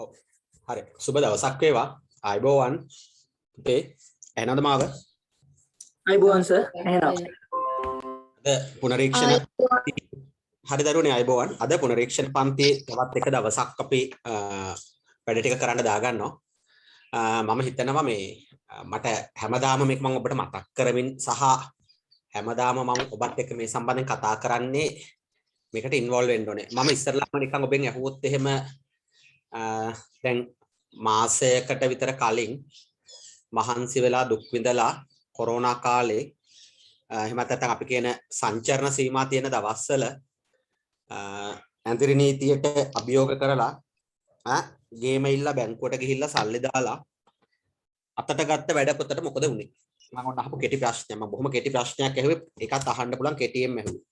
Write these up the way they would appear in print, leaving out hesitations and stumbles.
ඔව්. හරි. සුබ දවසක් වේවා. ආයුබෝවන්. පුතේ ඇහෙනවද මාව? ආයුබෝවන් සර්. ඇහෙනවා. අද පුනරීක්ෂණ හරි දරුවනේ ආයුබෝවන්. අද පුනරීක්ෂණ පන්තියේ තවත් එක දවසක් අපි වැඩ ටික කරන්න දාගන්නවා. මම හිතනවා මේ මට හැමදාම මේක මම ඔබට මතක් කරමින් සහ හැමදාම මම ඔබත් එක්ක මේ සම්බන්ධයෙන් කතා කරන්නේ මේකට ඉන්වෝල්ව් වෙන්න ඕනේ. මම ඉස්සරලාම නිකන් ඔබෙන් අහුවොත් එහෙම දැන් මාසයකට විතර කලින් මහන්සි වෙලා දුක් විඳලා කොරෝනා කාලේ එහෙම නැත්නම් අපි කියන සංචරණ සීමා තියෙන දවස්වල ඇන්තිරි නීතියට අභියෝග කරලා ගේම ඉල්ල බැංකුවට ගිහිල්ලා සල්ලි දාලා අතට ගත්ත වැඩ පොතට මොකද වුනේ? මම ඔන්න අහපු කෙටි ප්‍රශ්නයක්. මම බොහොම කෙටි ප්‍රශ්නයක් ඇහුවේ. ඒකත් අහන්න පුළුවන් කෙටියෙන් ඇහුවේ.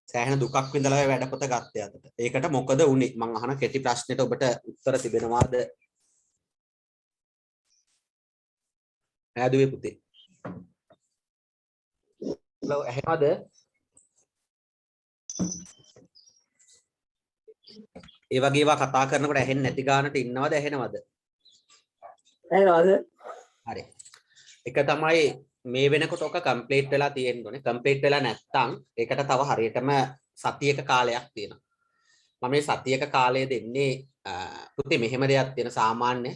සෑහෙන දුකක් විඳලා වැඩ පොත ගත්තේ අතට. ඒකට මොකද වුනේ? මම අහන කෙටි ප්‍රශ්නෙට ඔබට උත්තර තිබෙනවාද? ඈදුවේ පුතේ. හලෝ ඇහෙනවද? ඒ වගේ ඒවා කතා කරනකොට ඇහෙන්නේ නැති ගානට ඉන්නවද ඇහෙනවද? ඇහෙනවද? හරි. එක තමයි මේ වෙනකොට ඔක කම්ප්ලීට් වෙලා තියෙන්න ඕනේ. කම්ප්ලීට් වෙලා නැත්නම් ඒකට තව හරියටම සතියක කාලයක් තියෙනවා. මම මේ සතියක කාලය දෙන්නේ පුතේ මෙහෙම දෙයක් තියෙන සාමාන්‍ය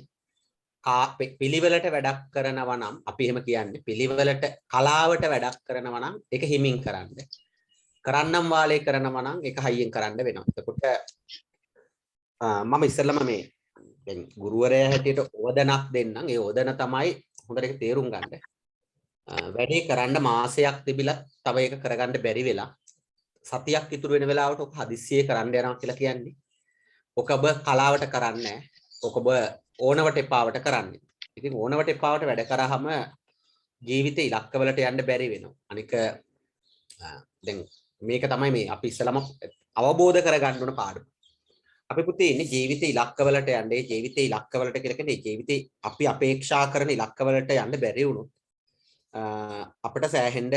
පිළිවෙලට වැඩක් කරනවා නම් අපි එහෙම කියන්නේ පිළිවෙලට කලාවට වැඩක් කරනවා නම් ඒක හිමින් කරන්න. කරන්නම් වාලේ කරනවා නම් ඒක හයියෙන් කරන්න වෙනවා. එතකොට මම ඉස්සෙල්ලාම මේ දැන් ගුරුවරයා හැටියට ඕදනක් දෙන්නම්. ඒ ඕදන තමයි හොඳට ඒක තේරුම් ගන්න. වැඩේ කරන්න මාසයක් තිබිලා තව ඒක කරගන්න බැරි වෙලා සතියක් ඉතුරු වෙන වෙලාවට ඔක හදිස්සියේ කරන්න යනවා කියලා කියන්නේ. ඔක ඔබ කලාවට කරන්නේ නැහැ. ඔක ඔබ ඕනවට එපාවට කරන්නේ. ඉතින් ඕනවට එපාවට වැඩ කරාම ජීවිතේ ඉලක්කවලට යන්න බැරි වෙනවා. අනික දැන් මේක තමයි මේ අපි ඉස්සලම අවබෝධ කරගන්න ඕන පාඩම. අපි පුතේ ඉන්නේ ජීවිතේ ඉලක්කවලට යන්නේ. ජීවිතේ ඉලක්කවලට කියලා කියන්නේ ජීවිතේ අපි අපේක්ෂා කරන ඉලක්කවලට යන්න බැරි වුණොත් අපිට සෑහෙන්න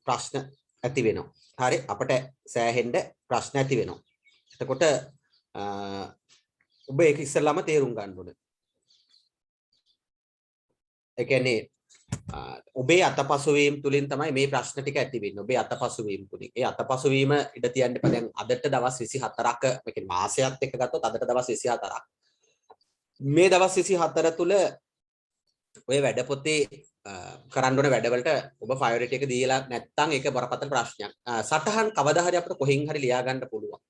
ප්‍රශ්න ඇති වෙනවා. හරි අපිට සෑහෙන්න ප්‍රශ්න ඇති වෙනවා. එතකොට ඔබ ඒක ඉස්සෙල්ලාම තේරුම් ගන්න ඕනේ. ඒ කියන්නේ ඔබේ අතපසුවීම තුලින් තමයි මේ ප්‍රශ්න ටික ඇති වෙන්නේ. ඔබේ අතපසුවීම තුලින්. ඒ අතපසුවීම ඉඳ තියන්න එපා. දැන් අදට දවස් 24ක මේ කියන්නේ මාසයක් එක්ක ගත්තොත් අදට දවස් 24ක්. මේ දවස් 24 තුල ඔය වැඩ පොතේ කරන්න ඕන වැඩවලට ඔබ ප්‍රයොරිටි එක දීලා නැත්නම් ඒක බරපතල ප්‍රශ්නයක්. සටහන් කවදා හරි අපිට කොහෙන් හරි ලියා ගන්න පුළුවන්.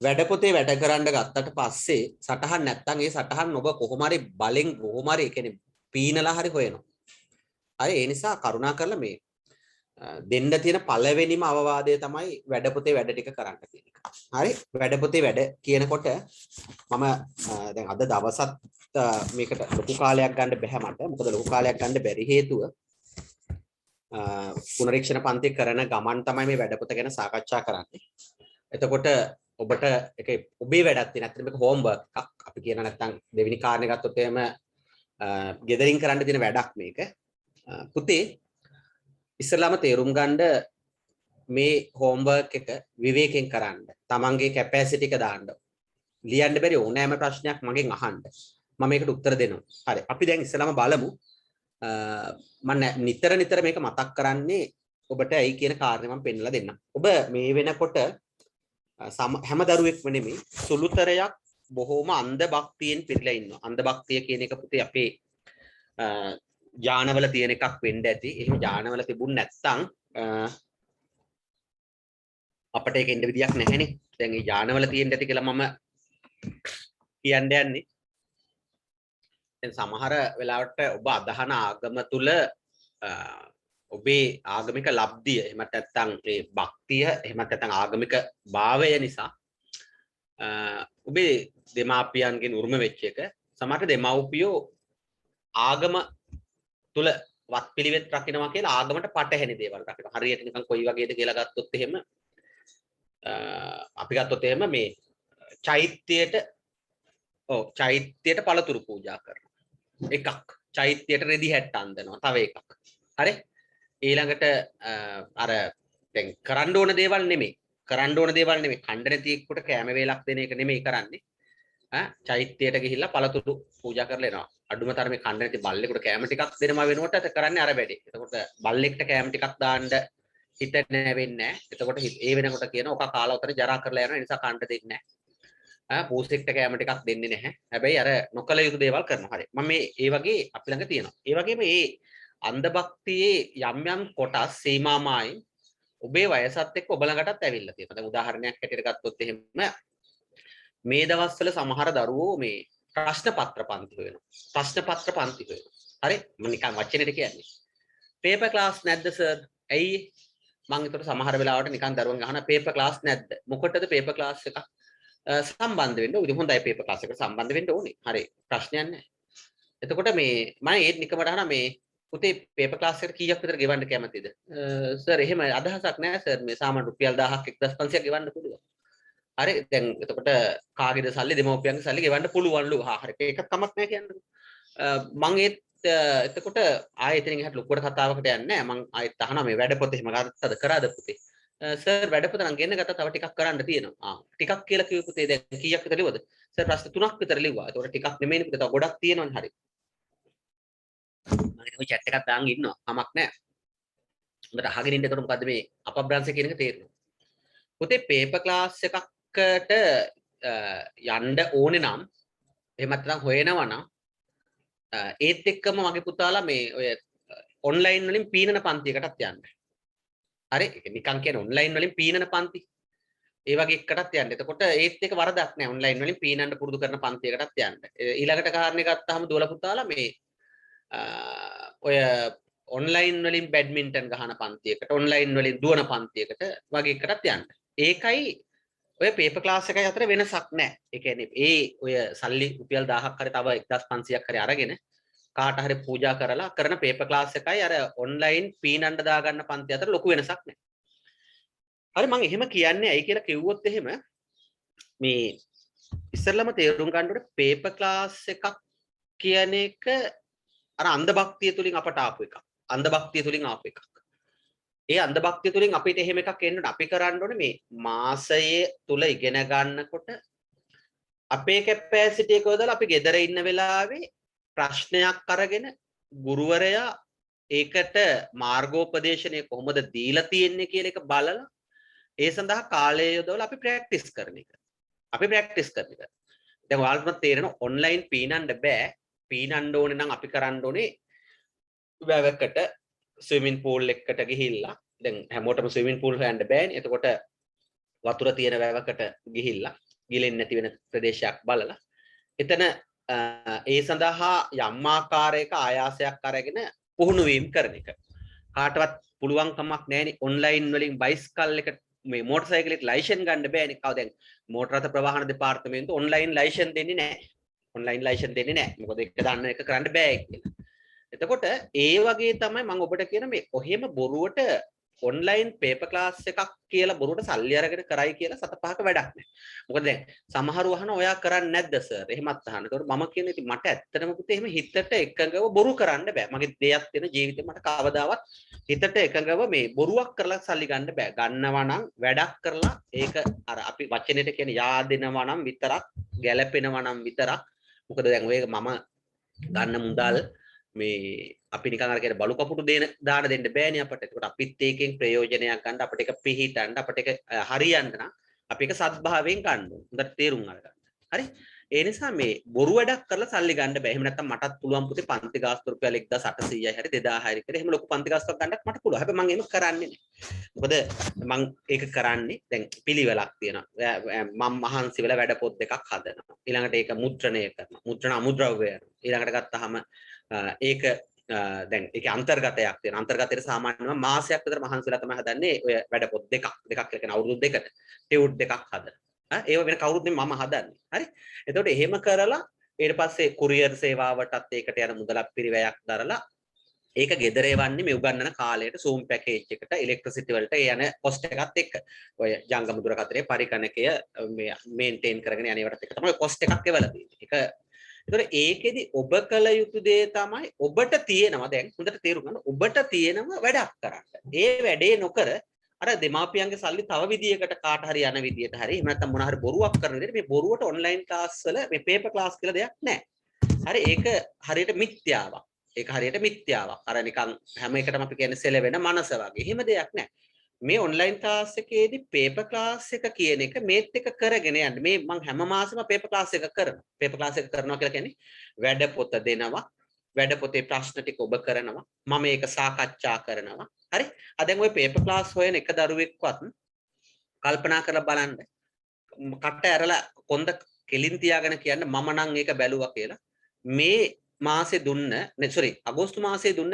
වැඩ පොතේ වැඩ කරන්න ගත්තට පස්සේ සටහන් නැත්නම් ඒ සටහන් ඔබ කොහොම හරි බලෙන් කොහොම හරි කියන්නේ පීනලා හරි හොයනවා. හරි ඒ නිසා කරුණා කරලා මේ දෙන්න තියෙන පළවෙනිම අවවාදය තමයි වැඩ පොතේ වැඩ ටික කරන්න කියන එක. හරි වැඩ පොතේ වැඩ කියනකොට මම දැන් අද දවසත් මේකට ලොකු කාලයක් ගන්න බැහැ මට. මොකද ලොකු කාලයක් ගන්න බැරි හේතුව පුනරීක්ෂණ පන්ති කරන ගමන් තමයි මේ වැඩ පොත ගැන සාකච්ඡා කරන්නේ. එතකොට ඔබට ඒක ඔබේ වැඩක් තියෙන. ඇත්තටම මේක හෝම්වර්ක් එකක්. අපි කියන නැත්නම් දෙවෙනි කාරණේ ගත්තොත් එහෙම ගෙදරින් කරන්න තියෙන වැඩක් මේක. පුතේ ඉස්සලාම තේරුම් ගන්න මේ හෝම්වර්ක් එක විවේකයෙන් කරන්න. තමන්ගේ කැපැසිටි එක දාන්න. ලියන්න බැරි ඕනෑම ප්‍රශ්නයක් මගෙන් අහන්න. මම මේකට උත්තර දෙනවා. හරි. අපි දැන් ඉස්සලාම බලමු. මම නිතර මේක මතක් කරන්නේ ඔබට ඇයි කියන කාරණේ මම පෙන්නලා දෙන්නම්. ඔබ මේ වෙනකොට හැම දරුවෙක්ම නෙමෙයි සුළුතරයක් බොහෝම අන්ධ භක්තියෙන් පිරීලා ඉන්නවා. අන්ධ භක්තිය කියන එක පුතේ අපේ ඥානවල තියෙන එකක් වෙන්න ඇති. එහෙම ඥානවල තිබුණ නැත්නම් අපිට ඒක එන්න විදියක් නැහැනේ. දැන් මේ ඥානවල තියෙන්න ඇති කියලා මම කියන්න යන්නේ. දැන් සමහර වෙලාවට ඔබ අදහන ආගම තුල ඔබේ ආගමික ලබ්ධිය එහෙම නැත්නම් ඒ භක්තිය එහෙම නැත්නම් ආගමික භාවය නිසා ඔබේ දෙමාපියන්ගෙන් උරුම වෙච්ච එක සමහර දෙමව්පියෝ ආගම තුල වත්පිළිවෙත් රකින්නවා කියලා ආගමට පටහැනි දේවල් රකින්න. හරියට නිකන් කොයි වගේද කියලා ගත්තොත් එහෙම අපි ගත්තොත් එහෙම මේ චෛත්‍යයට පළතුරු පූජා කරනවා. එකක්. චෛත්‍යයට රෙදි හැට්ට අඳිනවා. තව එකක්. හරි? ඊළඟට අර දැන් කරන්න ඕන දේවල් නෙමෙයි. කණ්ඩ නැති එක්කට කෑම වේලක් දෙන එක නෙමෙයි කරන්නේ. චෛත්‍යයට ගිහිල්ලා පළතුරු පූජා කරලා එනවා. අඩුම තරමේ කන්න නැති බල්ලෙකුට කෑම ටිකක් දෙනවා වෙනුවට අත කරන්නේ අර වැඩේ. එතකොට බල්ලෙක්ට කෑම ටිකක් දාන්න හිත නැවෙන්නේ නැහැ. එතකොට ඒ වෙනකොට කියන ඔක කාලා උතර ජරා කරලා යනවා. ඒ නිසා කන්න දෙන්නේ නැහැ. පූසෙක්ට කෑම ටිකක් දෙන්නේ නැහැ. හැබැයි අර නොකල යුතු දේවල් කරනවා. හරි. මම මේ ඒ වගේ අපි ළඟ තියෙනවා. ඒ වගේම මේ අන්ධ භක්තියේ යම් යම් කොටස් සීමාමායි ඔබේ වයසත් එක්ක ඔබ ළඟටත් ඇවිල්ලා තියෙනවා. දැන් උදාහරණයක් හැටියට ගත්තොත් එහෙම මේ දවස්වල සමහර දරුවෝ මේ ප්‍රශ්න පත්‍ර පන්ති හොයනවා. ප්‍රශ්න පත්‍ර පන්ති හොයනවා. හරි? මම නිකන් වචනෙට කියන්නේ. පේපර් ක්ලාස් නැද්ද සර්? ඇයි? මම ඒතර සමහර වෙලාවට නිකන් දරුවන් අහන පේපර් ක්ලාස් නැද්ද? මොකටද පේපර් ක්ලාස් එකක් සම්බන්ධ වෙන්න ඕනේ? හොඳයි පේපර් ක්ලාස් එකට සම්බන්ධ වෙන්න ඕනේ. හරි. ප්‍රශ්නයක් නැහැ. එතකොට මේ මම ඒත් නිකමට අහන මේ පුතේ පේපර් ක්ලාස් එකට කීයක් විතර ගෙවන්න කැමතිද? සර් එහෙම අදහසක් නැහැ සර්. මේ සාමාන්‍ය රුපියල් 1000ක් 1500ක් ගෙවන්න පුළුවන්. හරි දැන් එතකොට කාගේද සල්ලි දෙමව්පියන්ගේ සල්ලි ගෙවන්න පුළුවන්ලු. හරි ඒක කමක් නැහැ කියන්නේ. මම එතකොට ආයෙත් එතනින් එහාට ලොකුවට කතාවකට යන්නේ නැහැ. මම ආයෙත් අහනවා මේ වැඩපොත එහෙම ගත්තද කරාද පුතේ? සර් වැඩපොත නම් ගෙන්න ගත්තා තව ටිකක් කරන්න තියෙනවා. ටිකක් කියලා කිව්ව පුතේ දැන් කීයක් විතර ලිව්වද? සර් ප්‍රශ්න 3ක් විතර ලිව්වා. ඒතකොට ටිකක් නෙමෙයිනේ පුතේ තව ගොඩක් තියෙනවනේ. හරි. මම හිතුවා chat එකක් දාන් ඉන්නවා. කමක් නැහැ. හොඳට අහගෙන ඉන්න. එතකොට මොකද්ද මේ අපබ්‍රංශ කියන එක තේරෙනවා. පුතේ පේපර් ක්ලාස් එකක් යන්න ඕනේ නම් එහෙම නැත්නම් හොයනවා නම් ඒත් එක්කම මගේ පුතාලා මේ ඔය ඔන්ලයින් වලින් පීනන පන්තියකටත් යන්න. හරි ඒක නිකන් කියන ඔන්ලයින් වලින් පීනන පන්ති. ඒ වගේ එකකටත් යන්න. එතකොට ඒත් එක වරදක් නැහැ ඔන්ලයින් වලින් පීනන්න පුරුදු කරන පන්තියකටත් යන්න. ඊළඟට කාරණේ ගත්තාම දුවලා පුතාලා මේ ඔය ඔන්ලයින් වලින් බැඩ්මින්ටන් ගහන පන්තියකට ඔන්ලයින් වලින් දුවන පන්තියකට වගේ එකකටත් යන්න. ඒකයි ඔය පේපර් ක්ලාස් එකයි අතර වෙනසක් නැහැ. ඒ කියන්නේ ඔය සල්ලි රුපියල් 1000ක් හරි තව 1500ක් හරි අරගෙන කාට හරි පූජා කරලා කරන පේපර් ක්ලාස් එකයි අර ඔන්ලයින් පීනන්න දාගන්න පන්ති අතර ලොකු වෙනසක් නැහැ. හරි මම එහෙම කියන්නේ ඇයි කියලා කිව්වොත් එහෙම මේ ඉස්සෙල්ලාම තේරුම් ගන්න ඕනේ පේපර් ක්ලාස් එකක් කියන එක අර අන්ධ භක්තිය තුලින් අපට ආපු එකක්. අන්ධ භක්තිය තුලින් ආපු එකක්. ඒ අන්ධ භක්තිය තුලින් අපිට එහෙම එකක් එන්න අපි කරන්න ඕනේ මේ මාසයේ තුල ඉගෙන ගන්නකොට අපේ කැපැසිටි එක යොදලා අපි ගෙදර ඉන්න වෙලාවේ ප්‍රශ්නයක් අරගෙන ගුරුවරයා ඒකට මාර්ගෝපදේශනය කොහොමද දීලා තියෙන්නේ කියලා එක බලලා ඒ සඳහා කාලය යොදවලා අපි ප්‍රැක්ටිස් කරන එක. අපි ප්‍රැක්ටිස් කරන එක. දැන් ඔයාලට තේරෙනවා ඔන්ලයින් පීනන්න බෑ. පීනන්න ඕනේ නම් අපි කරන්න ඕනේ වැවකට ස්විමින් පූල් එකකට ගිහිල්ලා දැන් හැමෝටම ස්විමින් පූල් හොයන්න බෑනේ. එතකොට වතුර තියෙන වැවකට ගිහිල්ලා ගිලෙන්නේ නැති වෙන ප්‍රදේශයක් බලලා එතන ඒ සඳහා යම් ආකාරයක ආයාසයක් අරගෙන පුහුණු වීම කරන එක. කාටවත් පුළුවන් කමක් නැහැනේ ඔන්ලයින් වලින් බයිස්කල් එක මේ මෝටර් සයිකලෙට ලයිසන් ගන්න බෑනේ. කව දැන් මෝටර රථ ප්‍රවාහන දෙපාර්තමේන්තුව ඔන්ලයින් ලයිසන් දෙන්නේ නැහැ. ඔන්ලයින් ලයිසන් දෙන්නේ නැහැ. මොකද ඒක දාන්න එක කරන්න බෑ කියලා. එතකොට ඒ වගේ තමයි මම ඔබට කියන මේ කොහෙම බොරුවට ඔන්ලයින් පේපර් ක්ලාස් එකක් කියලා බොරුවට සල්ලි අරගෙන කරයි කියලා සත පහක වැඩක් නැහැ. මොකද දැන් සමහරව අහන ඔයා කරන්නේ නැද්ද සර්? එහෙමත් අහන. ඒකට මම කියන්නේ ඉතින් මට ඇත්තටම පුතේ එහෙම හිතට එකඟව බොරු කරන්න බෑ. මගේ දෙයක් තියෙන ජීවිතේ මට කවදාවත් හිතට එකඟව මේ බොරුවක් කරලා සල්ලි ගන්න බෑ. ගන්නවා නම් වැඩක් කරලා ඒක අර අපි වචනෙට කියන්නේ yaadෙනවා නම් විතරක්, ගැළපෙනවා නම් විතරක්. මොකද දැන් ඔය මම ගන්න මුදල් මේ අපි නිකන් අර කියන බලු කපුටු දාන දෙන්න බෑනේ අපිට. ඒකට අපිත් ඒකෙන් ප්‍රයෝජනයක් ගන්න අපිට ඒක පිහිටන්න අපිට ඒක හරියන්න නම් අපි ඒක සත්භාවයෙන් ගන්න ඕන. හොඳට තේරුම් අරගන්න. හරි? ඒ නිසා මේ බොරු වැඩක් කරලා සල්ලි ගන්න බෑ. එහෙම නැත්නම් මටත් පුළුවන් පුතේ පන්ති ගාස්තු රුපියල් 1800යි හරි 2000යි හරි කියලා එහෙම ලොකු පන්ති ගාස්තුවක් ගන්නත් මට පුළුවන්. හැබැයි මම එහෙම කරන්නේ නෑ. මොකද මම ඒක කරන්නේ දැන් පිළිවෙලක් තියෙනවා. මම මහන්සි වෙලා වැඩ පොත් දෙකක් හදනවා. ඊළඟට ඒක මුද්‍රණය කරනවා. මුද්‍රණ අමුද්‍රව්‍ය යනවා. ඊළඟට ගත්තාම ඒක දැන් ඒකේ අන්තර්ගතයක් තියෙනවා. අන්තර්ගතයට සාමාන්‍යම මාසයක් විතර මහන්සිලා තමයි හදන්නේ ඔය වැඩ පොත් දෙකක් කියන අවුරුදු දෙකට ටියුට් දෙකක් හදලා. ඒව වෙන කවුරුත් නෙමෙයි මම හදන්නේ. හරි? එතකොට එහෙම කරලා ඊට පස්සේ කුරියර් සේවාවටත් ඒකට යන මුදලක් පිරිවැයක් දරලා ඒක ගෙදර එවන්නේ මේ උගන්නන කාලයට Zoom පැකේජ් එකට ඉලෙක්ට්‍රිසිටි වලට යන කොස්ට් එකත් එක්ක. ඔය ජංගම දුරකථනයේ පරිගණකය මේ මේන්ටේන් කරගෙන යන ඒවට එක තමයි කොස්ට් එකක් එවලා තියෙන්නේ. ඒක ඒතකොට ඒකෙදි ඔබ කළ යුතු දේ තමයි ඔබට තියෙනවා දැන් හොඳට තේරුම් ගන්න ඔබට තියෙනවා වැඩක් කරන්න. ඒ වැඩේ නොකර අර දෙමාපියන්ගේ සල්ලි තව විදියකට කාට හරි යන විදියට හරි එහෙම නැත්නම් මොන හරි බොරුවක් කරන විදියට මේ බොරුවට ඔන්ලයින් ක්ලාස් වල මේ පේපර් ක්ලාස් කියලා දෙයක් නැහැ. හරි ඒක හරියට මිත්‍යාවක්. ඒක හරියට මිත්‍යාවක්. අර නිකන් හැම එකටම අපි කියන්නේ සෙලවෙන මනස වගේ. එහෙම දෙයක් නැහැ. මේ ඔන්ලයින් ක්ලාස් එකේදී පේපර් ක්ලාස් එක කියන එක මේත් එක කරගෙන යන්න. මේ මම හැම මාසෙම පේපර් ක්ලාස් එක කරනවා. පේපර් ක්ලාස් එක කරනවා කියලා කියන්නේ වැඩ පොත දෙනවා. වැඩ පොතේ ප්‍රශ්න ටික ඔබ කරනවා. මම ඒක සාකච්ඡා කරනවා. හරි? දැන් ওই පේපර් ක්ලාස් හොයන එක දරුවෙක්වත් කල්පනා කරලා බලන්න. කට ඇරලා කොන්ද කෙලින් තියාගෙන කියන්න මම නම් ඒක බැලුවා කියලා. මේ මාසේ දුන්න අගෝස්තු මාසේ දුන්න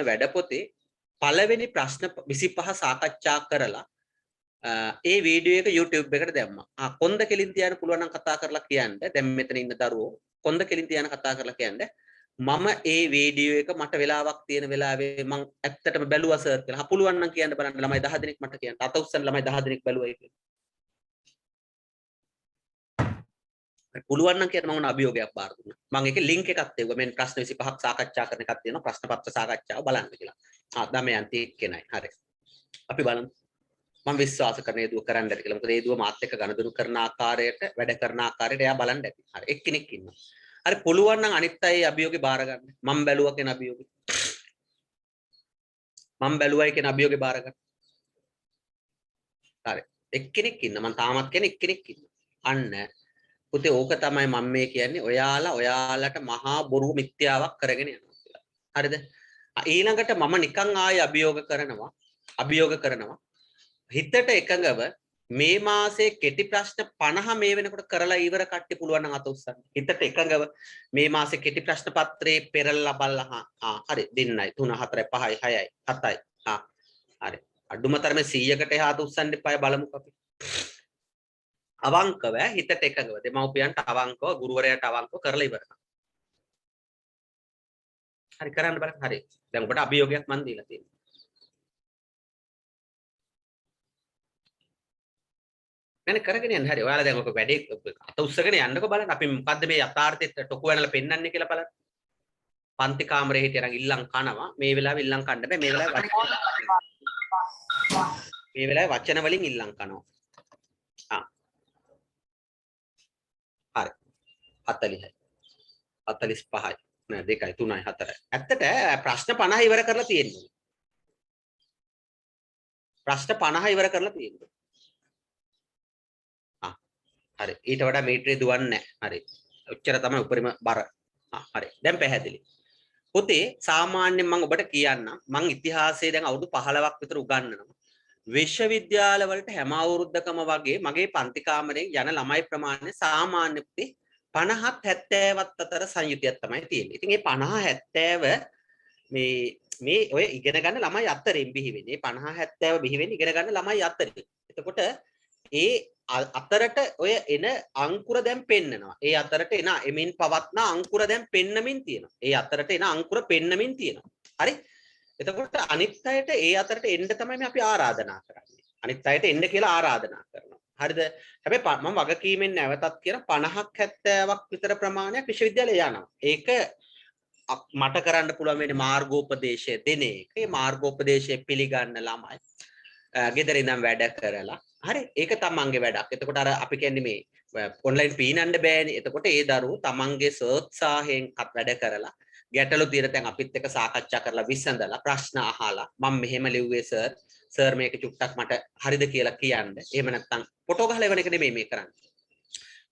වැඩ පොතේ පළවෙනි ප්‍රශ්න 25 සාකච්ඡා කරලා ඒ වීඩියෝ එක YouTube එකට දැම්මා. කොන්ද කෙලින් තියාගෙන පුළුවන් නම් කතා කරලා කියන්න. දැන් මෙතන ඉන්න දරුවෝ කොන්ද කෙලින් තියාගෙන කතා කරලා කියන්න. මම ඒ වීඩියෝ එක මට වෙලාවක් තියෙන වෙලාවේ මම ඇත්තටම බැලුවා සර් කියලා. පුළුවන් නම් කියන්න බලන්න ළමයි 10 දෙනෙක් මට කියන්න. අත උස්සන ළමයි 10 දෙනෙක් බැලුවයි කියලා. පුළුවන් නම් කියන්න මම අභියෝගයක් බාර දුන්නා. මම ඒකේ ලින්ක් එකක් දෙවුවා. මෙන්න ප්‍රශ්න 25ක් සාකච්ඡා කරන එකක් තියෙනවා. ප්‍රශ්න පත්‍ර සාකච්ඡාව බලන්න කියලා. දමයන්ති එක්කෙනයි. හරි. අපි බලමු. මම විශ්වාස කරන ඒ දුව කරන්න ඇති කියලා. මොකද ඒ දුව මාත් එක්ක ගනුදෙනු කරන ආකාරයට වැඩ කරන ආකාරයට එයා බලන්න ඇති. හරි. එක්කෙනෙක් ඉන්නවා. හරි පුළුවන් නම් අනිත් අය අභියෝගේ බාර ගන්න. මම බැලුවා කියන අභියෝගේ. මම බැලුවයි කියන අභියෝගේ බාර ගන්න. හරි. එක්කෙනෙක් ඉන්න. මම තාමත් කියන්නේ එක්කෙනෙක් ඉන්න. අන්න පුතේ ඕක තමයි මම මේ කියන්නේ. ඔයාලට මහා බොරු මිත්‍යාවක් කරගෙන යනවා කියලා. හරිද? ඊළඟට මම නිකන් ආයෙ අභියෝග කරනවා. හිතට එකඟව මේ මාසේ කෙටි ප්‍රශ්න 50 මේ වෙනකොට කරලා ඉවර කට්ටි පුළුවන් නම් අත උස්සන්න. හිතට එකඟව මේ මාසේ කෙටි ප්‍රශ්න පත්‍රේ පෙරලා බලලා හරි 2යි 3 4 5යි 6යි 7යි හරි අඩුම තරමේ 100කට එහා අත උස්සන්න එපා බලමුකෝ අපි. අවංකව හිතට එකඟව දෙමව්පියන්ට අවංකව ගුරුවරයාට අවංකව කරලා ඉවර කරන්න. හරි කරන්න බලන්න. හරි. දැන් ඔබට අභියෝගයක් මන් දීලා තියෙනවා. නැනේ කරගෙන යන්න. හරි. ඔයාලා දැන් ඔක වැඩේ අත උස්සගෙන යන්නකෝ බලන්න. අපි මොකද්ද මේ යථාර්ථයට ටොකු වෙනලා පෙන්වන්නේ කියලා බලන්න. පන්ති කාමරේ හිටියනම් ඉල්ලම් කනවා. මේ වෙලාවේ ඉල්ලම් කන්න බෑ. මේ වෙලාවේ වචන වලින් ඉල්ලම් කනවා. හරි 40යි 45යි නෑ 2යි 3යි 4යි ඇත්තට ප්‍රශ්න 50 ඉවර කරලා තියෙනවා. හරි ඊට වඩා මීටරේ දුවන්නේ නැහැ. හරි ඔච්චර තමයි උපරිම බර. හරි දැන් පැහැදිලි. පුතේ සාමාන්‍යයෙන් මම ඔබට කියන්නම් මම ඉතිහාසයේ දැන් අවුරුදු 15ක් විතර උගන්වනවා. විශ්වවිද්‍යාල වලට හැම අවුරුද්දකම වගේ මගේ පන්ති කාමරේ යන ළමයි ප්‍රමාණය සාමාන්‍ය පුතේ 50ත් 70ත් අතර සංයුතියක් තමයි තියෙන්නේ. ඉතින් මේ 50 70 මේ ඔය ඉගෙන ගන්න ළමයි අතරින් බිහි වෙන්නේ. 50 70 බිහි වෙන්නේ ඉගෙන ගන්න ළමයි අතරින්. එතකොට ඒ අතරට ඔය එන අංකුර දැන් පෙන්නනවා. ඒ අතරට එන එමින් පවත්න අංකුර දැන් පෙන්නමින් තියෙනවා. හරි? එතකොට අනිත් අයට ඒ අතරට එන්න තමයි අපි ආරාධනා කරන්නේ. අනිත් අයට එන්න කියලා ආරාධනා කරනවා. හරිද? හැබැයි මම වගකීමෙන් නැවතත් කියන 50ක් 70ක් විතර ප්‍රමාණයක් විශ්වවිද්‍යාලේ යනවා. ඒක මට කරන්න පුළුවන් වෙන්නේ මාර්ගෝපදේශය දෙන එක. ඒ මාර්ගෝපදේශය පිළිගන්න ළමයි ගෙදර ඉඳන් වැඩ කරලා. හරි? ඒක තමන්ගේ වැඩක්. එතකොට අර අපි කියන්නේ මේ ඔන්ලයින් පීනන්න බෑනේ. එතකොට ඒ දරුවෝ තමන්ගේ සෝත්සාහයෙන් වැඩ කරලා ගැටලු තියෙන තැන් අපිත් එක්ක සාකච්ඡා කරලා විසඳලා ප්‍රශ්න අහලා මම මෙහෙම ලිව්වේ සර් මේක චුට්ටක් මට හරිද කියලා කියන්න. එහෙම නැත්නම් ෆොටෝ ගහලා එවන එක නෙමෙයි මේ කරන්නේ.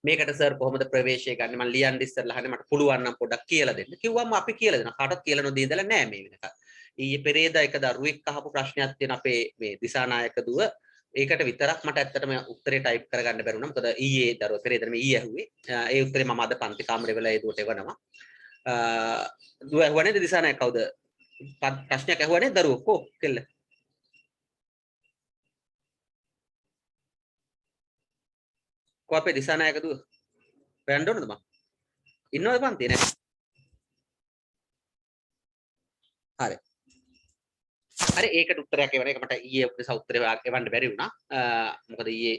මේකට සර් කොහොමද ප්‍රවේශය ගන්න මම ලියන්න ඉස්සරලා අහන්නේ මට පුළුවන් නම් පොඩ්ඩක් කියලා දෙන්න. කිව්වම අපි කියලා දෙනවා. කාටවත් කියලා නොදී ඉඳලා නෑ මේ වෙනකන්. ඊයේ පෙරේදා එක දරුවෙක් අහපු ප්‍රශ්නයක් තියෙන අපේ මේ දිසානායක දුව ඒකට විතරක් මට ඇත්තටම උත්තරේ ටයිප් කරගන්න බැරුණා. මොකද ඊයේ දරුවා පෙරේදා මේ ඊයේ ඇහුවේ. ඒ උත්තරේ මම අද පන්ති කාමරේ වෙලා ඒ දුවට එවනවා. දුව ඇහුවනේ දිසානායක කවුද? ප්‍රශ්නයක් ඇහුවනේ දරුවෝ කො කෙල්ල. කො අපේ දිසානායක දුව. හොයන්න ඕනද මම? ඉන්නවද පන්තියේ නැහැ? හරි. හරි ඒකට උත්තරයක් එවන එක මට ඊයේ උපදේශ උත්තරේ එවන්න බැරි වුණා. මොකද ඊයේ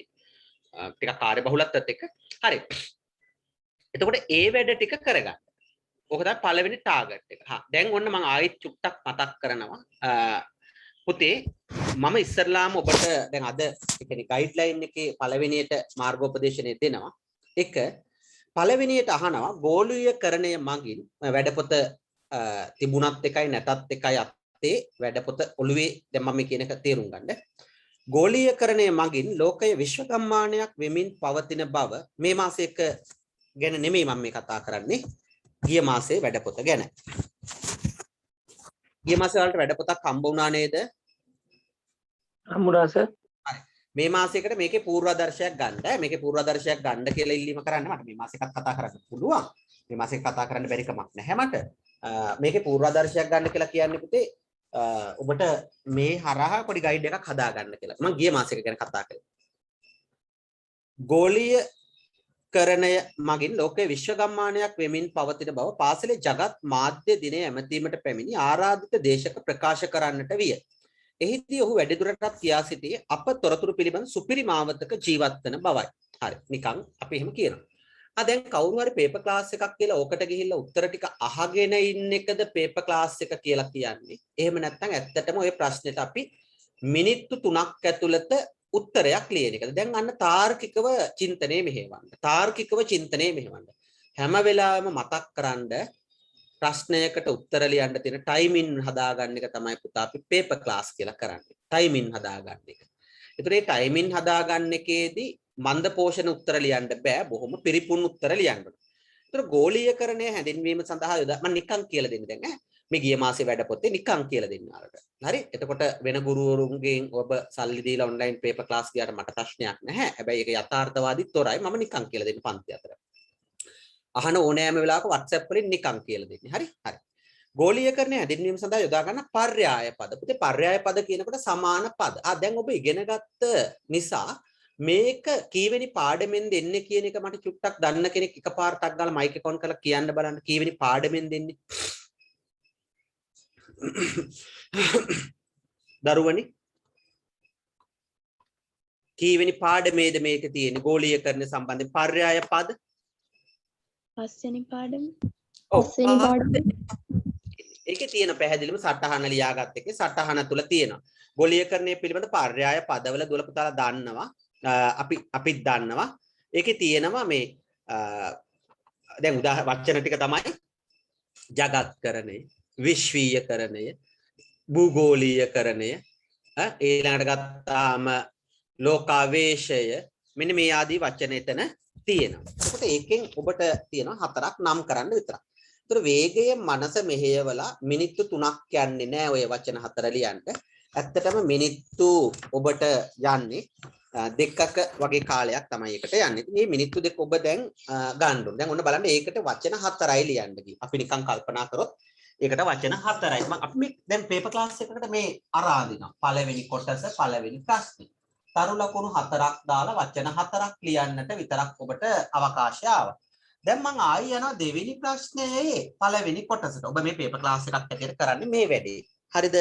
ටිකක් කාර්යබහුලත්වයත් එක්ක. හරි. එතකොට ඒ වැඩ ටික කරගන්න. ඕක තමයි පළවෙනි ටාගට් එක. දැන් ඔන්න මම ආයෙත් චුට්ටක් මතක් කරනවා. පුතේ මම ඉස්සරලාම ඔබට දැන් අද ඒ කියන්නේ ගයිඩ්ලයින් එකේ පළවෙනියට මාර්ගෝපදේශනය දෙනවා. එක පළවෙනියට අහනවා ගෝලීයකරණය මගින් වැඩපොත තිබුණත් එකයි නැතත් එකයි අතේ වැඩපොත ඔළුවේ දැන් මම කියන එක තේරුම් ගන්න. ගෝලීයකරණය මගින් ලෝකය විශ්වකම්මානයක් වෙමින් පවතින බව මේ මාසයක ගැන නෙමෙයි මම මේ කතා කරන්නේ. ගිය මාසයේ වැඩපොත ගැන. ගිය මාසයේ වලට වැඩපොතක් හම්බ වුණා නේද? හම්බුණා සර්. හරි. මේ මාසයකට මේකේ පූර්වාදර්ශයක් ගන්න. මේකේ පූර්වාදර්ශයක් ගන්න කියලා ඉල්ලීම කරන්න මට මේ මාසෙකත් කතා කරන්න පුළුවන්. මේ මාසෙක කතා කරන්න බැරි කමක් නැහැ මට. මේකේ පූර්වාදර්ශයක් ගන්න කියලා කියන්නේ පුතේ ඔබට මේ හරහා පොඩි ගයිඩ් එකක් හදා ගන්න කියලා. මම ගිය මාසෙක ගැන කතා කළා. ගෝලීයකරණය මගින් ලෝකයේ විශ්වකම්මානයක් වෙමින් පවතින බව පාසලේ ජගත් මාධ්‍ය දිනය ඇමතීමට පැමිණි ආරාධිත දේශක ප්‍රකාශ කරන්නට විය. එහිදී ඔහු වැඩිදුරටත් කියා සිටියේ අප තොරතුරු පිළිබඳ සුපිරි මාවතක ජීවත් වන බවයි. හරි. නිකන් අපි එහෙම කියනවා. දැන් කවුරු හරි පේපර් ක්ලාස් එකක් කියලා ඕකට ගිහිල්ලා උත්තර ටික අහගෙන ඉන්න එකද පේපර් ක්ලාස් එක කියලා කියන්නේ. එහෙම නැත්නම් ඇත්තටම ওই ප්‍රශ්නෙට අපි මිනිත්තු 3ක් ඇතුළත උත්තරයක් ලියන එකද. දැන් අන්න තාර්කිකව චින්තනය මෙහෙවන්න. තාර්කිකව චින්තනය මෙහෙවන්න. හැම වෙලාවෙම මතක් කරන්ඩ ප්‍රශ්නයකට උත්තර ලියන්න තියෙන ටයිමින් හදාගන්න එක තමයි පුතා අපි පේපර් ක්ලාස් කියලා කරන්නේ. ටයිමින් හදාගන්න එක. ඒතර මේ ටයිමින් හදාගන්න එකේදී මන්ද පෝෂණ උත්තර ලියන්න බෑ. බොහොම පිරිපුන් උත්තර ලියන්න ඕන. ඒතර ගෝලීයකරණය හැඳින්වීම සඳහා මම නිකන් කියලා දෙන්න දැන් මේ ගිය මාසේ වැඩ පොතේ නිකන් කියලා දෙන්න ආරට. හරි? එතකොට වෙන ගුරුවරුන්ගෙන් ඔබ සල්ලි දීලා ඔන්ලයින් පේපර් ක්ලාස් ගියාට මට ප්‍රශ්නයක් නැහැ. හැබැයි ඒක යථාර්ථවාදීත් තොරයි. මම නිකන් කියලා දෙන්න පන්ති අතර. අහන ඕනෑම වෙලාවක WhatsApp වලින් නිකන් කියලා දෙන්නේ. හරි? හරි. ගෝලීයකරණය හැඳින්වීම සඳහා යොදා ගන්න පර්යාය පද. පුතේ පර්යාය පද කියනකොට සමාන පද. දැන් ඔබ ඉගෙන ගත්ත නිසා මේක කීවෙනි පාඩමෙන් දෙන්නේ කියන එක මට චුට්ටක් දන්න කෙනෙක් එකපාරටක් ගාලා මයික් එක ඔන් කරලා කියන්න බලන්න කීවෙනි පාඩමෙන් දෙන්නේ. දරුවනි කීවෙනි පාඩමේද මේක තියෙන්නේ ගෝලීයකරණය සම්බන්ධයෙන් පර්යාය පද? පස්වෙනි පාඩම. පස්වෙනි පාඩම. ඒකේ තියෙන පැහැදිලිම සටහන ලියාගත්ත එකේ සටහන තුල තියෙනවා. ගෝලීයකරණය පිළිබඳ පර්යාය පදවල දුවල පුතාලා දන්නවා. අපි දන්නවා. ඒකේ තියෙනවා මේ දැන් වචන ටික තමයි ජගත්කරණය, විශ්වීයකරණය, භූගෝලීයකරණය, ඊළඟට ගත්තාම ලෝකාවේශය, මෙන්න මේ ආදී වචන එතන තියෙනවා. එතකොට ඒකෙන් ඔබට තියෙනවා 4ක් නම් කරන්න විතරක්. ඒතර වේගය මනස මෙහෙයවලා මිනිත්තු 3ක් යන්නේ නැහැ ඔය වචන 4 ලියන්න. ඇත්තටම මිනිත්තු ඔබට යන්නේ දෙකක වගේ කාලයක් තමයි එකට යන්නේ. මේ මිනිත්තු දෙක ඔබ දැන් ගන්න ඕනේ. දැන් ඔන්න බලන්න ඒකට වචන 4යි ලියන්න ගිහින්. අපි නිකන් කල්පනා කරොත් ඒකට වචන 4යි. අපි මේ දැන් පේපර් ක්ලාස් එකකට මේ අරාදිනවා. පළවෙනි කොටස පළවෙනි ප්‍රශ්නේ. තරු ලකුණු 4ක් දාලා වචන 4ක් ලියන්නට විතරක් ඔබට අවකාශය ආවා. දැන් මම ආයි යනවා දෙවෙනි ප්‍රශ්නයේ පළවෙනි කොටසට. ඔබ මේ පේපර් ක්ලාස් එකක් ඇටියට කරන්නේ මේ වැඩේ. හරිද?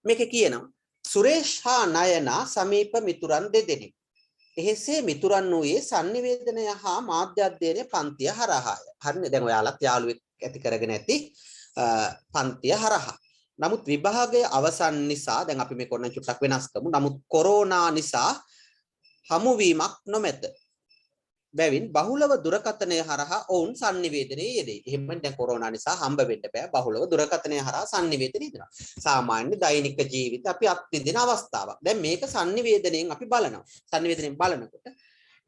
මේකේ කියනවා සුරේෂ් හා නයනා සමීප මිතුරන් දෙදෙනෙක්. එහෙසේ මිතුරන් වූයේ sannivedanaya හා මාධ්‍ය අධ්‍යයනයේ පන්තිය හරහාය. හරිනේ. දැන් ඔයාලත් යාළුවෙක් ඇති කරගෙන ඇති පන්තිය හරහා. නමුත් විභාගය අවසන් නිසා දැන් අපි මේ කොරන චුට්ටක් වෙනස් කරමු. නමුත් කොරෝනා නිසා හමුවීමක් නොමැත. බැවින් බහුලව දුරකථනය හරහා ඔවුන් sannivedanaya යෙදේ. එහෙම දැන් කොරෝනා නිසා හම්බ වෙන්න බෑ. බහුලව දුරකථනය හරහා sannivedanaya යෙදෙනවා. සාමාන්‍ය දෛනික ජීවිත අපි අත්විඳින අවස්ථාවක්. දැන් මේක sannivedanayen අපි බලනවා. sannivedanayen බලනකොට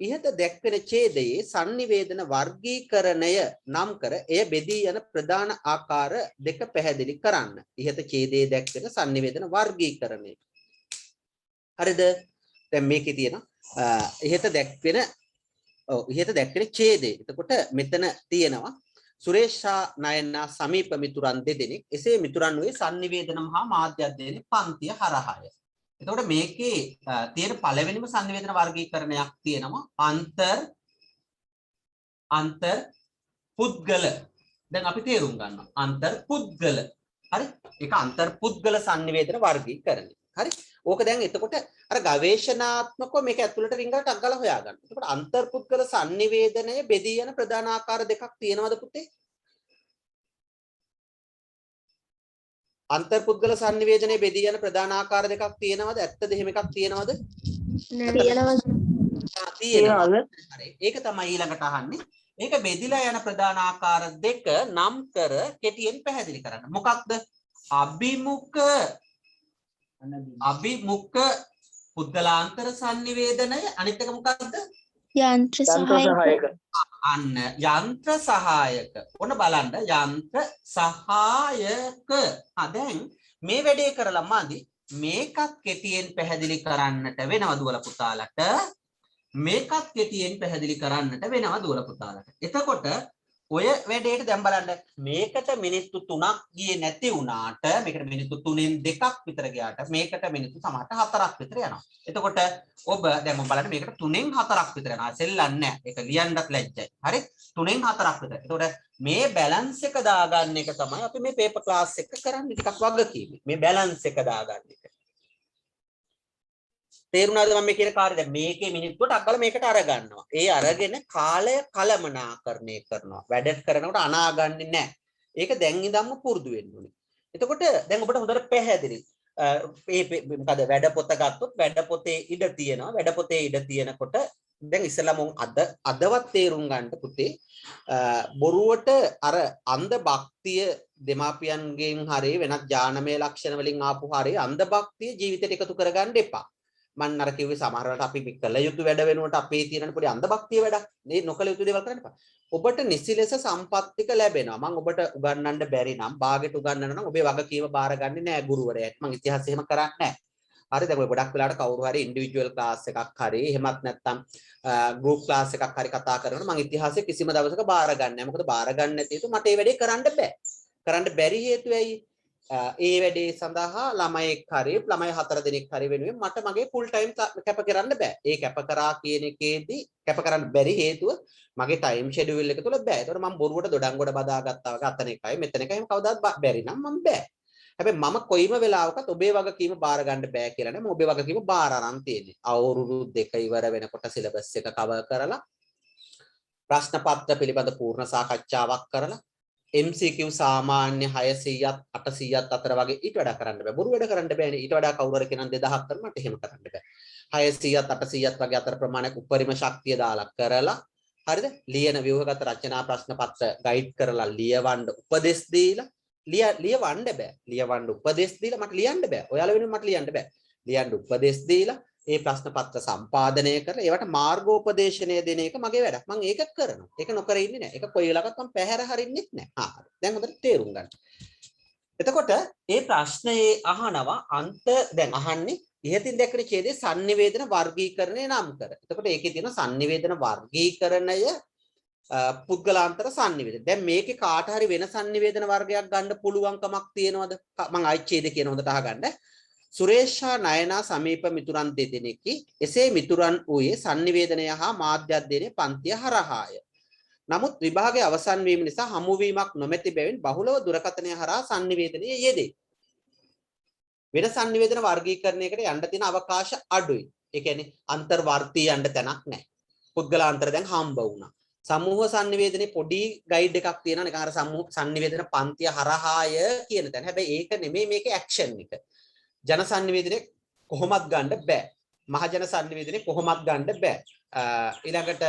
ඉහත දැක්වෙන ඡේදයේ sannivedana වර්ගීකරණය නම් කර එය බෙදී යන ප්‍රධාන ආකාර දෙක පැහැදිලි කරන්න. ඉහත ඡේදයේ දැක්වෙන sannivedana වර්ගීකරණය. හරිද? දැන් මේකේ තියෙන ඉහත දැක්වෙන ඉහත දැක්වෙන ඡේදය. එතකොට මෙතන තියෙනවා සුරේෂා නයනා සමීප මිතුරන් දෙදෙනෙක්. එසේ මිතුරන් වූයේ sannivedana මහා මාධ්‍ය අධ්‍යයනයේ පන්තිය හරහාය. එතකොට මේකේ තියෙන පළවෙනිම sannivedana වර්ගීකරණයක් තියෙනවා අන්තර් පුද්ගල. දැන් අපි තේරුම් ගන්නවා අන්තර් පුද්ගල. හරි? ඒක අන්තර් පුද්ගල sannivedana වර්ගීකරණය. හරි? ඕක දැන් එතකොට අර ගවේෂණාත්මකව මේක ඇතුළට රිංගකට අග්ගලා හොයාගන්න. එතකොට අන්තර් පුද්ගල sannivedanaya බෙදී යන ප්‍රධාන ආකාර දෙකක් තියෙනවද පුතේ? අන්තර්පුද්ගල sannivedanaye බෙදී යන ප්‍රධාන ආකාර දෙකක් තියෙනවද? ඇත්තද එහෙම එකක් තියෙනවද? තියෙනවා. හරි. ඒක තමයි ඊළඟට අහන්නේ. ඒක බෙදිලා යන ප්‍රධාන ආකාර දෙක නම් කර කෙටියෙන් පැහැදිලි කරන්න. මොකක්ද? අභිමුඛ පුද්ගලාන්තර sannivedanaya අනිත් එක මොකක්ද? යන්ත්‍ර සහායක. අන්න යන්ත්‍ර සහායක. ඔන්න බලන්න යන්ත්‍ර සහායක. දැන් මේ වැඩේ කරලා මදි. මේකත් කෙටියෙන් පැහැදිලි කරන්නට වෙනවා දුවල පුතාලට. මේකත් කෙටියෙන් පැහැදිලි කරන්නට වෙනවා දුවල පුතාලට. එතකොට ඔය වැඩේට දැන් බලන්න මේකට මිනිත්තු 3ක් ගියේ නැති වුණාට මේකට මිනිත්තු 3න් 2ක් විතර ගියාට මේකට මිනිත්තු සමහරට 4ක් විතර යනවා. එතකොට ඔබ දැන් මම බලන්න මේකට 3න් 4ක් විතර යනවා. සෙල්ලන්නේ නැහැ. ඒක ලියන්නත් ලැජ්ජයි. හරි? 3න් 4ක් විතර. එතකොට මේ බැලන්ස් එක දාගන්න එක තමයි අපි මේ පේපර් ක්ලාස් එක කරන්නේ ටිකක් වගකීමේ. මේ බැලන්ස් එක දාගන්න එක. තේරුණාද මම මේ කියන කාර්යය? දැන් මේකේ මිනිත්තුවට අක්කල මේකට අරගන්නවා. ඒ අරගෙන කාලය කළමනාකරණය කරනවා. වැඩ කරනකොට අනාගන්නේ නැහැ. ඒක දැන් ඉඳන්ම පුරුදු වෙන්න ඕනේ. එතකොට දැන් ඔබට හොඳට පැහැදිලි. මොකද වැඩ පොත ගත්තොත් වැඩ පොතේ ඉඩ තියෙනවා. වැඩ පොතේ ඉඩ තියෙනකොට දැන් ඉස්සෙල්ලාම අදවත් තේරුම් ගන්න පුතේ බොරුවට අර අන්ධ භක්තිය දෙමාපියන්ගෙන් හරි වෙනත් ඥානමය ලක්ෂණ වලින් ආපු හරි අන්ධ භක්තිය ජීවිතයට එකතු කරගන්න එපා. මම අර කිව්වේ සමහර වෙලාවට අපි කළ යුතු වැඩ වෙනුවට අපේ තියෙන පොඩි අන්ධ භක්තිය වැඩක් මේ නොකළ යුතු දේවල් කරන්න එපා. ඔබට නිසි ලෙස සම්පත්තික ලැබෙනවා. මම ඔබට උගන්වන්න බැරි නම් භාගයට උගන්වන්න නම් ඔබේ වගකීම බාරගන්නේ නැහැ ගුරුවරයාට. මම ඉතිහාසය එහෙම කරන්නේ නැහැ. හරි දැන් ඔය ගොඩක් වෙලාවට කවුරු හරි ඉන්ඩිවිජුවල් ක්ලාස් එකක් හරි එහෙමත් නැත්නම් ගෲප් ක්ලාස් එකක් හරි කතා කරනකොට මම ඉතිහාසය කිසිම දවසක බාරගන්නේ නැහැ. මොකද බාරගන්නේ නැති හේතුව මට මේ වැඩේ කරන්න බෑ. කරන්න බැරි හේතුව ඇයි? ඒ වැඩේ සඳහා ළමයෙක් හරි ළමයි 4 දෙනෙක් හරි වෙනුවෙන් මට මගේ ෆුල් ටයිම් කැප කරන්න බෑ. ඒ කැප කරා කියන එකේදී කැප කරන්න බැරි හේතුව මගේ ටයිම් ෂෙඩියුල් එක තුල බෑ. ඒතකොට මම බොරුවට දොඩංගොඩ බදාගත්තා වගේ අතන එකයි මෙතන එකයි කවදාවත් බැරි නම් මම බෑ. හැබැයි මම කොයිම වෙලාවකත් ඔබේ වගකීම බාර ගන්න බෑ කියලා නේ මම ඔබේ වගකීම බාර අරන් තියෙන්නේ. අවුරුදු 2 ඉවර වෙනකොට සිලබස් එක කවර් කරලා ප්‍රශ්න පත්‍ර පිළිබඳ පූර්ණ සාකච්ඡාවක් කරලා MCQ සාමාන්‍ය 600ත් 800ත් අතර වගේ ඊට වඩා කරන්න බෑ. බොරු වැඩ කරන්න බෑනේ. ඊට වඩා කවුරු හරි කෙනෙක් 2000ක් කරන මට එහෙම කරන්න බෑ. 600ත් 800ත් වගේ අතර ප්‍රමාණයක් උපරිම ශක්තිය දාලා කරලා හරිද? ලියන ව්‍යුහගත රචනා ප්‍රශ්න පත්‍ර ගයිඩ් කරලා ලියවන්න උපදෙස් දීලා ලියවන්න බෑ. ලියවන්න උපදෙස් දීලා මට ලියන්න බෑ. ඔයාලා වෙනුවෙන් මට ලියන්න බෑ. ලියන්න උපදෙස් දීලා ඒ ප්‍රශ්න පත්‍ර සම්පාදනය කරලා ඒවට මාර්ගෝපදේශනය දෙන එක මගේ වැඩක්. මම ඒක කරනවා. ඒක නොකර ඉන්නේ නැහැ. ඒක කොයි වෙලාවකත් මම පැහැර හරින්නෙත් නැහැ. හරි. දැන් හොඳට තේරුම් ගන්න. එතකොට මේ ප්‍රශ්නේ අහනවා දැන් අහන්නේ ඉහතින් දැක්වෙන ඡේදයේ sannivedana වර්ගීකරණය නම් කර. එතකොට ඒකේ තියෙන sannivedana වර්ගීකරණය පුද්ගලාන්තර sannivedana. දැන් මේකේ කාට හරි වෙන sannivedana වර්ගයක් ගන්න පුළුවන්කමක් තියෙනවද? මම ආයි ඡේදය කියන හොඳට අහගන්න. සුරේෂා නයනා සමීප මිතුරන් දෙදෙනෙකි. එසේ මිතුරන් වූයේ sannivedanaya හා මාධ්‍ය අධ්‍යයනයේ පන්තිය හරහාය. නමුත් විභාගයේ අවසන් වීම නිසා හමුවීමක් නොමැති බැවින් බහුලව දුරකථනය හරහා sannivedanaya යෙදේ. වෙන sannivedana වර්ගීකරණයකට යන්න තියෙන අවකාශ අඩුයි. ඒ කියන්නේ අන්තර්වර්තී යන්න තැනක් නැහැ. පුද්ගලාන්තර දැන් හම්බ වුණා. සමූහ sannivedanයේ පොඩි ගයිඩ් එකක් තියෙනවා. නිකන් අර සමූහ sannivedana පන්තිය හරහාය කියන තැන. හැබැයි ඒක නෙමෙයි මේකේ ඇක්ෂන් එක. ජන sannivedanaye කොහොමත් ගන්න බෑ. මහජන sannivedanaye කොහොමත් ගන්න බෑ. ඊළඟට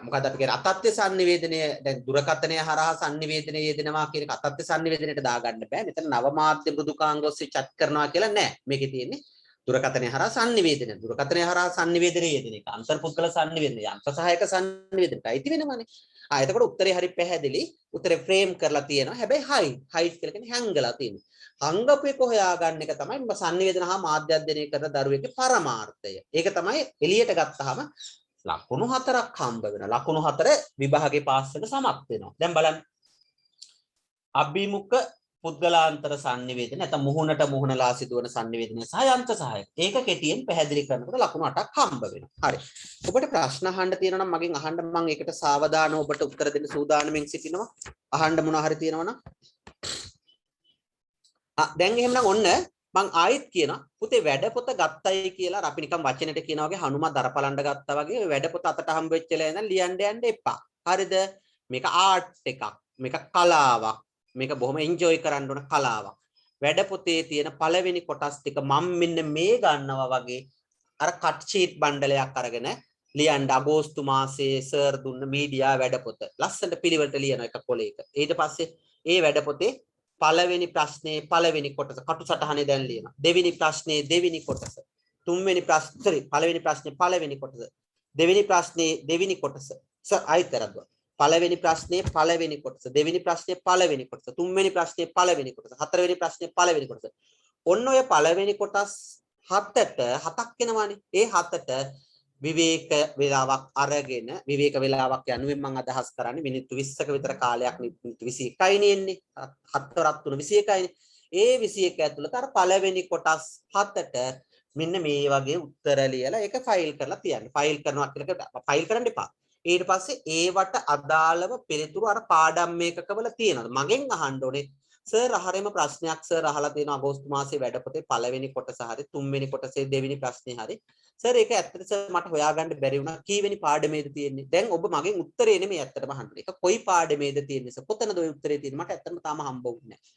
මොකද අපි කියන්නේ අතත්ත්‍ය sannivedanaya දැන් දුරකථනය හරහා sannivedanaya යෙදෙනවා කියන එක අතත්ත්‍ය sannivedanයට දාගන්න බෑ. මෙතන නව මාධ්‍ය මෘදුකාංග ඔස්සේ chat කරනවා කියලා නෑ. මේකේ තියෙන්නේ දුරකථනය හරහා sannivedanaya. දුරකථනය හරහා sannivedanaya යෙදෙන එක. අන්තර්පුද්ගල sannivedanaya. යන්ත්‍ර සහායක sannivedanයට අයිති වෙනවනේ. එතකොට උත්තරේ හරි පැහැදිලි. උත්තරේ ෆ්‍රේම් කරලා තියෙනවා. හැබැයි හයිට් කියලා කියන්නේ හැංගලා තියෙනවා. හංගපු එක හොයාගන්න එක තමයි sannivedana හා මාධ්‍ය අධ්‍යයනය කරන දරුවෙක්ගේ පරමාර්ථය. ඒක තමයි එළියට ගත්තාම ලකුණු 4ක් හම්බ වෙනවා. ලකුණු 4 විභාගේ පාස් එක සමත් වෙනවා. දැන් බලන්න. අභිමුඛ පුද්ගලාන්තර sannivedana නැත්නම් මුහුණට මුහුණලා සිදුවන sannivedana සහ යන්ත්‍ර සහායක. ඒක කෙටියෙන් පැහැදිලි කරනකොට ලකුණු 8ක් හම්බ වෙනවා. හරි. ඔබට ප්‍රශ්න අහන්න තියෙනවා නම් මගෙන් අහන්න මම ඒකට සාවධානව ඔබට උත්තර දෙන්න සූදානම්ෙන් සිටිනවා. අහන්න මොනවා හරි තියෙනවා නම් දැන් එහෙමනම් ඔන්න මං ආයෙත් කියනවා පුතේ වැඩ පොත ගත්තයි කියලා අපි නිකන් වචනෙට කියනවා වගේ හනුම දරපලන්න ගත්තා වගේ වැඩ පොත අතට හම්බ වෙච්ච වෙලාව ඉඳන් ලියන්න යන්න එපා. හරිද? මේක ආර්ට් එකක්. මේක කලාවක්. මේක බොහොම එන්ජොයි කරන්න ඕන කලාවක්. වැඩ පොතේ තියෙන පළවෙනි කොටස් ටික මම මෙන්න මේ ගන්නවා වගේ අර කට් ෂීට් බණ්ඩලයක් අරගෙන ලියන්න අගෝස්තු මාසයේ සර් දුන්න මීඩියා වැඩ පොත ලස්සනට පිළිවෙලට ලියන එක කොලේක. ඊට පස්සේ ඒ වැඩ පොතේ පළවෙනි ප්‍රශ්නේ පළවෙනි කොටස කටුසටහනේ දැන් ලියනවා. දෙවෙනි ප්‍රශ්නේ දෙවෙනි කොටස. තුන්වෙනි ප්‍රශ්නේ පළවෙනි ප්‍රශ්නේ පළවෙනි කොටස. දෙවෙනි ප්‍රශ්නේ දෙවෙනි කොටස. සර් ආයිතරද්දා. පළවෙනි ප්‍රශ්නේ පළවෙනි කොටස. දෙවෙනි ප්‍රශ්නේ පළවෙනි කොටස. තුන්වෙනි ප්‍රශ්නේ පළවෙනි කොටස. හතරවෙනි ප්‍රශ්නේ පළවෙනි කොටස. ඔන්න ඔය පළවෙනි කොටස් හතක් වෙනවානේ. ඒ හතට විවේක වේලාවක් අරගෙන විවේක වේලාවක් යනුවෙන් මම අදහස් කරන්නේ මිනිත්තු 20ක විතර කාලයක් මිනිත්තු 21යි නෙන්නේ. 7 3 21යිනේ. ඒ 21 ඇතුළත අර පළවෙනි කොටස් හතට මෙන්න මේ වගේ උත්තර ලියලා ඒක ෆයිල් කරලා තියන්න. ෆයිල් කරනවා කියලා ෆයිල් කරන්න එපා. ඊට පස්සේ ඒවට අදාළව පිළිතුරු අර පාඩම් මේකකවල තියෙනවා. මගෙන් අහන්න ඕනේ සර් අහරෙම ප්‍රශ්නයක් සර් අහලා තියෙනවා අගෝස්තු මාසයේ වැඩපොතේ පළවෙනි කොටස හරි තුන්වෙනි කොටසේ දෙවෙනි ප්‍රශ්නේ හරි. සර් ඒක ඇත්තට සර් මට හොයාගන්න බැරි වුණා. කීවෙනි පාඩමේද තියෙන්නේ? දැන් ඔබ මගෙන් උත්තරේ නෙමෙයි ඇත්තටම අහන්නේ. ඒක කොයි පාඩමේද තියෙන්නේ සර්? කොතනද ඔය උත්තරේ තියෙන්නේ? මට ඇත්තටම තාම හම්බ වුණේ නැහැ.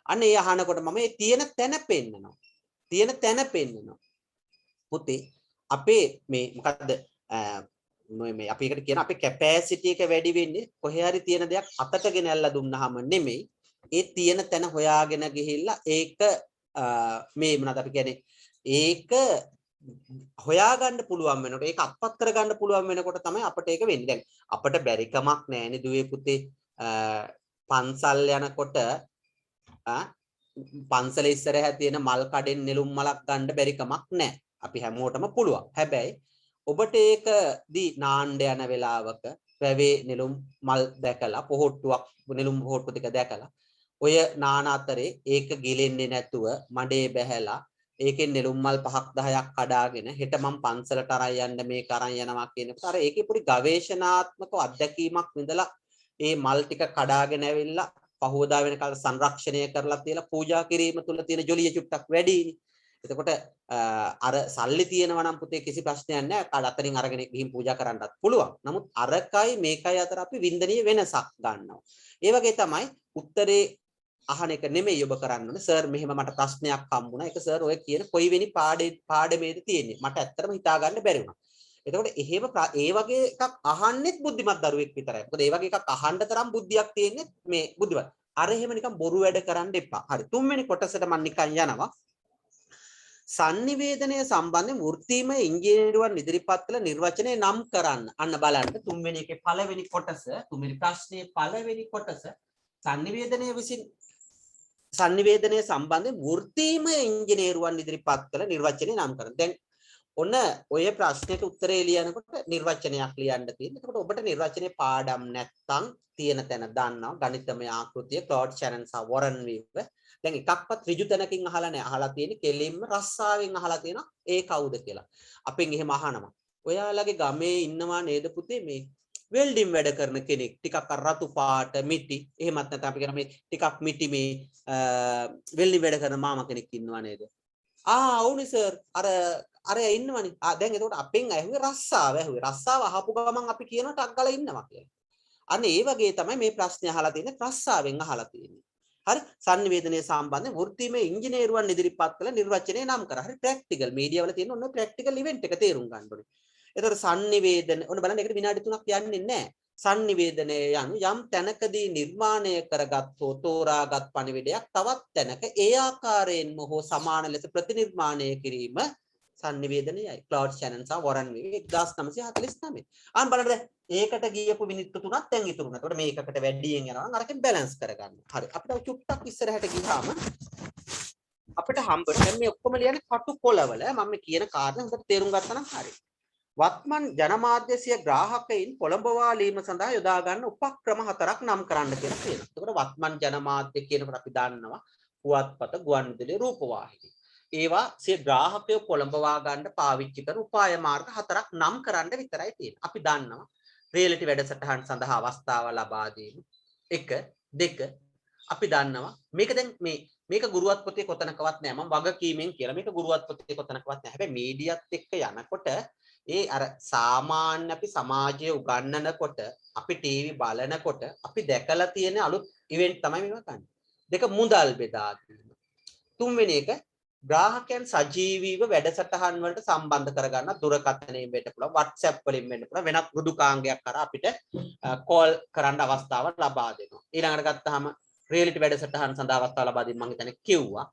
අන්න ඒ අහනකොට මම මේ තියෙන තැන පෙන්නනවා. තියෙන තැන පෙන්නනවා. පුතේ අපේ මේ මොකද්ද මේ අපි එකට කියන අපේ කැපැසිටි එක වැඩි වෙන්නේ කොහේ හරි තියෙන දෙයක් අතට ගෙනල්ලා දුන්නාම නෙමෙයි ඒ තියෙන තැන හොයාගෙන ගිහිල්ලා ඒක මේ මොනවද අපි කියන්නේ ඒක හොයාගන්න පුළුවන් වෙනකොට ඒක අත්පත් කරගන්න පුළුවන් වෙනකොට තමයි අපිට ඒක වෙන්නේ. දැන් අපිට බැරි කමක් නැහැනේ දුවේ පුතේ පන්සල් යනකොට පන්සලේ ඉස්සරහා තියෙන මල් කඩෙන් නෙළුම් මලක් ගන්න බැරි කමක් නැහැ. අපි හැමෝටම පුළුවන්. හැබැයි ඔබට ඒක දී නාන්න යන වෙලාවක වැවේ නෙළුම් මල් දැකලා පොහොට්ටුවක් නෙළුම් පොහොට්ටු ටික දැකලා ඔය නාන අතරේ ඒක ගිලෙන්නේ නැතුව මඩේ බැහැලා ඒකෙන් නෙළුම් මල් 5ක් 10ක් කඩාගෙන හෙට මම පන්සලට අරන් යන්න මේක අරන් යනවා කියනකොට අර ඒකේ පොඩි ගවේෂණාත්මක අත්දැකීමක් විඳලා ඒ මල් ටික කඩාගෙන ඇවිල්ලා පහවදා වෙනකල් සංරක්ෂණය කරලා තියලා පූජා කිරීම තුල තියෙන ජොලිය චුට්ටක් වැඩිනේ. එතකොට අර සල්ලි තියෙනවා නම් පුතේ කිසි ප්‍රශ්නයක් නැහැ. කාඩ අතරින් අරගෙන ගිහින් පූජා කරන්නත් පුළුවන්. නමුත් අරකයි මේකයි අතර අපි වින්දනීය වෙනසක් ගන්නවා. ඒ වගේ තමයි උත්තරේ අහන එක නෙමෙයි ඔබ කරන්න ඕනේ. සර් මෙහෙම මට ප්‍රශ්නයක් හම්බුණා. ඒක සර් ඔය කියන කොයි වෙනි පාඩමේද තියෙන්නේ? මට ඇත්තටම හිතා ගන්න බැරි වුණා. එතකොට එහෙම ඒ වගේ එකක් අහන්නෙත් බුද්ධිමත් දරුවෙක් විතරයි. මොකද ඒ වගේ එකක් අහන්න තරම් බුද්ධියක් තියෙන්නේ මේ බුද්ධිමත්. අර එහෙම නිකන් බොරු වැඩ කරන්න එපා. හරි. තුන්වෙනි කොටසට මම නිකන් යනවා. sannivedanaya සම්බන්ධයෙන් වෘත්තීමය ඉංජිනේරුවන් ඉදිරිපත් කළ නිර්වචනය නම් කරන්න. අන්න බලන්න තුන්වෙනි එකේ පළවෙනි කොටස, තුන්වෙනි ප්‍රශ්නයේ පළවෙනි කොටස sannivedanaya සම්බන්ධයෙන් වෘත්තීමය ඉංජිනේරුවන් ඉදිරිපත් කළ නිර්වචනය නම් කරන්න. දැන් ඔන්න ඔය ප්‍රශ්නෙට උත්තරේ ලියනකොට නිර්වචනයක් ලියන්න තියෙනවා. එතකොට ඔබට නිර්වචනයේ පාඩම් නැත්තම් තියෙන තැන දන්නවා. ගණිතමය ආකෘතිය ක්ලොඩ් ෂැනන් සහ වොරන් වීවර්. දැන් එකක්වත් ඍජු තැනකින් අහලා නැහැ. අහලා තියෙන්නේ කෙලින්ම රස්සාවෙන් අහලා තියෙනවා. ඒ කවුද කියලා. අපෙන් එහෙම අහනවා. ඔයාලගේ ගමේ ඉන්නවා නේද පුතේ මේ වෙල්ඩින් වැඩ කරන කෙනෙක්. ටිකක් අර රතු පාට මිටි. එහෙමත් නැත්නම් අපි කියන මේ ටිකක් මිටි මේ වෙල්ඩින් වැඩ කරන මාමා කෙනෙක් ඉන්නවා නේද? ඔව්නේ සර්. අර ඉන්නවනේ. දැන් එතකොට අපෙන් ඇහුවේ රස්සාව ඇහුවේ. රස්සාව අහපු ගමන් අපි කියනවා ටක් ගාලා ඉන්නවා කියලා. අන්න ඒ වගේ තමයි මේ ප්‍රශ්නේ අහලා තියෙන්නේ රස්සාවෙන් අහලා තියෙන්නේ. හරි sannivedanaya සම්බන්ධයෙන් වෘත්තීමය ඉංජිනේරුවන් ඉදිරිපත් කළ නිර්වචනය නම් කරා. හරි ප්‍රැක්ටිකල් මීඩියා වල තියෙන ඔන්න ප්‍රැක්ටිකල් ඉවෙන්ට් එක තේරුම් ගන්න ඕනේ. එතකොට sannivedana ඔන්න බලන්න ඒකට විනාඩි 3ක් යන්නේ නැහැ. sannivedanaya යනු යම් තැනකදී නිර්මාණය කරගත්තෝ තෝරාගත් පණිවිඩයක් තවත් තැනක ඒ ආකාරයෙන්ම හෝ සමාන ලෙස ප්‍රතිනිර්මාණය කිරීම sannivedanayයි. ක්ලොඩ් ෂැනන් සහ වොරන් වීවර් 1949. අන්න බලන්න ඒකට ගියපු මිනිත්තු 3ක් දැන් ඉතුරු නැහැ. ඒකට මේකකට වැඩියෙන් යනවා නම් අරකින් බැලන්ස් කරගන්න. හරි. අපිට චුට්ටක් ඉස්සරහට ගියාම අපිට හම්බෙන්නේ දැන් මේ ඔක්කොම ලියන්නේ කටු කොළවල. මම කියන කාරණා හොඳට තේරුම් ගත්තා නම් හරි. වත්මන් ජනමාධ්‍යසිය ග්‍රාහකයින් කොළඹවාලීම සඳහා යොදා ගන්න උපක්‍රම 4ක් නම් කරන්න කියලා කියනවා. ඒකට වත්මන් ජනමාධ්‍ය කියනකොට අපි දන්නවා පුවත්පත, ගුවන්විදුලි, රූපවාහිනී. ඒවා සිය ග්‍රාහකයෝ කොළඹවා ගන්න පාවිච්චි කරන උපාය මාර්ග 4ක් නම් කරන්න විතරයි තියෙන්නේ. අපි දන්නවා රියැලිටි වැඩසටහන් සඳහා අවස්ථාව ලබා දීම 1 2 අපි දන්නවා මේක දැන් මේක ගුරුවත් පොතේ කොතනකවත් නෑ මම වගකීමෙන් කියලා මේක ගුරුවත් පොතේ කොතනකවත් නෑ හැබැයි මීඩියත් එක්ක යනකොට ඒ අර සාමාන්‍ය අපි සමාජයේ උගන්වනකොට අපි ටීවී බලනකොට අපි දැකලා තියෙන අලුත් ඉවෙන්ට් තමයි මේවා ගන්න. දෙක මුදල් බෙදා දීම. තුන්වෙනි එක ග්‍රාහකයන් සජීවීව වැඩසටහන් වලට සම්බන්ධ කරගන්න දුරකථනයෙන් වෙන්න පුළුවන් WhatsApp වලින් වෙන්න පුළුවන් වෙනත් මෘදුකාංගයක් කරා අපිට කෝල් කරන්න අවස්ථාව ලබා දෙනවා. ඊළඟට ගත්තාම රියැලිටි වැඩසටහන් සඳහා අවස්ථාව ලබා දීම මම හිතන්නේ කිව්වා.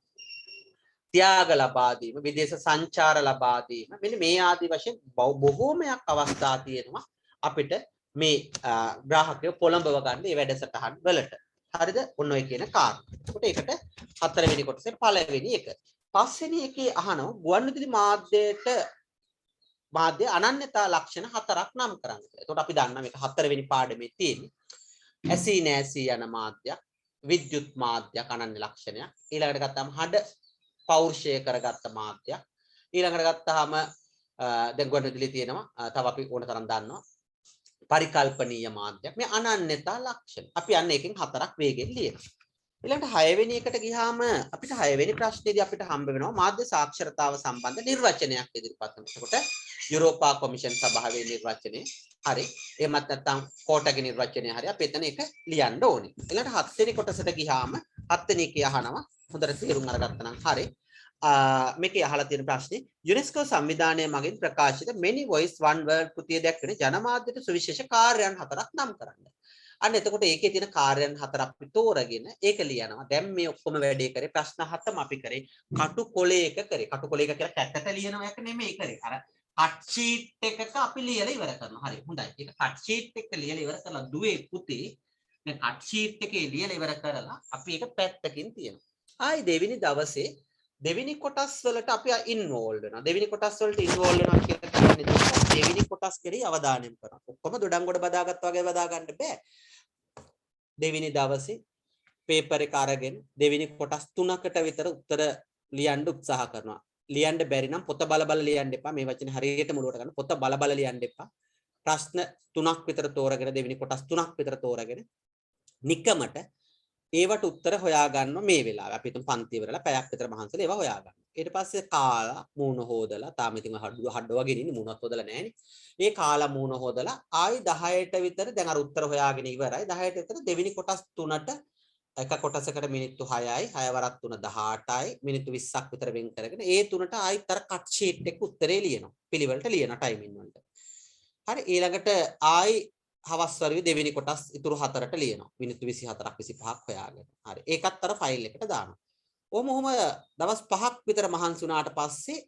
ත්‍යාග ලබා දීම, විදේශ සංචාර ලබා දීම. මෙන්න මේ ආදී වශයෙන් බොහෝමයක් අවස්ථා තියෙනවා අපිට මේ ග්‍රාහකයෝ පොළඹව ගන්න මේ වැඩසටහන් වලට. හරිද? ඔන්න ඔය කියන කාරණා. එතකොට ඒකට හතරවෙනි කොටසේ පළවෙනි එක. පස්වෙනි එකේ අහනවා ගුවන්විදුලි මාධ්‍ය අනන්‍යතා ලක්ෂණ හතරක් නම් කරන්න කියලා. එතකොට අපි දන්නා මේක හතරවෙනි පාඩමේ තියෙන්නේ. ඇසී නැසී යන මාධ්‍යයක්, විද්‍යුත් මාධ්‍යයක් අනන්‍ය ලක්ෂණයක්. ඊළඟට ගත්තාම හඩ පෞරුෂය කරගත්ත මාධ්‍යයක්. ඊළඟට ගත්තාම දැන් ගුවන්විදුලි තියෙනවා. තව අපි ඕන තරම් දන්නවා. පරිකල්පනීය මාධ්‍යයක්. මේ අනන්‍යතා ලක්ෂණ. අපි අන්න එකෙන් හතරක් වේගෙන් ලියනවා. ඊළඟට 6 වෙනි එකට ගියාම අපිට 6 වෙනි ප්‍රශ්නේදී අපිට හම්බ වෙනවා මාධ්‍ය සාක්ෂරතාව සම්බන්ධ නිර්වචනයක් ඉදිරිපත් කරනවා. එතකොට යුරෝපා කොමිෂන් සභාවේ නිර්වචනය හරි. එහෙමත් නැත්නම් කෝටගේ නිර්වචනය හරි. අපි එතන ඒක ලියන්න ඕනේ. ඊළඟට 7 වෙනි කොටසට ගියාම 7 වෙනි එකේ අහනවා හොඳට තේරුම් අරගත්තා නම් හරි. මේකේ අහලා තියෙන ප්‍රශ්නේ යුනෙස්කෝ සංවිධානය මගින් ප්‍රකාශිත many voice one word කෘතිය දැක්වෙන ජනමාධ්‍යට සුවිශේෂ කාර්යයන් හතරක් නම් කරන්න. අන්න එතකොට ඒකේ තියෙන කාර්යයන් හතර අපි තෝරගෙන ඒක ලියනවා. දැන් මේ ඔක්කොම වැඩේ කරේ ප්‍රශ්න හතම අපි කරේ කටුකොලයක කරේ. කටුකොලයක කියලා කැටට ලියනවා එක නෙමෙයි කරේ. අර කට් ෂීට් එකක අපි ලියලා ඉවර කරනවා. හරි. හොඳයි. ඒක කට් ෂීට් එක ලියලා ඉවර කරලා දුවේ පුතේ මේ කට් ෂීට් එකේ ලියලා ඉවර කරලා අපි ඒක පැත්තකින් තියනවා. ආයි දෙවෙනි දවසේ දෙවෙනි කොටස් වලට අපි ඉන්වෝල්ව් වෙනවා. දෙවෙනි කොටස් වලට ඉන්වෝල්ව් වෙනවා කියලා කියන්නේ දෙවෙනි කොටස් කෙරෙහි අවධානය යොමු කරනවා. ඔක්කොම දොඩංගොඩ බදාගත්තා වගේ බදා ගන්න බෑ. දෙවෙනි දවසේ පේපර් එක අරගෙන දෙවෙනි කොටස් 3කට විතර උත්තර ලියන්න උත්සාහ කරනවා. ලියන්න බැරි නම් පොත බල බල ලියන්න එපා. මේ වචනේ හරියට මුලවට ගන්න. පොත බල බල ලියන්න එපා. ප්‍රශ්න 3ක් විතර තෝරගෙන දෙවෙනි කොටස් 3ක් විතර තෝරගෙන නිකමට ඒවට උත්තර හොයාගන්න මේ වෙලාවේ. අපි හිතමු පන්ති ඉවරලා පැයක් විතර මහන්සිලා ඒවා හොයාගන්න. ඊට පස්සේ කාලා මූණ හොදලා තාම ඉතින් හඩුව වගේ ඉන්නේ මූණත් හොදලා නැහැනේ. ඒ කාලා මූණ හොදලා ආයි 10ට විතර දැන් අර උත්තර හොයාගෙන ඉවරයි. 10ට විතර දෙවෙනි කොටස් 3ට එක කොටසකට මිනිත්තු 6යි 6 වරක් 3 18යි මිනිත්තු 20ක් විතර වෙන් කරගෙන ඒ 3ට ආයිත් අර කට් ෂීට් එක උත්තරේ ලියනවා. පිළිවෙලට ලියන ටයිමින් වලට. හරි ඊළඟට ආයි හවස් වරුවේ දෙවෙනි කොටස් ඉතුරු 4ට ලියනවා. මිනිත්තු 24ක් 25ක් හොයාගෙන. හරි. ඒකත් අර ෆයිල් එකට දානවා. ඔහොම දවස් 5ක් විතර මහන්සි වුණාට පස්සේ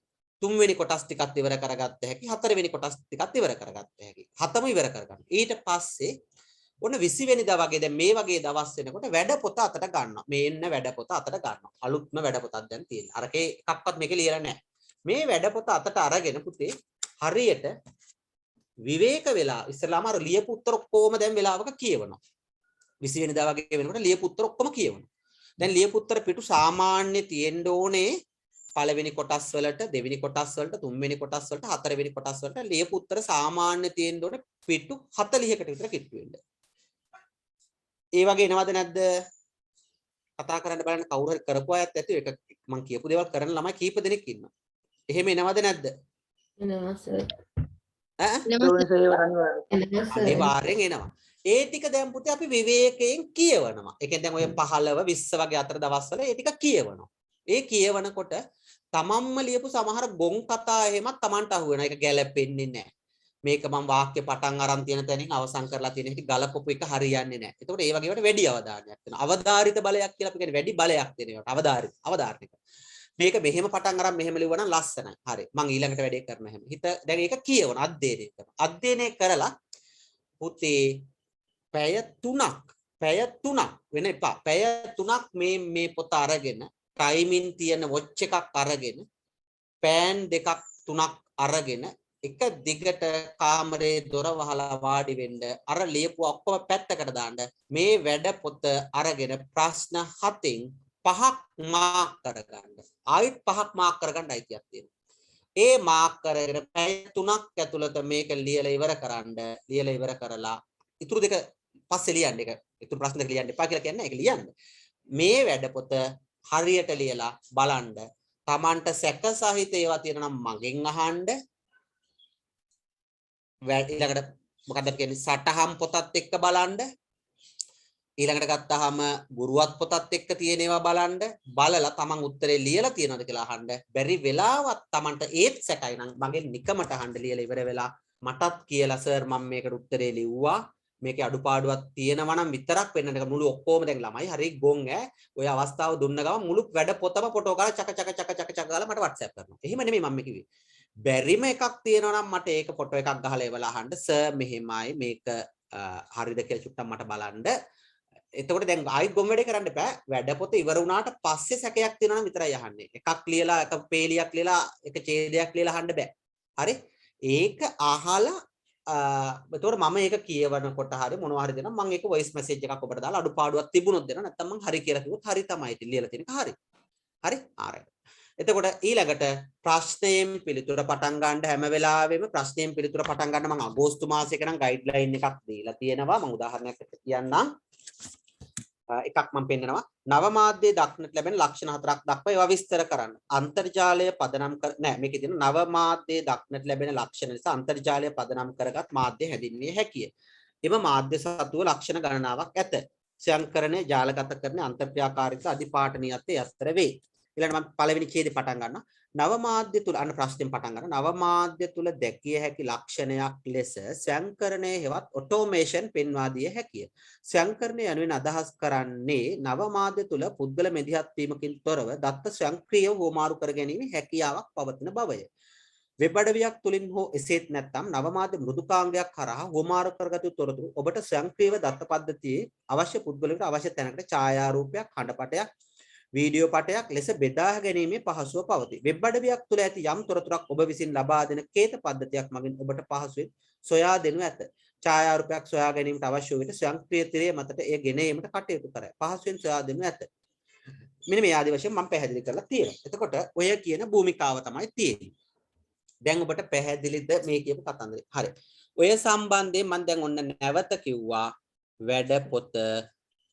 තුන්වෙනි කොටස් ටිකත් ඉවර කරගත්ත හැකි. හතරවෙනි කොටස් ටිකත් ඉවර කරගත්ත හැකි. හතම ඉවර කරගන්න. ඊට පස්සේ ඔන්න 20 වෙනිදා වගේ දැන් මේ වගේ දවස් වෙනකොට වැඩ පොත අතට ගන්නවා. මේ එන්න වැඩ පොත අතට ගන්නවා. අලුත්ම වැඩ පොතක් දැන් තියෙනවා. අරකේ එකක්වත් මේකේ ලියලා නැහැ. මේ වැඩ පොත අතට අරගෙන පුතේ හරියට විවේක වෙලා ඉස්සලාම අර ලියපු උත්තර ඔක්කොම දැන් වෙලාවක කියවනවා. 20 වෙනිදා වගේ වෙනකොට ලියපු උත්තර ඔක්කොම කියවනවා. දැන් ලියපු උත්තර පිටු සාමාන්‍ය තියෙන්න ඕනේ පළවෙනි කොටස් වලට, දෙවෙනි කොටස් වලට, තුන්වෙනි කොටස් වලට, හතරවෙනි කොටස් වලට ලියපු උත්තර සාමාන්‍ය තියෙන්න ඕනේ පිටු 40කට විතර කිට්ටු වෙන්න. ඒ වගේ එනවද නැද්ද? කතා කරන්න බලන්න කවුරු හරි කරපු අයත් ඇති ඒක මම කියපු දේවල් කරන ළමයි කීප දෙනෙක් ඉන්නවා. එහෙම එනවද නැද්ද? එනවා සර්. අනිවාර්යෙන් එනවා. ඒ ටික දැන් පුතේ අපි විවේකයෙන් කියවනවා. ඒ කියන්නේ දැන් ඔය 15 20 වගේ අතර දවස්වල ඒ ටික කියවනවා. ඒ කියවනකොට තමන්ම ලියපු සමහර ගොන් කතා එහෙමත් Tamanට අහු වෙනවා. ඒක ගැලපෙන්නේ නැහැ. මේක මම වාක්‍ය පටන් අරන් තියෙන තැනින් අවසන් කරලා තියෙන හැටි ගලපපු එක හරියන්නේ නැහැ. ඒකට ඒ වගේ වට වැඩි අවධානයක් වෙනවා. අවධාරිත බලයක් කියලා අපි කියන්නේ වැඩි බලයක් දෙන ඒවාට. අවධාරිත. මේක මෙහෙම පටන් අරන් මෙහෙම ලිව්වා නම් ලස්සනයි. හරි. මම ඊළඟට වැඩේ කරන හැම. හිත දැන් ඒක කියවන අධ්‍යයනය කරනවා. අධ්‍යයනය කරලා පුතේ පැය 3ක් වෙන එපා. පැය 3ක් මේ පොත අරගෙන ටයිමින් තියෙන වොච් එකක් අරගෙන පෑන් 2ක් 3ක් අරගෙන එක දිගට කාමරේ දොර වහලා වාඩි වෙන්න අර ලියපු ඔක්කොම පැත්තකට දාන්න මේ වැඩ පොත අරගෙන ප්‍රශ්න 7න් 5ක් මාක් කරගන්න. ආයෙත් 5ක් මාක් කරගන්න අයිතියක් තියෙනවා. ඒ මාක් කරගෙන පැය 3ක් ඇතුළත මේක ලියලා ඉවර කරන්න. ලියලා ඉවර කරලා ඉතුරු දෙක පස්සේ ලියන්න. ඒක ඉතුරු ප්‍රශ්න දෙක ලියන්න එපා කියලා කියන්නේ ඒක ලියන්න. මේ වැඩ පොත හරියට ලියලා බලන්න. Tamanට සැක සහිත ඒවා තියෙනවා නම් මගෙන් අහන්න. ඊළඟට මොකක්ද කියන්නේ සටහන් පොතත් එක්ක බලන්න. ඊළඟට ගත්තාම ගුරුවත් පොතත් එක්ක තියෙන ඒවා බලන්න බලලා තමන් උත්තරේ ලියලා තියෙනවද කියලා අහන්න බැරි වෙලාවත් තමන්ට ඒත් සැකයි නම් මගේ නිකමට අහන්න ලියලා ඉවර වෙලා මටත් කියලා සර් මම මේකට උත්තරේ ලිව්වා මේකේ අඩුපාඩුවක් තියෙනවා නම් විතරක් වෙන්නට මුළු ඔක්කොම දැන් ළමයි හරි ගොන් ඔය අවස්ථාව දුන්න ගමන් මුළු වැඩ පොතම ෆොටෝ ගාලා චක චක චක චක චක ගාලා මට WhatsApp කරනවා. එහෙම නෙමෙයි මම කිව්වේ. බැරිම එකක් තියෙනවා නම් මට ඒක ෆොටෝ එකක් ගහලා එවලා අහන්න සර් මෙහෙමයි මේක හරිද කියලා චුට්ටක් මට බලන්න. එතකොට දැන් ආයෙත් ගොම් වැඩේ කරන්න එපා. වැඩ පොත ඉවර වුණාට පස්සේ සැකයක් තියෙනවා නම් විතරයි අහන්නේ. එකක් ලියලා එක පේලියක් ලියලා එක ඡේදයක් ලියලා අහන්න බෑ. හරි? ඒක අහලා එතකොට මම ඒක කියවනකොට හරි මොනවා හරි දෙනවා මම ඒක වොයිස් මැසේජ් එකක් ඔබට දාලා අඩුපාඩුවක් තිබුණොත් දෙනවා නැත්නම් මම හරි කියලා කිව්වොත් හරි තමයි ඉතින් ලියලා තියෙනක හරි. හරි? ආරයි. එතකොට ඊළඟට ප්‍රශ්නයෙන් පිළිතුර පටන් ගන්න හැම වෙලාවෙම ප්‍රශ්නයෙන් පිළිතුර පටන් ගන්න මම අගෝස්තු මාසයක නම් ගයිඩ්ලයින් එකක් දීලා තියෙනවා. මම උදාහරණයක් කියන්නම්. එකක් මම පෙන්නනවා නව මාධ්‍යයේ දක්නට ලැබෙන ලක්ෂණ හතරක් දක්වා ඒවා විස්තර කරන්න. අන්තර්ජාලය පදනම් කර නෑ මේකේ තියෙන නව මාධ්‍යයේ දක්නට ලැබෙන ලක්ෂණ නිසා අන්තර්ජාලය පදනම් කරගත් මාධ්‍ය හැඳින්විය හැකිය. එම මාධ්‍ය සතුව ලක්ෂණ ගණනාවක් ඇත. ස්වයංකරණය ජාලගත කරන අන්තර්ක්‍රියාකාරීත්ව අධිපාඨනීයත්වයේ අස්තර වේ. ඊළඟට මම පළවෙනි ඡේදය පටන් ගන්නවා. නව මාධ්‍ය තුල අන්න ප්‍රශ්නෙන් පටන් ගන්න. නව මාධ්‍ය තුල දැකිය හැකි ලක්ෂණයක් ලෙස ස්වයංකරණය හෙවත් ඔටෝමේෂන් පෙන්වා දිය හැකිය. ස්වයංකරණය යනුවෙන් අදහස් කරන්නේ නව මාධ්‍ය තුල පුද්ගල මෙදිහත් වීමකින් තොරව දත්ත ස්වයංක්‍රීයව හෝමාරු කර ගැනීම හැකියාවක් පවතින බවය. වෙබ් අඩවියක් තුලින් හෝ එසේත් නැත්නම් නව මාධ්‍ය මෘදුකාංගයක් කරා හෝමාරු කරගත යුතු තොරතුරු ඔබට ස්වයංක්‍රීයව දත්ත පද්ධතියේ අවශ්‍ය පුද්ගලයාට අවශ්‍ය තැනකට ඡායාරූපයක් හඬපටයක් වීඩියෝ පටයක් ලෙස බෙදා ගැනීමේ පහසුව පවතී. වෙබ් අඩවියක් තුළ ඇති යම් තොරතුරක් ඔබ විසින් ලබා දෙන කේත පද්ධතියක් මගින් ඔබට පහසුවෙන් සොයා දෙනු ඇත. ඡායාරූපයක් සොයා ගැනීමට අවශ්‍ය වූ විට ස්වයංක්‍රීය තිරය මතට එය ගෙන ඒමට කටයුතු කරයි. පහසුවෙන් සොයා දෙනු ඇත. මෙන්න මේ ආදී වශයෙන් මම පැහැදිලි කරලා තියෙනවා. එතකොට ඔය කියන භූමිකාව තමයි තියෙන්නේ. දැන් ඔබට පැහැදිලිද මේ කියපු කතන්දරේ? හරි. ඔය සම්බන්ධයෙන් මම දැන් ඔන්න නැවත කිව්වා වැඩ පොත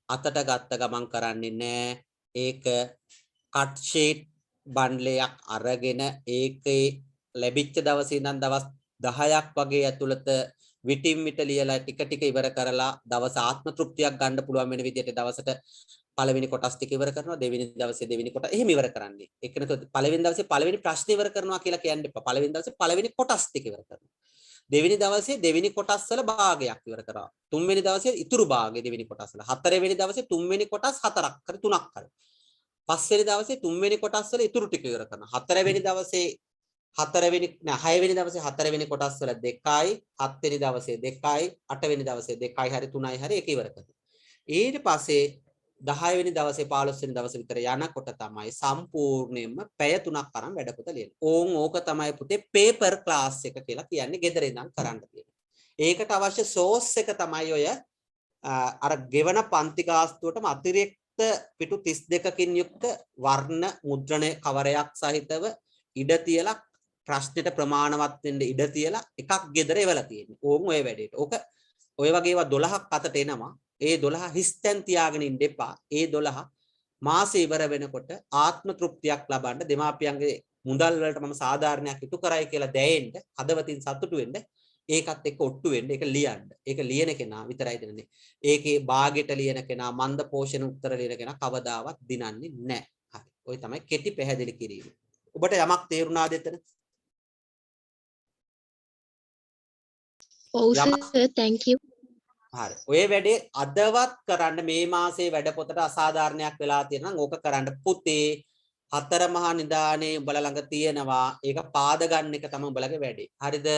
අතට ගත්ත ගමන් කරන්නේ නැහැ. ඒක කට් ෂීට් බන්ඩ්ලයක් අරගෙන ඒකේ ලැබිච්ච දවසේ ඉඳන් දවස් 10ක් වගේ ඇතුළත විටින් විට ලියලා ටික ටික ඉවර කරලා දවස් ආත්ම තෘප්තියක් ගන්න පුළුවන් වෙන විදිහට දවසට පළවෙනි කොටස් ටික ඉවර කරනවා දෙවෙනි දවසේ දෙවෙනි කොටස් එහෙම ඉවර කරන්නේ. ඒක නේද පළවෙනි දවසේ පළවෙනි ප්‍රශ්න ඉවර කරනවා කියලා කියන්න එපා. පළවෙනි දවසේ පළවෙනි කොටස් ටික ඉවර කරනවා. දෙවෙනි දවසේ දෙවෙනි කොටස් වල භාගයක් ඉවර කරනවා. තුන්වෙනි දවසේ ඉතුරු භාගය දෙවෙනි කොටස් වල. හතරවෙනි දවසේ තුන්වෙනි කොටස් හතරක් කර තුනක් කර. පස්වෙනි දවසේ තුන්වෙනි කොටස් වල ඉතුරු ටික ඉවර කරනවා. හතරවෙනි දවසේ හයවෙනි දවසේ හතරවෙනි කොටස් වල 2යි, හත්වෙනි දවසේ 2යි, අටවෙනි දවසේ 2යි හරි 3යි හරි ඒක ඉවර කරනවා. ඊට පස්සේ 10 වෙනි දවසේ 15 වෙනි දවසේ විතර යනකොට තමයි සම්පූර්ණයෙන්ම පැය 3ක් අරන් වැඩ පොත ලියන්නේ. ඕක තමයි පුතේ පේපර් ක්ලාස් එක කියලා කියන්නේ ගෙදර ඉඳන් කරන්න තියෙන්නේ. ඒකට අවශ්‍ය සෝස් එක තමයි ඔය අර ගෙවන පන්ති ගාස්තුවටම අතිරික්ත පිටු 32කින් යුක්ත වර්ණ මුද්‍රණය කවරයක් සහිතව ඉඩ තියලා ප්‍රශ්නෙට ප්‍රමාණවත් වෙන්න ඉඩ තියලා එකක් ගෙදර එවලා තියෙන්නේ. ඕන් ඔය වැඩේට. ඕක ඔය වගේ ඒවා 12ක් අතට එනවා. ඒ 12 හිස්තැන් තියාගෙන ඉන්න එපා. ඒ 12 මාසෙ ඉවර වෙනකොට ආත්ම තෘප්තියක් ලබන්න දෙමාපියන්ගේ මුදල් වලට මම සාධාරණයක් ඉටු කරයි කියලා දැයෙන්න හදවතින් සතුටු වෙන්න ඒකත් එක්ක ඔට්ටු වෙන්න ඒක ලියන්න. ඒක ලියන කෙනා විතරයි දෙන්නේ. ඒකේ භාගයට ලියන කෙනා මන්ද පෝෂණ උත්තර ලියන කෙනා කවදාවත් දිනන්නේ නැහැ. හරි. ඔය තමයි කෙටි පැහැදිලි කිරීම. ඔබට යමක් තේරුණාද එතන? ඔව් සර් thank you. හරි. ඔය වැඩේ අදවත් කරන්න මේ මාසේ වැඩ පොතට අසාධාරණයක් වෙලා තියෙනවා නම් ඕක කරන්න පුතේ හතර මහා නිදානේ උඹලා ළඟ තියෙනවා. ඒක පාද ගන්න එක තමයි උඹලගේ වැඩේ. හරිද?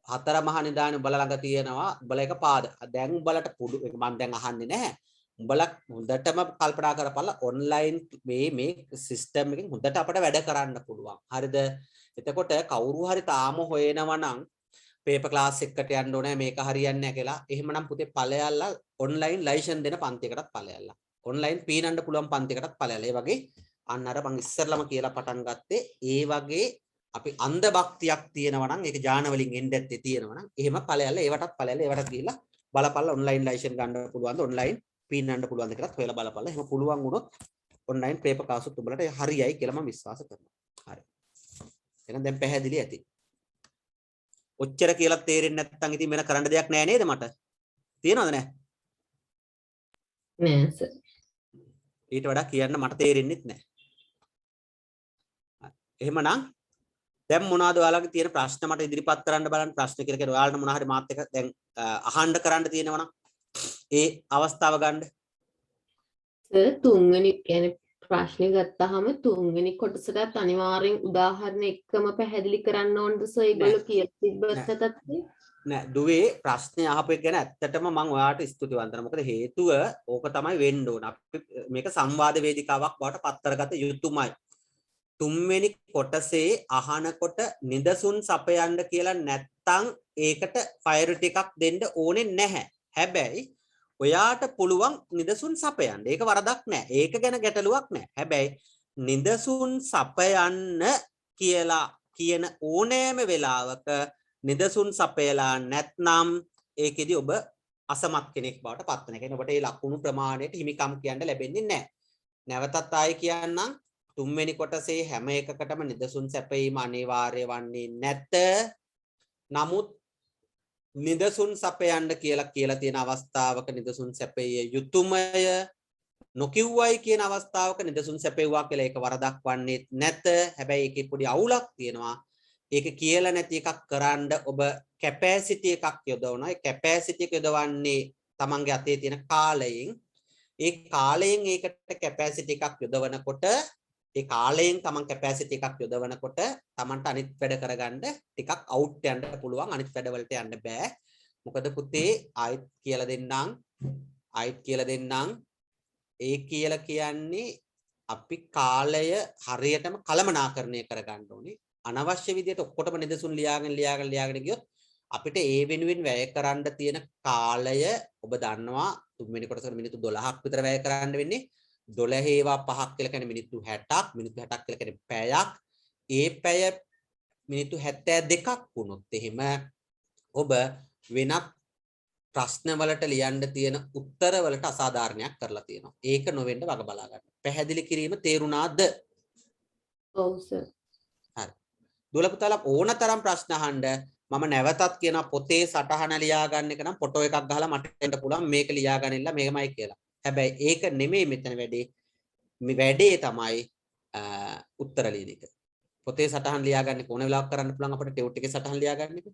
හතර මහා නිදානේ උඹලා ළඟ තියෙනවා. උඹලා ඒක පාද. දැන් උඹලට පුඩු මම දැන් අහන්නේ නැහැ. උඹලා හොඳටම කල්පනා කරපළා ඔන්ලයින් මේ සිස්ටම් එකෙන් හොඳට අපිට වැඩ කරන්න පුළුවන්. හරිද? එතකොට කවුරු හරි තාම හොයනවා නම් පේපර් ක්ලාස් එකකට යන්න ඕනේ මේක හරියන්නේ නැහැ කියලා. එහෙමනම් පුතේ ඵලයල්ලා ඔන්ලයින් ලයිසන් දෙන පන්තියකටත් ඵලයල්ලා. ඔන්ලයින් පීනන්න පුළුවන් පන්තියකටත් ඵලයල්ලා. ඒ වගේ අන්න අර මම ඉස්සරලම කියලා පටන් ගත්තේ ඒ වගේ අපි අන්ධ භක්තියක් තියෙනවා නම් ඒක ඥාන වලින් එන්න ඇත්තේ තියෙනවා නම් එහෙම ඵලයල්ලා ඒවටත් ඵලයල්ලා ඒවටත් ගිහිල්ලා බලපල්ලා ඔන්ලයින් ලයිසන් ගන්න පුළුවන්ද ඔන්ලයින් පීනන්න පුළුවන්ද කියලා හොයලා බලපල්ලා. එහෙම පුළුවන් වුණොත් ඔන්ලයින් පේපර් ක්ලාස් උත් උඹලට හරියයි කියලා මම විශ්වාස කරනවා. හරි. එහෙනම් දැන් පැහැදිලි ඇති. ඔච්චර කියලා තේරෙන්නේ නැත්නම් ඉතින් වෙන කරන්න දෙයක් නැහැ නේද මට? තියනවද නැහැ? නෑ සර්. ඊට වඩා කියන්න මට තේරෙන්නෙත් නැහැ. එහෙමනම් දැන් මොනවද ඔයාලගේ තියෙන ප්‍රශ්න මට ඉදිරිපත් කරන්න බලන්න. ප්‍රශ්න කියලා කියන්නේ ඔයාලට මොනවා හරි මාත් එක්ක දැන් අහන්න කරන්න තියෙනවා නම් ඒ අවස්ථාව ගන්න. සර් තුන්වෙනි කියන්නේ ප්‍රශ්නේ ගත්තාම තුන්වෙනි කොටසටත් අනිවාර්යෙන් උදාහරණ එක්කම පැහැදිලි කරන්න ඕනද සර්? ඒගොල්ලෝ කියලා තිබ්බත් නෑ දුවේ ප්‍රශ්නේ අහපු එක ගැන ඇත්තටම මම ඔයාලට ස්තුතිවන්ත වෙනවා. මොකද හේතුව ඕක තමයි වෙන්න ඕන. අපි මේක සංවාද වේදිකාවක් බවට පත් කරගත යුතුමයි. තුන්වෙනි කොටසේ අහනකොට නිදසුන් සපයන්න කියලා නැත්තම් ඒකට ප්‍රයොරිටි එකක් දෙන්න ඕනේ නැහැ. හැබැයි ඔයාට පුළුවන් නිදසුන් සපයන්න. ඒක වරදක් නැහැ. ඒක ගැන ගැටලුවක් නැහැ. හැබැයි නිදසුන් සපයන්න කියලා කියන ඕනෑම වෙලාවක නිදසුන් සපයලා නැත්නම් ඒකෙදි ඔබ අසමත් කෙනෙක් බවට පත් වෙන. ඒ කියන්නේ ඔබට ඒ ලකුණු ප්‍රමාණයට හිමිකම් කියන්න ලැබෙන්නේ නැහැ. නැවතත් ආයෙ කියන්නම් තුන්වෙනි කොටසේ හැම එකකටම නිදසුන් සැපයීම අනිවාර්ය වන්නේ නැත. නමුත් නිදසුන් සපයන්න කියලා තියෙන අවස්ථාවක නිදසුන් සැපිය යුතුයමය. නොකියුවයි කියන අවස්ථාවක නිදසුන් සැපෙවුවා කියලා ඒක වරදක් වන්නේ නැත. හැබැයි ඒකේ පොඩි අවුලක් තියෙනවා. ඒක කියලා නැති එකක් කරන්න ඔබ කැපැසිටි එකක් යොදවනවා. ඒ කැපැසිටි එක යොදවන්නේ තමන්ගේ අතේ තියෙන කාලයෙන්. ඒ කාලයෙන් ඒකට කැපැසිටි එකක් යොදවනකොට ඒ කාලයෙන් තමන් කැපැසිටි එකක් යොදවනකොට තමන්ට අනිත් වැඩ කරගන්න ටිකක් අවුට් යන්න පුළුවන්. අනිත් වැඩ වලට යන්න බෑ. මොකද පුතේ ආයිත් කියලා දෙන්නම් ඒ කියලා කියන්නේ අපි කාලය හරියටම කළමනාකරණය කරගන්න ඕනේ. අනවශ්‍ය විදිහට ඔක්කොටම නිදසුන් ලියාගෙන ගියොත් අපිට ඒ වෙනුවෙන් වැය කරන්න තියෙන කාලය ඔබ දන්නවා තුන්වෙනි කොටසට මිනිත්තු 12ක් විතර වැය කරන්න වෙන්නේ. 12 ඒවා 5ක් කියලා කියන්නේ මිනිත්තු 60ක්. මිනිත්තු 60ක් කියලා කියන්නේ පැයක්. ඒ පැය මිනිත්තු 72ක් වුණොත් එහෙම ඔබ වෙනත් ප්‍රශ්න වලට ලියන්න තියෙන උත්තර වලට අසාධාරණයක් කරලා තියෙනවා. ඒක නොවෙන්න වග බලා ගන්න. පැහැදිලි කිරීම තේරුණාද? ඔව් සර්. හරි. දුවල පුතාලා ඕනතරම් ප්‍රශ්න අහන්න මම නැවතත් කියන පොතේ සටහන ලියා ගන්න එක නම් ෆොටෝ එකක් ගහලා මට එන්න පුළුවන් මේක ලියා ගන්නilla මේකමයි කියලා. හැබැයි ඒක නෙමෙයි මෙතන වැඩේ. මේ වැඩේ තමයි උත්තර ලියන එක. පොතේ සටහන් ලියා ගන්න ඕන වෙලාවක කරන්න පුළුවන් අපිට ටෙවුට් එකේ සටහන් ලියා ගන්න එක.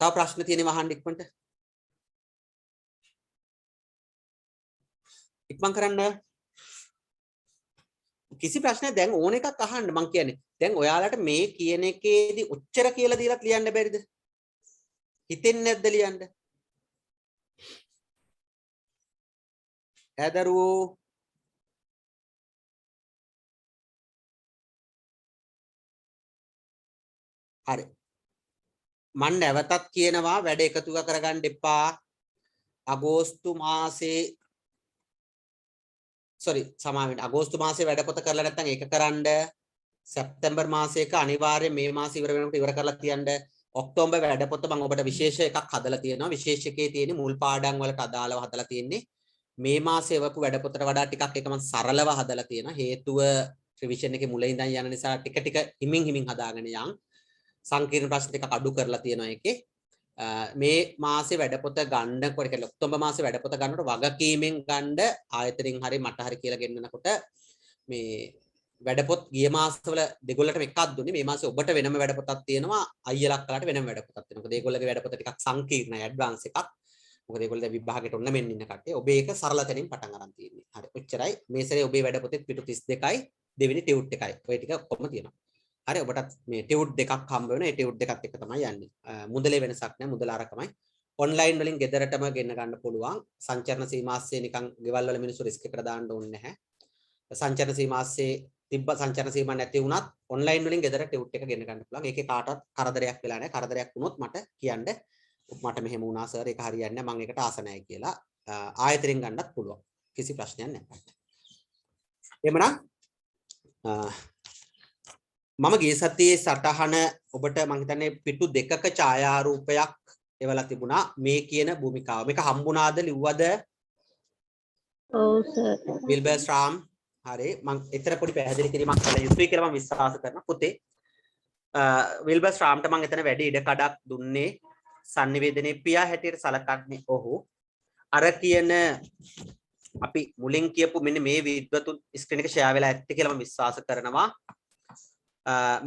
තව ප්‍රශ්න තියෙනවා අහන්න ඉක්මනට. ඉක්මන් කරන්න. කිසි ප්‍රශ්නයක් දැන් ඕන එකක් අහන්න මං කියන්නේ. දැන් ඔයාලට මේ කියන එකේදී ඔච්චර කියලා දීලා ලියන්න බැරිද? හිතෙන්නේ නැද්ද ලියන්න? ඇදරුවෝ හරි. මම නැවතත් කියනවා වැඩ එකතු කරගන්න එපා. අගෝස්තු මාසේ අගෝස්තු මාසේ වැඩ පොත කරලා නැත්නම් ඒක කරන්න. සැප්තැම්බර් මාසයක අනිවාර්යයෙන් මේ මාසෙ ඉවර වෙනකොට ඉවර කරලා තියන්න. ඔක්තෝබර් වැඩ පොත මම ඔබට විශේෂ එකක් හදලා තියෙනවා. විශේෂකයේ තියෙන මුල් පාඩම් වලට අදාළව හදලා තියෙන්නේ. මේ මාසේ වපු වැඩ පොතට වඩා ටිකක් ඒක මම සරලව හදලා තියෙනවා. හේතුව රිවිෂන් එකේ මුල ඉඳන් යන නිසා ටික ටික හිමින් හදාගෙන යන්. සංකීර්ණ ප්‍රශ්න ටිකක් අඩු කරලා තියෙනවා ඒකේ. මේ මාසේ වැඩ පොත ගන්නකොට කියන්නේ ඔක්තෝබර් මාසේ වැඩ පොත ගන්නකොට වගකීමෙන් ගන්න ආයතනෙන් හරි මට හරි කියලා ගෙන්නනකොට මේ වැඩ පොත් ගිය මාසවල දෙගොල්ලටම එකක් දුන්නේ. මේ මාසේ ඔබට වෙනම වැඩ පොතක් තියෙනවා. අයියලා අක්කලාට වෙනම වැඩ පොතක් තියෙනවා. මොකද ඒගොල්ලෝගේ වැඩ පොත ටිකක් සංකීර්ණයි ඇඩ්වාන්ස් එකක්. මොකද ඒගොල්ලෝ දැන් විභාගයට ඔන්න මෙන්න ඉන්න කට්ටිය. ඔබ ඒක සරල තැනින් පටන් අරන් තියෙන්නේ. හරි. ඔච්චරයි. මේ සැරේ ඔබේ වැඩ පොතේ පිටු 32යි දෙවෙනි ටියුට් එකයි. ඔය ටික ඔක්කොම තියෙනවා. හරි. ඔබටත් මේ ටියුට් දෙකක් හම්බ වෙනවා. ඒ ටියුට් දෙකත් එක තමයි යන්නේ. මුදලේ වෙනසක් නැහැ. මුදල අරකමයි. ඔන්ලයින් වලින් ගෙදරටම ගෙන්න ගන්න පුළුවන්. සංචරණ සීමාස්සේ නිකන් ගෙවල් වල මිනිස්සු රිස්ක් එකට දාන්න ඕනේ නැහැ. සංචරණ සීමාස්සේ තිබ්බ සංචරණ සීමා නැති වුණත් ඔන්ලයින් වලින් ගෙදර ටියුට් එක ගෙන්න ගන්න පුළුවන්. ඒකේ කාටවත් කරදරයක් වෙලා නැහැ. කරදරයක් වුණොත් මට කියන්න. මට මෙහෙම වුණා සර් ඒක හරියන්නේ නැහැ. මම ඒකට ආස නැහැ කියලා ආයතනෙන් ගන්නත් පුළුවන්. කිසි ප්‍රශ්නයක් නැහැ. එhmenan මම ගිය සතියේ සටහන ඔබට මම හිතන්නේ පිටු දෙකක ඡායාරූපයක් එවලා තිබුණා මේ කියන භූමිකාව. මේක හම්බුණාද ලිව්වද? ඔව් සර්. විල්බර්ස්ට්‍රාම් හරි මම ඊතර පොඩි පැහැදිලි කිරීමක් කළ යුතුයි කියලා මම විශ්වාස කරනවා පුතේ. විල්බර්ස්ට්‍රාම්ට මම එතන වැඩි ඉඩ කඩක් දුන්නේ sannivedanaye පියා හැටියට සලකන්නේ ඔහු. අර කියන අපි මුලින් කියපු මෙන්න මේ විද්වතුන් ස්ක්‍රීන් එක ෂෙයා වෙලා ඇත්තේ කියලා මම විශ්වාස කරනවා.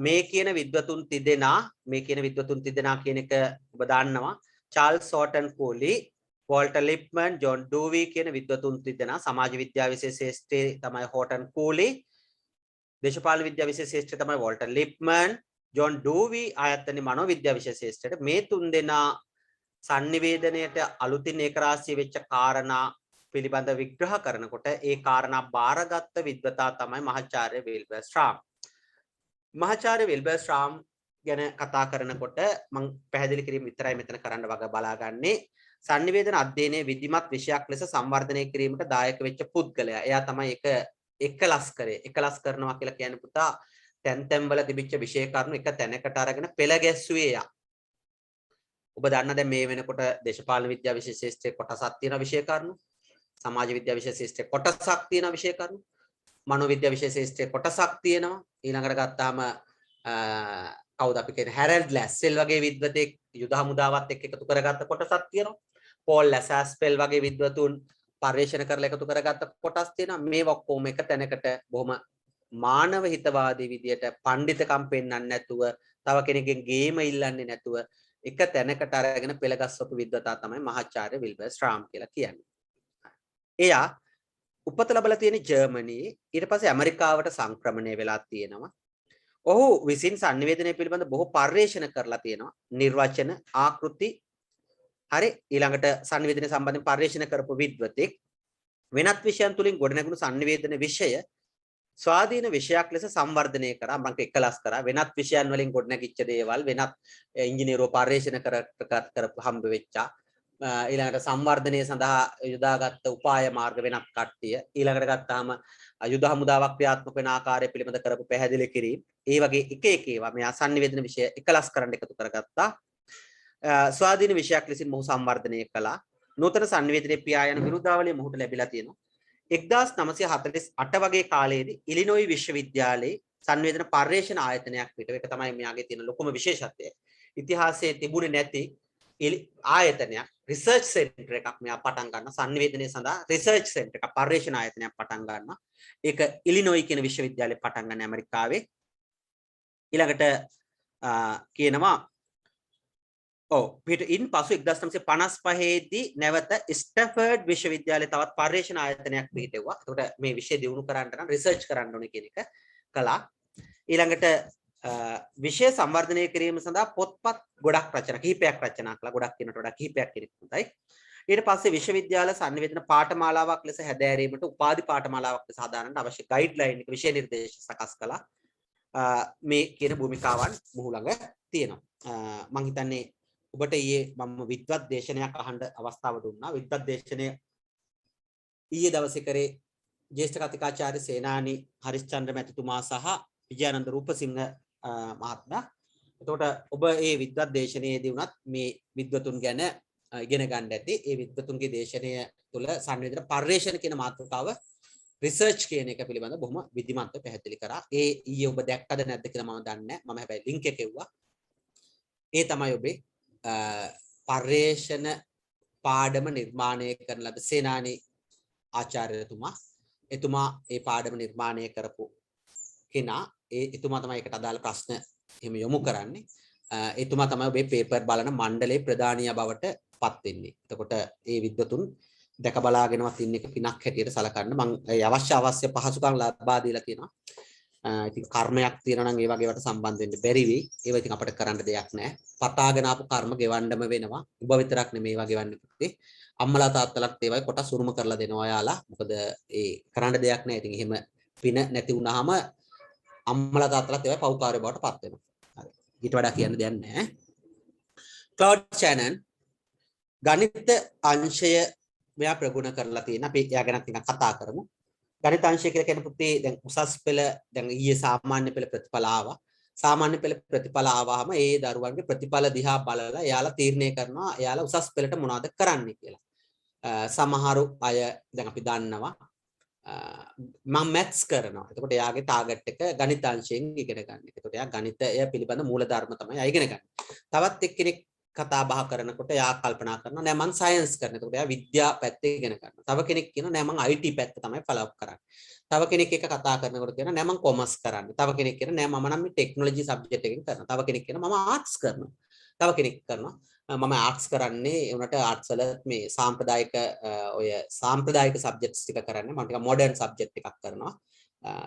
මේ කියන විද්වතුන් තිදෙනා කියන එක ඔබ දන්නවා. චාල්ස් සෝටන් කෝලි, වෝල්ටර් ලිප්මන්, ජොන් ඩූවි කියන විද්වතුන් තිදෙනා. සමාජ විද්‍යාව විෂය ශාස්ත්‍රයේ තමයි හෝටන් කෝලි. දේශපාලන විද්‍යාව විෂය ශාස්ත්‍රයේ තමයි වෝල්ටර් ලිප්මන්. ජොන් ඩූවි ආයතනයේ මනෝවිද්‍යාව විෂය ශාස්ත්‍රයට. මේ තුන් දෙනා sannivedanayට අලුතින් ඒකරාශී වෙච්ච කාරණා පිළිබඳ විග්‍රහ කරනකොට ඒ කාරණා බාරගත්ත විද්වතා තමයි මහාචාර්ය විල්බර් ස්ට්‍රාම්. මහාචාර්ය විල්බර් ස්ට්‍රාම් ගැන කතා කරනකොට මම පැහැදිලි කිරීම විතරයි මෙතන කරන්න වග බලාගන්නේ. sannivedana අධ්‍යයනයේ විධිමත් විෂයක් ලෙස සංවර්ධනය කිරීමට දායක වෙච්ච පුද්ගලයා. එයා තමයි එකලස් කරේ. එකලස් කරනවා කියලා කියන්නේ පුතා තැන් තැන් වල තිබිච්ච විෂය කරුණු එක තැනකට අරගෙන පෙළ ගැස්සුවේ එයා. ඔබ දන්න දැන් මේ වෙනකොට දේශපාලන විද්‍යාව විෂය ශාස්ත්‍රයේ කොටසක් තියෙන විෂය කරුණු, සමාජ විද්‍යාව විෂය ශාස්ත්‍රයේ කොටසක් තියෙන විෂය කරුණු, මනෝවිද්‍යාව විෂය ශාස්ත්‍රයේ කොටසක් තියෙනවා. ඊළඟට ගත්තාම කවුද අපි කියන්නේ හැරල්ඩ් ලැස්සෙල් වගේ විද්වතෙක් යුද හමුදාවත් එක්ක එකතු කරගත්ත කොටසක් තියෙනවා. පෝල් ලැසස්පෙල් වගේ විද්වතුන් පරිශන කරලා එකතු කරගත්ත කොටස් තියෙනවා. මේ ඔක්කොම එක තැනකට බොහොම මානව හිතවාදී විදියට පඬිතකම් පෙන්වන්න නැතුව, තව කෙනෙක්ගෙන් ගේම ඉල්ලන්නේ නැතුව එක තැනකට අරගෙන පෙළගස්සපු විද්වතා තමයි මහාචාර්ය විල්බර් ස්ට්‍රාම් කියලා කියන්නේ. එයා උපත ලැබලා තියෙන ජර්මනියේ, ඊට පස්සේ ඇමරිකාවට සංක්‍රමණය වෙලා තියෙනවා. ඔහු විසින් sannivedanaya පිළිබඳ බොහෝ පර්යේෂණ කරලා තියෙනවා. නිර්වචන, ආකෘති, හරි ඊළඟට sannivedanaya සම්බන්ධයෙන් පර්යේෂණ කරපු විද්වතෙක්. වෙනත් විෂයන් තුලින් ගොඩනැගුණු sannivedana විෂය ස්වාධීන විෂයක් ලෙස සංවර්ධනය කරා. මම එකලස් කරා. වෙනත් විෂයන් වලින් ගොඩනැගිච්ච දේවල්, වෙනත් ඉංජිනේරුවෝ පර්යේෂණ කරපු හම්බ වෙච්චා. ඊළඟට සංවර්ධනය සඳහා යොදාගත්ත උපාය මාර්ග වෙනත් කට්ටිය. ඊළඟට ගත්තාම යුද හමුදාවක් ක්‍රියාත්මක වෙන ආකාරය පිළිබඳ කරපු පැහැදිලි කිරීම. ඒ වගේ එක ඒවා මෙයා sannivedana විෂය එකලස් කරන්න එකතු කරගත්තා. ස්වාධීන විෂයක් ලෙසින් මොහු සංවර්ධනය කළා. නූතන sannivedanaya පියායන විරුද්ධාවලිය මොහුට ලැබිලා තියෙනවා. 1948 වගේ කාලයේදී ඉලිනොයි විශ්වවිද්‍යාලයේ sannivedana පර්යේෂණ ආයතනයක් පිට. ඒක තමයි මෙයාගේ තියෙන ලොකුම විශේෂත්වය. ඉතිහාසයේ තිබුණේ නැති ආයතනයක්, රිසර්ච් සෙන්ටර් එකක් මෙයා පටන් ගන්නවා. sannivedanaya සඳහා රිසර්ච් සෙන්ටර් එකක්, පර්යේෂණ ආයතනයක් පටන් ගන්නවා. ඒක ඉලිනොයි කියන විශ්වවිද්‍යාලයේ පටන් ගන්න ඇමරිකාවේ. ඊළඟට කියනවා පිට ඉන් පසු 1955 දී නැවත ස්ටැෆර්ඩ් විශ්වවිද්‍යාලයේ තවත් පර්යේෂණ ආයතනයක් පිහිටෙව්වා. ඒකට මේ විෂය දියුණු කරන්න නම් රිසර්ච් කරන්න ඕනේ කියන එක කළා. ඊළඟට විෂය සංවර්ධනය කිරීම සඳහා පොත්පත් ගොඩක් කිහිපයක් රචනා කළා. ගොඩක් කියනට වඩා කිහිපයක් කෙනෙක් හොඳයි. ඊට පස්සේ විශ්වවිද්‍යාල sannivedana පාඨමාලාවක් ලෙස හැදෑරීමට උපාධි පාඨමාලාවක් ලෙස හදාගන්න අවශ්‍ය ගයිඩ්ලයින් එක, විෂය නිර්දේශ සකස් කළා. මේ කියන භූමිකාවන් මොහු ළඟ තියෙනවා. මම හිතන්නේ ඔබට ඊයේ මම විද්වත් දේශනයක් අහන්න අවස්ථාව දුන්නා. විද්වත් දේශනය ඊයේ දවසේ කරේ ජ්‍යෙෂ්ඨ කතිකාචාර්ය සේනානි හරිස්චන්ද්‍ර මැතිතුමා සහ විජයානන්ද රූපසිංහ මහත්මයා. එතකොට ඔබ මේ විද්වත් දේශනයේදී වුණත් මේ විද්වතුන් ගැන ඉගෙන ගන්න ඇති. ඒ විද්වතුන්ගේ දේශනය තුළ sannivedana පර්යේෂණ කියන මාතෘකාව, රිසර්ච් කියන එක පිළිබඳ බොහොම විධිමත්ව පැහැදිලි කරා. ඒ ඊයේ ඔබ දැක්කද නැද්ද කියලා මම දන්නේ නැහැ. මම හැබැයි ලින්ක් එක එව්වා. ඒ තමයි ඔබේ පර්යේෂණ පාඩම නිර්මාණය කරන ලද සේනානි ආචාර්යතුමා. එතුමා ඒ පාඩම නිර්මාණය කරපු කෙනා. එතුමා තමයි ඒකට අදාළ ප්‍රශ්න එහෙම යොමු කරන්නේ. එතුමා තමයි ඔබේ පේපර් බලන මණ්ඩලයේ ප්‍රධානියා බවට පත් වෙන්නේ. එතකොට ඒ විද්වතුන් දැක බලාගෙනවත් ඉන්න එක පිනක් හැටියට සලකන්න. මම අවශ්‍ය පහසුකම් ලබා දීලා තියෙනවා. ඉතින් කර්මයක් තියෙනවා නම් ඒ වගේ වට සම්බන්ධ වෙන්න බැරි වෙයි. ඒව ඉතින් අපිට කරන්න දෙයක් නැහැ. පතාගෙන ආපු කර්ම ගෙවන්නම වෙනවා. ඔබ විතරක් නෙමෙයි ඒවා ගෙවන්න පුතේ. අම්මලා තාත්තලාත් ඒවයි කොටස් උරුම කරලා දෙනවා යාලා. මොකද ඒ කරන්න දෙයක් නැහැ. ඉතින් එහෙම පින නැති වුනහම අම්මලා තාත්තලාත් ඒවයි පව්කාරය බවට පත් වෙනවා. හරි. ඊට වඩා කියන්න දෙයක් නැහැ. ක්ලොඩ් ෂැනන් ගණිත අංශය මෙයා ප්‍රගුණ කරලා තියෙන. අපි එයා ගැන ටිකක් කතා කරමු. ගණිත අංශය කියලා කියන පුතේ දැන් උසස් පෙළ දැන් ඊයේ සාමාන්‍ය පෙළ ප්‍රතිඵල ආවා. සාමාන්‍ය පෙළ ප්‍රතිඵල ආවහම ඒ දරුවන්ගේ ප්‍රතිඵල දිහා බලලා එයාලා තීරණය කරනවා එයාලා උසස් පෙළට මොනවද කරන්න කියලා. සමහරු අය දැන් අපි දන්නවා මම මැත්ස් කරනවා. එතකොට එයාගේ ටාගට් එක ගණිත අංශයෙන් ඉගෙන ගන්න. එතකොට එයා ගණිතය පිළිබඳ මූලධර්ම තමයි ඉගෙන ගන්න. තවත් එක්කෙනෙක් කතා බහ කරනකොට එයා කල්පනා කරනවා නෑ මං සයන්ස් කරනවා. එතකොට එයා විද්‍යා පැත්තේ ඉගෙන ගන්නවා. තව කෙනෙක් කියනවා නෑ මං IT පැත්ත තමයි ෆලෝ අප් කරන්නේ. තව කෙනෙක් එක කතා කරනකොට කියනවා නෑ මං කොමර්ස් කරන්නේ. තව කෙනෙක් කියනවා නෑ මම නම් මේ ටෙක්නොලොජි සබ්ජෙක්ට් එකකින් කරනවා. තව කෙනෙක් කියනවා මම ආර්ට්ස් කරනවා. තව කෙනෙක් කරනවා මම ආර්ට්ස් කරන්නේ ඒ උනට ආර්ට්ස් වල මේ සාම්ප්‍රදායික සබ්ජෙක්ට්ස් ටික කරන්නේ මම ටික මොඩර්න් සබ්ජෙක්ට් එකක් කරනවා.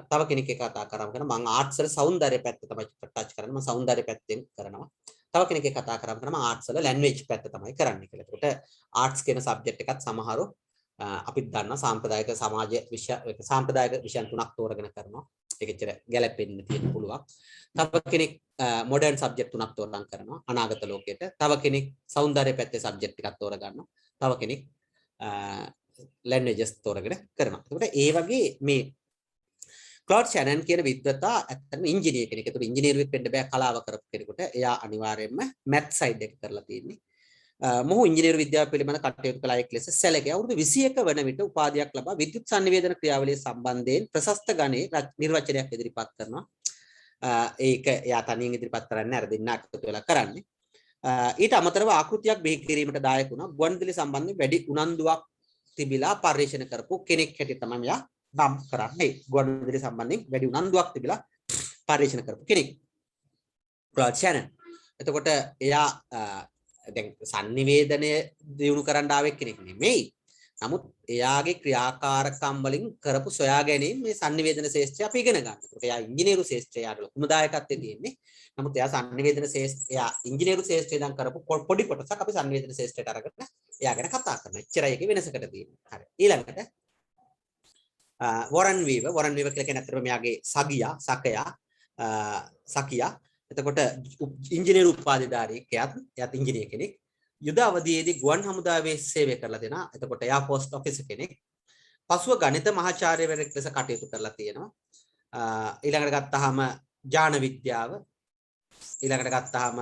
තව කෙනෙක් එක කතා කරාම කියනවා මම ආර්ට්ස් වල සෞන්දර්ය පැත්ත තමයි ටච් කරන්නේ. මම සෞන්දර්ය පැත්තෙන් කරනවා. තව කෙනෙක් එක කතා කරාම කියනවා මම ආර්ට්ස් වල ලැන්ග්වේජ් පැත්ත තමයි කරන්නේ කියලා. ඒකට ආර්ට්ස් කියන සබ්ජෙක්ට් එකත් සමහරව අපිත් දන්නා සාම්ප්‍රදායික සමාජ විෂය සාම්ප්‍රදායික විෂයන් 3ක් තෝරගෙන කරනවා. ඒක ඇත්තට ගැලපෙන්න තියෙන පුළුවන්. තව කෙනෙක් මොඩර්න් සබ්ජෙක්ට් 3ක් තෝරන් කරනවා අනාගත ලෝකයට. තව කෙනෙක් සෞන්දර්ය පැත්තේ සබ්ජෙක්ට් ටිකක් තෝර ගන්නවා. තව කෙනෙක් ලැන්ග්වේජස් තෝරගෙන කරනවා. ඒකට ඒ වගේ මේ ක්ලොඩ් ෂැනන් කියන විද්වතා ඇත්තටම ඉංජිනේර කෙනෙක්. ඒකට ඉංජිනේරුවෙක් වෙන්න බෑ කලාව කරපු කෙනෙකුට. එයා අනිවාර්යයෙන්ම මැත් සයිඩ් එක කරලා තියෙන්නේ. මොහු ඉංජිනේරු විද්‍යාව පිළිබඳ කටයුතු කළ අයෙක් ලෙස සැලකේ. අවුරුදු 21 වන විට උපාධියක් ලබා විද්‍යුත් සංනිවේදන ක්‍රියාවලිය සම්බන්ධයෙන් ප්‍රශස්ත ගණයේ නිර්වචනයක් ඉදිරිපත් කරනවා. ඒක එයා තනියෙන් ඉදිරිපත් කරන්නේ අර දෙන්නා එකතු වෙලා කරන්නේ. ඊට අමතරව ආකෘතියක් බිහි කිරීමට දායක වුණා. ගුවන්විදුලි සම්බන්ධයෙන් වැඩි උනන්දුවක් තිබිලා පරිශන කරපු කෙනෙක් හැටියට තමයි මෙයා නම් කරන්නේ. ගුවන්විදුලි සම්බන්ධයෙන් වැඩි උනන්දුවක් තිබිලා පරිශන කරපු කෙනෙක්. ක්ලොඩ් ෂැනන්. එතකොට එයා දැන් sannivedanaya දියුණු කරන්න ආවෙක් කෙනෙක් නෙමෙයි. නමුත් එයාගේ ක්‍රියාකාරකම් වලින් කරපු සොයා ගැනීම මේ sannivedana ශාස්ත්‍රය අපි ඉගෙන ගන්න. ඒක එයා ඉංජිනේරු ශාස්ත්‍රය යාට ලොකුම දායකත්වයේ තියෙන්නේ. නමුත් එයා sannivedana ශාස්ත්‍රය එයා ඉංජිනේරු ශාස්ත්‍රය දැන් කරපු පොඩි කොටසක් අපි sannivedana ශාස්ත්‍රයට අරගෙන එයා ගැන කතා කරනවා. එච්චරයි ඒකේ වෙනසකට තියෙන්නේ. හරි. ඊළඟට වොරන් වීවර් කියලා කියන අතරම මෙයාගේ සකියා එතකොට ඉංජිනේරු උපාධිධාරියෙක් එයාත් ඉංජිනේර කෙනෙක්. යුද අවධියේදී ගුවන් හමුදාවේ සේවය කරලා දෙනවා. එතකොට එයා පෝස්ට් ඔෆිසර් කෙනෙක්. පසුව ගණිත මහාචාර්යවරයෙක් ලෙස කටයුතු කරලා තියෙනවා. ඊළඟට ගත්තාම ජාන විද්‍යාව, ඊළඟට ගත්තාම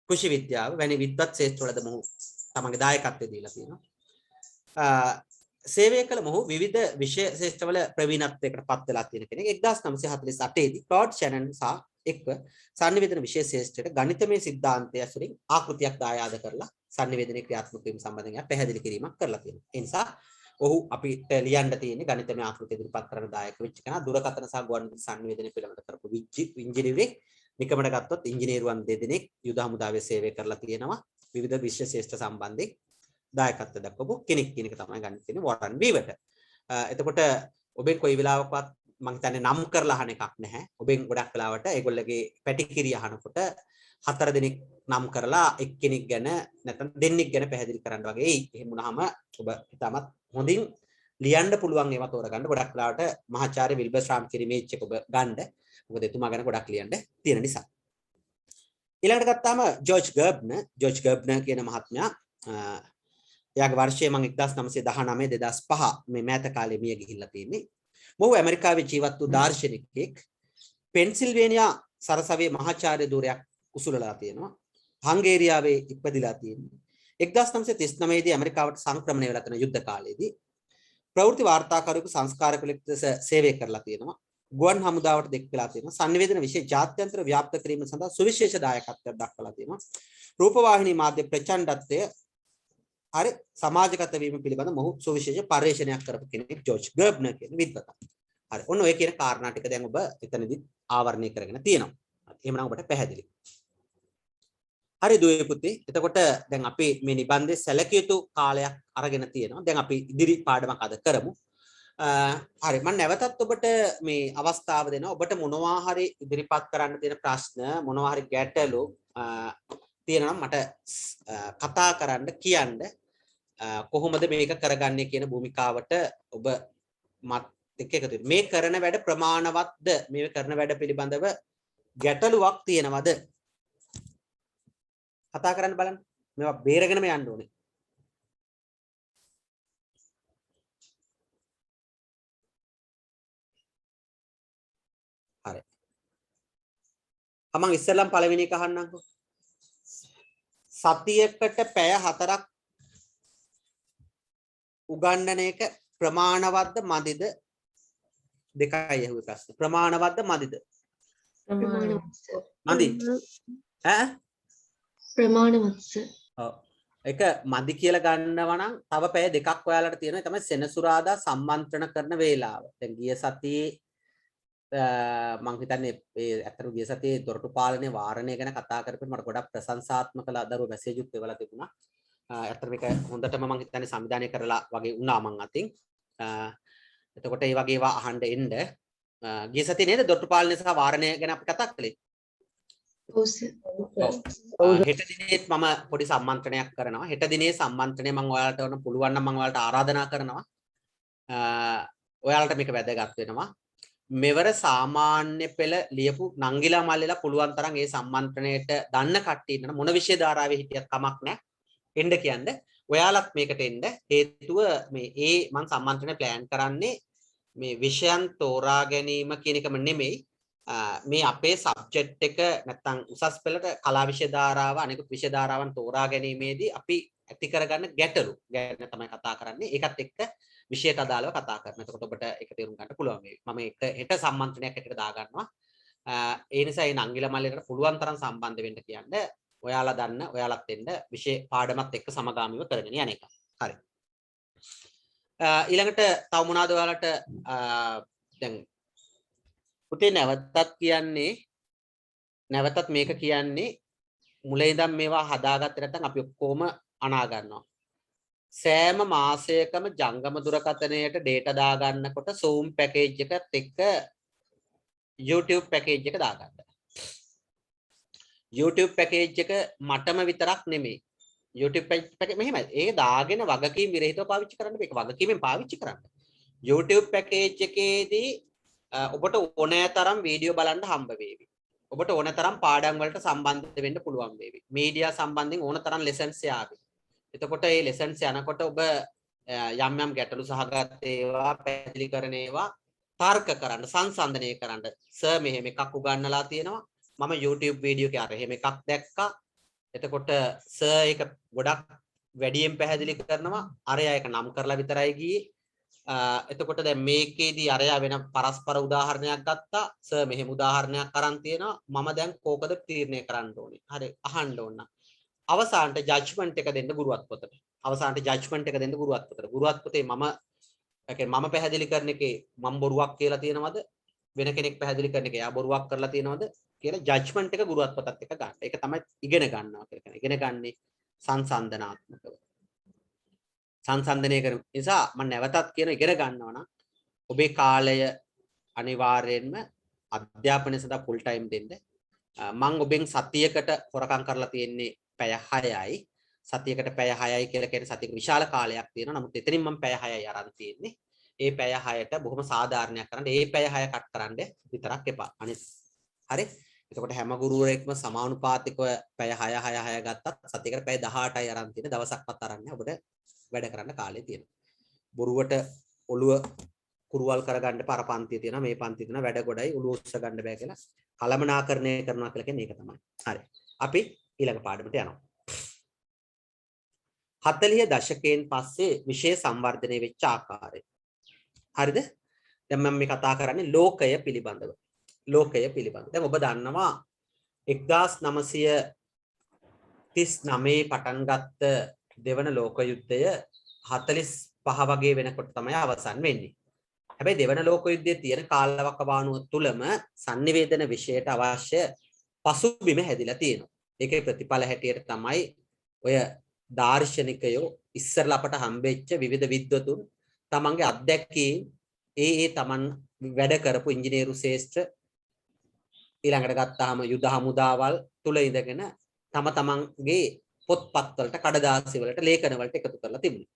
කෘෂි විද්‍යාව වැනි විද්වත් ක්ෂේත්‍රවලද මොහු තමන්ගේ දායකත්වය දීලා තියෙනවා. සේවය කළ මොහු විවිධ විෂය ක්ෂේත්‍රවල ප්‍රවීණත්වයකට පත් වෙලා තියෙන කෙනෙක්. 1948 දී ක්ලොඩ් ෂැනන් සහ එක්ව sannivedana විෂය ක්ෂේත්‍රයට ගණිතමය સિદ્ધාන්තය ඇසුරින් ආකෘතියක් දායාද කරලා sannivedana ක්‍රියාත්මක වීම සම්බන්ධයෙන් පැහැදිලි කිරීමක් කරලා තියෙනවා. ඒ නිසා ඔහු අපිට ලියන්න තියෙන්නේ ගණිතමය ආකෘති ඉදිරිපත් කරන දායක වෙච්ච කෙනා. දුරකථන සහ ගුවන්විදුලි sannivedana පිළිබඳ කරපු ඉංජිනේරුවෙක්. නිකමට ගත්තොත් ඉංජිනේරුවන් දෙදෙනෙක් යුද හමුදාවේ සේවය කරලා තියෙනවා. විවිධ විෂය ක්ෂේත්‍ර සම්බන්ධයෙන් දායකත්ව දක්වපු කෙනෙක් කියන එක තමයි ගන්න තියෙන්නේ වොරන් වීවර්ට. එතකොට ඔබෙන් කොයි වෙලාවකවත් මම හිතන්නේ නම් කරලා අහන එකක් නැහැ. ඔබෙන් ගොඩක් වෙලාවට ඒගොල්ලගේ පැටිකිරිය අහනකොට 4 දෙනෙක් නම් කරලා එක්කෙනෙක් ගැන නැත්නම් දෙන්නෙක් ගැන පැහැදිලි කරන්න වගේ එයි. එහෙම වුණාම ඔබ හිතමත් හොඳින් ලියන්න පුළුවන් ඒවා තෝරගන්න. ගොඩක් වෙලාවට මහාචාර්ය විල්බර් ශ්‍රාම්කිරි මේච් එක ඔබ ගන්න. මොකද එතුමා ගැන ගොඩක් ලියන්න තියෙන නිසා. ඊළඟට ගත්තාම ජෝර්ජ් ගර්බ්නර් කියන මහත්මයා එයාගේ වර්ෂය මම 1919 2005 මේ මෑත කාලේ මිය ගිහිල්ලා තියෙන්නේ. මොහු ඇමරිකාවේ ජීවත් වූ දාර්ශනිකයෙක්. පෙන්සිල්වේනියා සරසවියේ මහාචාර්ය ධූරයක් උසුලලා තියෙනවා. හංගේරියාවේ ඉපදිලා තියෙනවා. 1939 දී ඇමරිකාවට සංක්‍රමණය වෙලා තියෙන යුද්ධ කාලයේදී ප්‍රවෘත්ති වාර්තාකරුවෙකු සංස්කාරකයෙකු ලෙස සේවය කරලා තියෙනවා. ගුවන් හමුදාවට දෙක් වෙලා තියෙනවා. sannivedana විෂය ජාත්‍යන්තර ව්‍යාප්ත කිරීම සඳහා සුවිශේෂ දායකත්වයක් දක්වලා තියෙනවා. රූපවාහිනී මාධ්‍ය ප්‍රචණ්ඩත්වය හරි සමාජගත වීම පිළිබඳ මොහු සුවිශේෂ පර්යේෂණයක් කරපු කෙනෙක් ජෝර්ජ් ගර්බ්නර් කියන විද්වතා. හරි. ඔන්න ඔය කියන කාරණා ටික දැන් ඔබ එතනදී ආවරණය කරගෙන තියෙනවා. එහෙමනම් ඔබට පැහැදිලි. හරි දුවේ පුතේ. එතකොට දැන් අපි මේ නිබන්ධයේ සැලකිය යුතු කාලයක් අරගෙන තියෙනවා. දැන් අපි ඉදිරි පාඩමක් අද කරමු. හරි මම නැවතත් ඔබට මේ අවස්ථාව දෙනවා. ඔබට මොනවා හරි ඉදිරිපත් කරන්න තියෙන ප්‍රශ්න මොනවා හරි ගැටලු තියෙනවා මට කතා කරන්න කියන්න. කොහොමද මේක කරගන්නේ කියන භූමිකාවට ඔබ මත් එක්ක එකතු වෙන්න. මේ කරන වැඩ ප්‍රමාණවත්ද? මේ කරන වැඩ පිළිබඳව ගැටලුවක් තියෙනවද? කතා කරන්න බලන්න. මේවා බේරගෙනම යන්න ඕනේ. හරි. මම ඉස්සෙල්ලම පළවෙනි එක අහන්නම්කෝ. සතියකට පැය 4ක් උගන්වන එක ප්‍රමාණවත්ද මදිද? දෙකයි අහුවේ ප්‍රශ්න. ප්‍රමාණවත්ද මදිද? ප්‍රමාණවත් සර්. මදි. ඈ? ප්‍රමාණවත් සර්. ඔව්. ඒක මදි කියලා ගන්නවා නම් තව පැය දෙකක් ඔයාලට තියෙනවා. තමයි සෙනසුරාදා සම්මන්ත්‍රණ කරන වේලාව. දැන් ගිය සතියේ මම හිතන්නේ ඒ අතර ගිය සතියේ දොරටු පාලනයේ වාරණය ගැන කතා කරපිට මට ගොඩක් ප්‍රශංසාත්මක ලදරු මැසේජ් උත් එවලා තිබුණා. අතර මේක හොඳටම මම හිතන්නේ සංවිධානය කරලා වගේ වුණා මං අතින්. එතකොට මේ වගේ ඒවා අහන්න එන්න ගිය සතියේ නේද දොරටු පාලනය සහ වාරණය ගැන අපි කතා කළේ. ඔව් සර්. හෙට දිනේත් මම පොඩි සම්මන්ත්‍රණයක් කරනවා. හෙට දිනේ සම්මන්ත්‍රණය මම ඔයාලට වුණ පුළුවන් නම් මම ඔයාලට ආරාධනා කරනවා. ඔයාලට මේක වැදගත් වෙනවා. මෙවර සාමාන්‍ය පෙළ ලියපු නංගිලා මල්ලිලා පුළුවන් තරම් ඒ සම්මන්ත්‍රණයට දන්න කට්ටිය ඉන්න මොන විෂය ධාරාවේ හිටියත් කමක් නැහැ. එන්න කියන්නේ. ඔයාලත් මේකට එන්න හේතුව මේ මම සම්මන්ත්‍රණය ප්ලෑන් කරන්නේ මේ විෂයන් තෝරා ගැනීම කියන එකම නෙමෙයි. මේ අපේ සබ්ජෙක්ට් එක නැත්තම් උසස් පෙළට කලා විෂය ධාරාව අනිකුත් විෂය ධාරාවන් තෝරා ගැනීමේදී අපි ඇති කරගන්න ගැටලු ගැන තමයි කතා කරන්නේ. ඒකත් එක්ක විෂයට අදාළව කතා කරනවා. එතකොට ඔබට ඒක තේරුම් ගන්න පුළුවන් වෙයි. මම ඒක හෙට සම්මන්ත්‍රණයක් එකට දා ගන්නවා. ඒ නිසා මේ නංගිලා මල්ලේට පුළුවන් තරම් සම්බන්ධ වෙන්න කියන්නේ ඔයාලා දන්න ඔයාලත් එන්න විෂය පාඩමත් එක්ක සමගාමීව කරගෙන යන එක. හරි. ඊළඟට තව මොනවාද ඔයාලට දැන් පුතේ නැවතත් මේක කියන්නේ මුලින් ඉඳන් මේවා හදාගත්තේ නැත්නම් අපි ඔක්කොම අනා ගන්නවා. සෑම මාසයකම ජංගම දුරකථනයට data දාගන්නකොට Zoom package එකත් එක්ක YouTube package එක දාගන්න. YouTube package එක මටම විතරක් නෙමෙයි. YouTube package මෙහෙමයි. ඒක දාගෙන වගකීම් විරහිතව පාවිච්චි කරන්න මේක වගකීමෙන් පාවිච්චි කරන්න. YouTube package එකේදී ඔබට ඕනෑ තරම් වීඩියෝ බලන්න හම්බ වේවි. ඔබට ඕන තරම් පාඩම් වලට සම්බන්ධ වෙන්න පුළුවන් වේවි. මීඩියා සම්බන්ධයෙන් ඕන තරම් ලෙසන්ස් යාවි. එතකොට මේ ලෙසන්ස් යනකොට ඔබ යම් ගැටලු සහගත ඒවා පැහැදිලි කරන ඒවා තර්ක කරන්න සංසන්දනය කරන්න සර් මෙහෙම එකක් උගන්වලා තියෙනවා. මම YouTube වීඩියෝ එකේ අර එහෙම එකක් දැක්කා. එතකොට සර් ඒක ගොඩක් වැඩියෙන් පැහැදිලි කරනවා. අරයා ඒක නම් කරලා විතරයි ගියේ. එතකොට දැන් මේකේදී අරයා වෙන පරස්පර උදාහරණයක් ගත්තා. සර් මෙහෙම උදාහරණයක් අරන් තියෙනවා. මම දැන් කෝකද තීරණය කරන්න ඕනේ. හරි අහන්න ඕන. අවසානට ජජ්මන්ට් එක දෙන්න ගුරුවත් පොතට. අවසානට ජජ්මන්ට් එක දෙන්න ගුරුවත් පොතට. ගුරුවත් පොතේ මම පැහැදිලි කරන එකේ මම බොරුවක් කියලා තියෙනවද? වෙන කෙනෙක් පැහැදිලි කරන එකේ යා බොරුවක් කරලා තියෙනවද කියලා ජජ්මන්ට් එක ගුරුවත් පොතත් එක්ක ගන්න. ඒක තමයි ඉගෙන ගන්නවා කියලා කියන්නේ. ඉගෙන ගන්නේ සංසන්දනාත්මකව. සංසන්දනය කරන නිසා මම නැවතත් කියන ඉගෙන ගන්නවා නම් ඔබේ කාලය අනිවාර්යයෙන්ම අධ්‍යාපනය සඳහා ෆුල් ටයිම් දෙන්න. මම ඔබෙන් සතියකට හොරකම් කරලා තියෙන්නේ පැය 6යි. සතියකට පැය 6යි කියලා කියන්නේ සතියක විශාල කාලයක් තියෙනවා. නමුත් එතනින් මම පැය 6යි අරන් තියෙන්නේ. ඒ පැය 6ට බොහොම සාධාරණයක් කරන්න. ඒ පැය 6 කට් කරන්න විතරක් එපා. අනිත් හරි. එතකොට හැම ගුරුවරයෙක්ම සමානුපාතිකව පැය 6 6 6 ගත්තත් සතියකට පැය 18යි අරන් තියෙන දවසක්වත් අරන් නැහැ. ඔබට වැඩ කරන්න කාලේ තියෙනවා. බොරුවට ඔළුව කුරුවල් කරගන්න පර පන්තිය තියෙනවා මේ පන්තිය තියෙනවා වැඩ ගොඩයි ඔළුව උස්ස ගන්න බෑ කියලා කලමනාකරණය කරනවා කියලා කියන්නේ ඒක තමයි. හරි. අපි ඊළඟ පාඩමට යනවා. 40 දශකයෙන් පස්සේ විෂය සංවර්ධනය වෙච්ච ආකාරය. හරිද? දැන් මම මේ කතා කරන්නේ ලෝකය පිළිබඳව. ලෝකය පිළිබඳව. දැන් ඔබ දන්නවා 1939 පටන් ගත්ත දෙවන ලෝක යුද්ධය 45 වගේ වෙනකොට තමයි අවසන් වෙන්නේ. හැබැයි දෙවන ලෝක යුද්ධයේ තියෙන කාලවකවානුව තුලම sannivedana විෂයට අවශ්‍ය පසුබිම හැදිලා තියෙනවා. ඒකේ ප්‍රතිඵල හැටියට තමයි ඔය දාර්ශනිකයෝ ඉස්සරලා අපට හම්බෙච්ච විවිධ විද්වතුන් තමන්ගේ අත්දැකීම් ඒ තමන් වැඩ කරපු ඉංජිනේරු ශාස්ත්‍ර ඊළඟට ගත්තාම යුද හමුදාවල් තුල ඉඳගෙන තමන්ගේ පොත්පත් වලට කඩදාසි වලට ලේඛන වලට එකතු කරලා තිබුණා.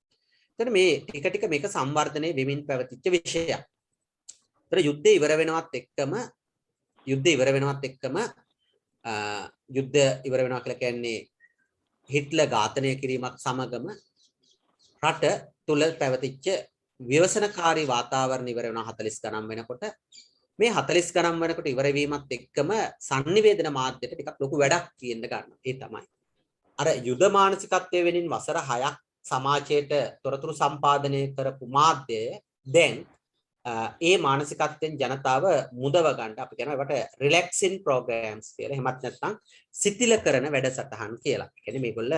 එතන මේ ටික ටික මේක සංවර්ධනයේ වෙමින් පැවතිච්ච විෂයක්. ඒතර යුද්ධය ඉවර වෙනවත් එක්කම යුද්ධ ඉවර වෙනවා කියලා කියන්නේ හිට්ලර් ඝාතනය කිරීමත් සමගම රට තුල පැවතිච්ච ව්‍යවසනකාරී වාතාවරණ ඉවර වෙනවා 40 ගණන් වෙනකොට. මේ 40 ගණන් වෙනකොට ඉවර වීමත් එක්කම sannivedana මාධ්‍යයට ටිකක් ලොකු වැඩක් තියෙන්න ගන්නවා. ඒ තමයි අර යුද මානසිකත්වයේ වෙනින් වසර 6ක් සමාජයට තොරතුරු සම්පාදනය කරපු මාධ්‍යය දැන් ඒ මානසිකත්වයෙන් ජනතාව මුදව ගන්න අපි කියනවා ඒකට රිලැක්සින් ප්‍රෝග්‍රෑම්ස් කියලා. එහෙමත් නැත්නම් සිතිල කරන වැඩසටහන් කියලා. කියන්නේ මේගොල්ල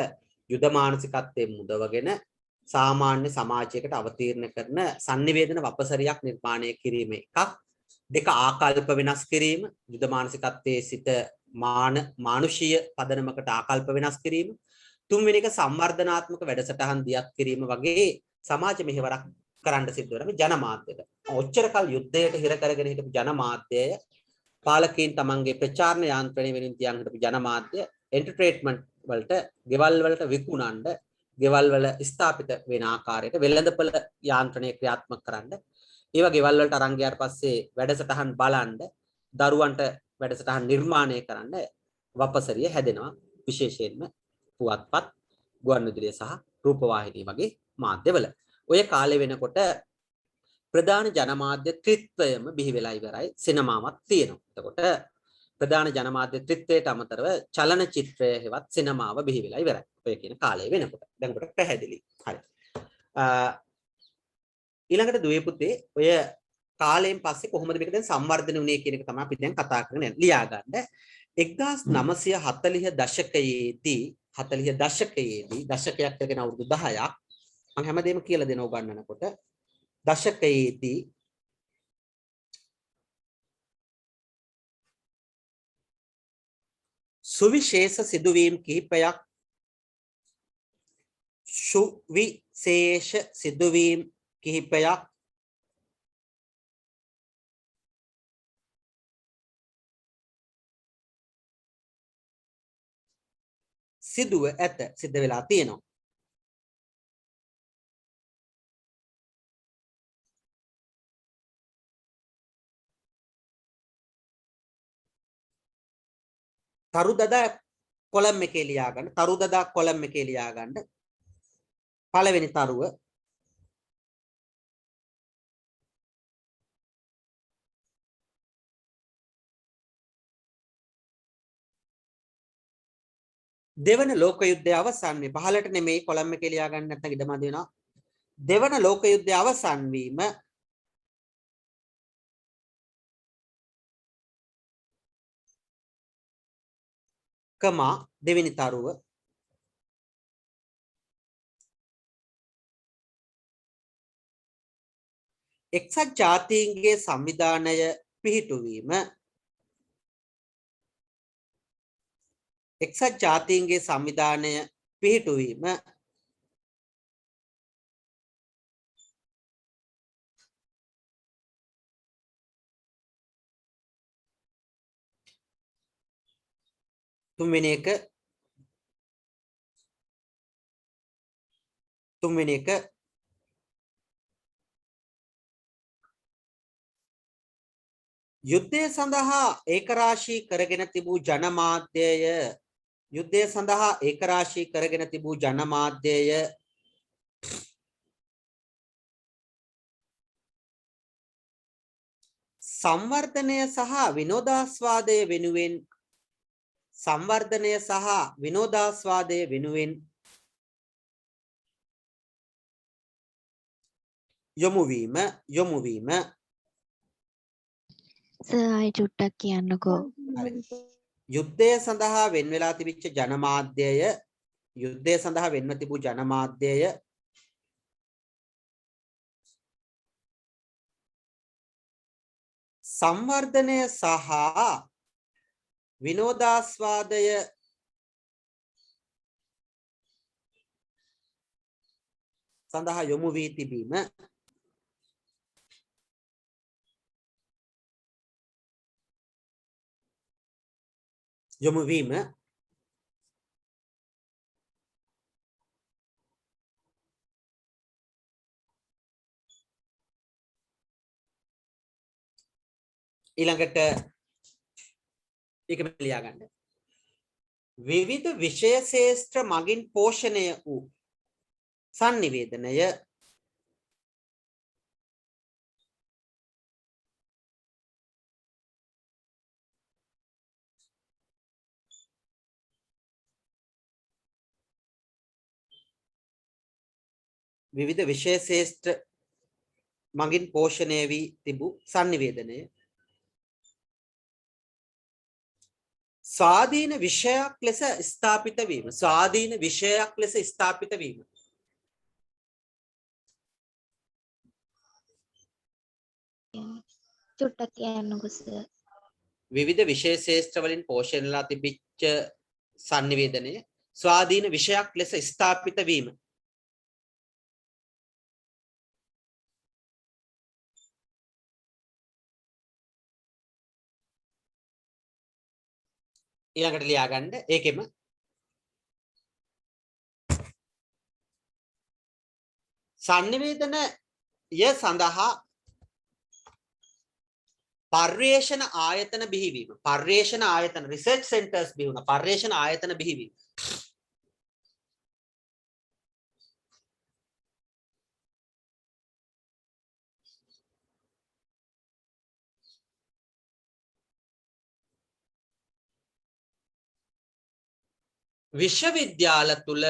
යුද මානසිකත්වයෙන් මුදවගෙන සාමාන්‍ය සමාජයකට අවතීර්ණ කරන sannivedana වපසරියක් නිර්මාණය කිරීම එකක්. දෙක ආකල්ප වෙනස් කිරීම, යුද මානසිකත්වයේ සිට මානුෂීය පදනමකට ආකල්ප වෙනස් කිරීම. තුන්වෙනි එක සම්වර්ධනාත්මක වැඩසටහන් දියත් කිරීම වගේ සමාජ මෙහෙවරක් කරන්න සිද්ධ වෙනවා මේ ජනමාධ්‍යට. ඔච්චර කල් යුද්ධයට හිර කරගෙන හිටපු ජනමාධ්‍යය පාලකීන් තමන්ගේ ප්‍රචාරණ යාන්ත්‍රණය වෙනින් තියන් හිටපු ජනමාධ්‍ය එන්ටර්ටේන්මන්ට් වලට ගෙවල් වලට විකුණන්න ගෙවල් වල ස්ථාපිත වෙන ආකාරයට වෙළඳපොළ යාන්ත්‍රණය ක්‍රියාත්මක කරන්න ඒවා ගෙවල් වලට අරන් ගියාට පස්සේ වැඩසටහන් බලන්න දරුවන්ට වැඩසටහන් නිර්මාණය කරන්න වපසරිය හැදෙනවා විශේෂයෙන්ම පුවත්පත් ගුවන්විදුලිය සහ රූපවාහිනී වගේ මාධ්‍යවල ඔය කාලේ වෙනකොට ප්‍රධාන ජනමාධ්‍ය ත්‍රිත්වයම බිහි වෙලා ඉවරයි සිනමාවක් තියෙනවා. එතකොට ප්‍රධාන ජනමාධ්‍ය ත්‍රිත්වයට අමතරව චලනචිත්‍රය හෙවත් සිනමාව බිහි වෙලා ඉවරයි. ඔය කියන කාලය වෙනකොට. දැන් කොට පැහැදිලි. හරි. ඊළඟට දුවේ පුතේ ඔය කාලයෙන් පස්සේ කොහොමද මේක දැන් සංවර්ධනය වුණේ කියන එක තමයි අපි දැන් කතා කරගෙන ලියා ගන්න. 1940 දශකයේදී දශකයක් කියන අවුරුදු 10ක් මම හැමදේම කියලා දෙන උගන්නනකොට දශකයේදී සුවිශේෂ සිදුවීම් කිහිපයක් සිදුව ඇත සිද්ධ වෙලා තියෙනවා. තරුදදා කොලම් එකේ ලියා ගන්න. තරුදදා කොලම් එකේ ලියා ගන්න. පළවෙනි තරුව දෙවන ලෝක යුද්ධය අවසන් වී පහලට නෙමෙයි කොලම් එකේ ලියා ගන්න නැත්නම් ඉඩමදි වෙනවා. දෙවන ලෝක යුද්ධය අවසන් වීම කමා දෙවෙනි තරුව එක්සත් ජාතීන්ගේ සංවිධානය පිහිටුවීම එක්සත් ජාතීන්ගේ සංවිධානය පිහිටුවීම තුන්වෙනි එක යුද්ධය සඳහා ඒකරාශී කරගෙන තිබූ ජනමාධ්‍යය සංවර්ධනය සහ විනෝදාස්වාදය වෙනුවෙන් යොමුවීම සර් ආයි චුට්ටක් කියන්නකෝ. යුද්ධය සඳහා වෙන් වෙලා තිබිච්ච ජනමාධ්‍යය සංවර්ධනය සහ විනෝදාස්වාදය සඳහා යොමු වී තිබීම යොමුවීම ඊළඟට ඒකම ලියා ගන්න. විවිධ විෂය ශාස්ත්‍ර මගින් පෝෂණය වූ sannivedanaya විවිධ විෂය ශාස්ත්‍ර මගින් පෝෂණය වී තිබූ sannivedanaya ස්වාධීන විෂයක් ලෙස ස්ථාපිත වීම. ස්වාධීන විෂයක් ලෙස ස්ථාපිත වීම. චුට්ටක් කියන්නකෝ සර්. විවිධ විශේෂ ශේෂ්ත්‍ර වලින් පෝෂණයලා තිබිච්ච sannivedanaya ස්වාධීන විෂයක් ලෙස ස්ථාපිත වීම. ඊළඟට ලියා ගන්න ඒකෙම sannivedanaya සඳහා පර්යේෂණ ආයතන බිහිවීම. පර්යේෂණ ආයතන රිසර්ච් සෙන්ටර්ස් බිහි වුණා. පර්යේෂණ ආයතන බිහිවීම. විශ්වවිද්‍යාල තුල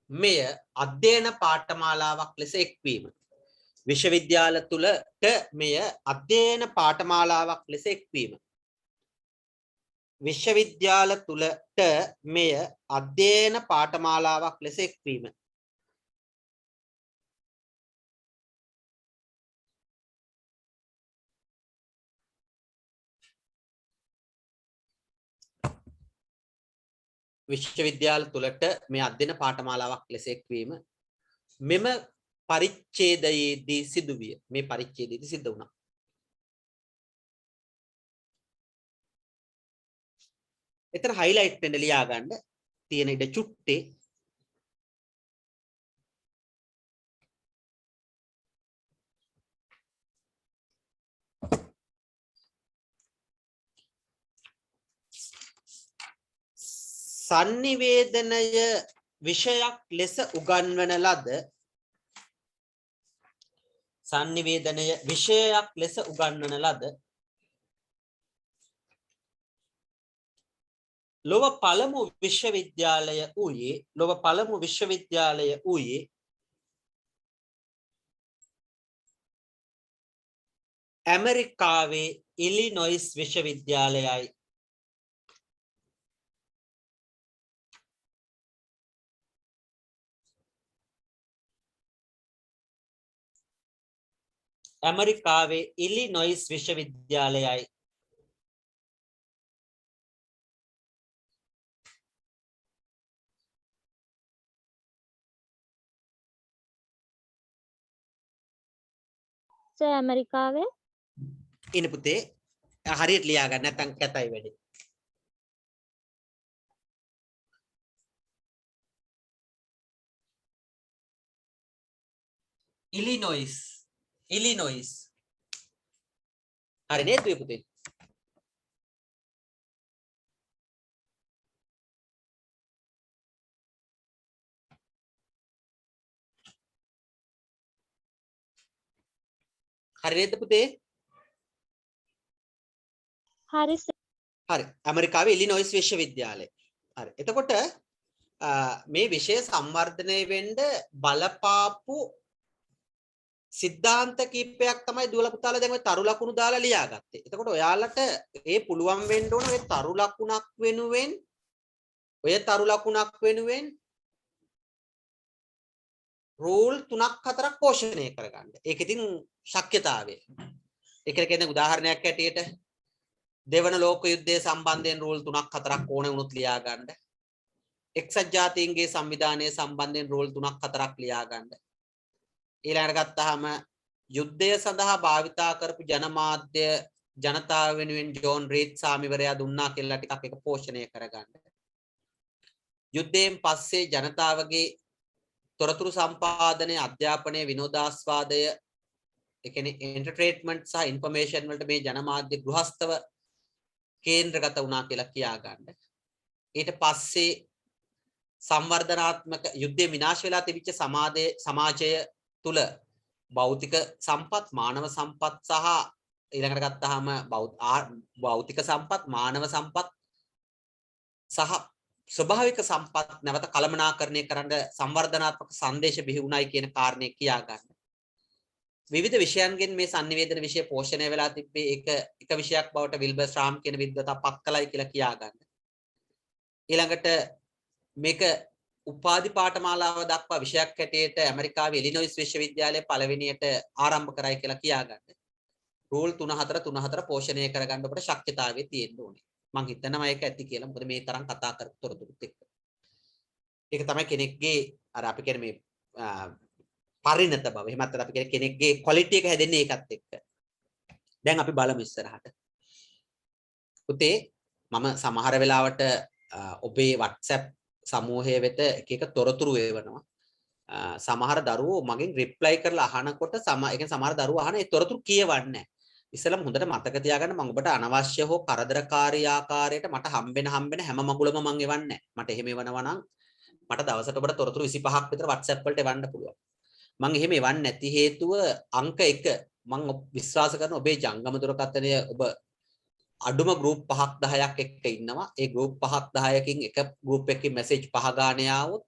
මෙය අධ්‍යයන පාඨමාලාවක් ලෙස එක්වීම. විශ්වවිද්‍යාල තුලට මෙය අධ්‍යයන පාඨමාලාවක් ලෙස එක්වීම. විශ්වවිද්‍යාල තුලට මෙය අධ්‍යයන පාඨමාලාවක් ලෙස එක්වීම. විශ්වවිද්‍යාල තුලට මේ අධ්‍යයන පාඨමාලාවක් ලෙස එක්වීම මෙම පරිච්ඡේදයේදී සිදුවිය. මේ පරිච්ඡේදයේදී සිද්ධ වුණා. එතන highlight වෙන්න ලියා ගන්න තියෙන ඉඩ චුට්ටේ sannivedanaya විෂයක් ලෙස උගන්වන ලද sannivedanaya විෂයක් ලෙස උගන්වන ලද ලොව පළමු විශ්වවිද්‍යාලය වූයේ ඇමරිකාවේ ඉලිනොයිස් විශ්වවිද්‍යාලයයි. ඇමරිකාවේ ඉලිනොයිස් විශ්වවිද්‍යාලයයි. සර් ඇමරිකාවේ ඉන්න පුතේ හරියට ලියා ගන්න නැත්නම් කැතයි වැඩි. ඉලිනොයිස් හරි නේද පුතේ? හරි නේද පුතේ? හරි සර්. හරි. ඇමරිකාවේ ඉලිනොයිස් විශ්වවිද්‍යාලය. හරි. එතකොට මේ විෂය සංවර්ධනය වෙන්න බලපාපු සිද්ධාන්ත කීපයක් තමයි දුවලා පුතාලා දැන් ඔය තරු ලකුණු දාලා ලියාගත්තේ. එතකොට ඔයාලට ඒ පුළුවන් වෙන්න ඕන ඔය තරු ලකුණක් වෙනුවෙන් රූල් 3ක් 4ක් පෝෂණය කරගන්න. ඒක ඉතින් ශක්‍යතාවය. ඒකට කියන්නේ උදාහරණයක් ඇටියට දෙවන ලෝක යුද්ධය සම්බන්ධයෙන් රූල් 3ක් 4ක් ඕනේ වුණොත් ලියා ගන්න. එක්සත් ජාතීන්ගේ සංවිධානය සම්බන්ධයෙන් රූල් 3ක් 4ක් ලියා ගන්න. ඊළඟට ගත්තාම යුද්ධය සඳහා භාවිතා කරපු ජනමාධ්‍ය ජනතාව වෙනුවෙන් ජෝන් රීඩ් සාමිවරයා දුන්නා කියලා ටිකක් එක පෝෂණය කරගන්න. යුද්ධයෙන් පස්සේ ජනතාවගේ තොරතුරු සම්පාදනය, අධ්‍යාපනය, විනෝදාස්වාදය, ඒ කියන්නේ එන්ටර්ටේන්මන්ට් සහ ඉන්ෆර්මේෂන් වලට මේ ජනමාධ්‍ය ගෘහස්තව කේන්ද්‍රගත වුණා කියලා කියා ගන්න. ඊට පස්සේ සංවර්ධනාත්මක යුද්ධය විනාශ වෙලා තිබිච්ච සමාජය තුල භෞතික සම්පත්, මානව සම්පත් සහ ඊළඟට ගත්තාම භෞතික සම්පත්, මානව සම්පත් සහ ස්වභාවික සම්පත් නැවත කළමනාකරණය කරන්න සංවර්ධනාත්මක සංදේශ බිහි වුණයි කියන කාරණේ කියා ගන්න. විවිධ විෂයන්ගෙන් මේ sannivedana විෂය පෝෂණය වෙලා තිබ්බේ එක විෂයක් බවට විල්බර් ශ්‍රාම් කියන විද්වතා පත් කළයි කියලා කියා ගන්න. ඊළඟට මේක උපාධි පාඨමාලාව දක්වා විෂයක් හැටියට ඇමරිකාවේ ඉලිනොයිස් විශ්වවිද්‍යාලයේ පළවෙනියට ආරම්භ කරයි කියලා කියා ගන්න. රූල් 3-4 පෝෂණය කරගන්න අපට ශක්්‍යතාවය තියෙන්න ඕනේ. මම හිතනවා ඒක ඇති කියලා. මොකද මේ තරම් කතා කරපු තොරතුරුත් එක්ක. ඒක තමයි කෙනෙක්ගේ අර අපි කියන්නේ මේ පරිණත බව. එහෙම නැත්නම් අපි කියන්නේ කෙනෙක්ගේ ක්වොලිටි එක හැදෙන්නේ ඒකත් එක්ක. දැන් අපි බලමු ඉස්සරහට. පුතේ මම සමහර වෙලාවට ඔබේ WhatsApp සමූහය වෙත එක තොරතුරු එවනවා. සමහර දරුවෝ මගෙන් රිප්ලයි කරලා අහනකොට සමහර දරුවෝ අහන ඒ තොරතුරු කියවන්නේ නැහැ. ඉස්සෙල්ලාම හොඳට මතක තියාගන්න මම ඔබට අනවශ්‍ය හෝ කරදරකාරී ආකාරයට මට හම්බෙන හැම මගුලම මම එවන්නේ නැහැ. මට එහෙම එවනවා නම් මට දවසට ඔබට තොරතුරු 25ක් විතර WhatsApp වලට එවන්න පුළුවන්. මම එහෙම එවන්නේ නැති හේතුව අංක 1 මම විශ්වාස කරන ඔබේ ජංගම දුරකථනය ඔබ අඩුම ගෲප් 5ක් 10ක් එක්ක ඉන්නවා. ඒ ගෲප් 5ක් 10කින් එක ගෲප් එකකින් මැසේජ් 5 ගානේ ආවොත්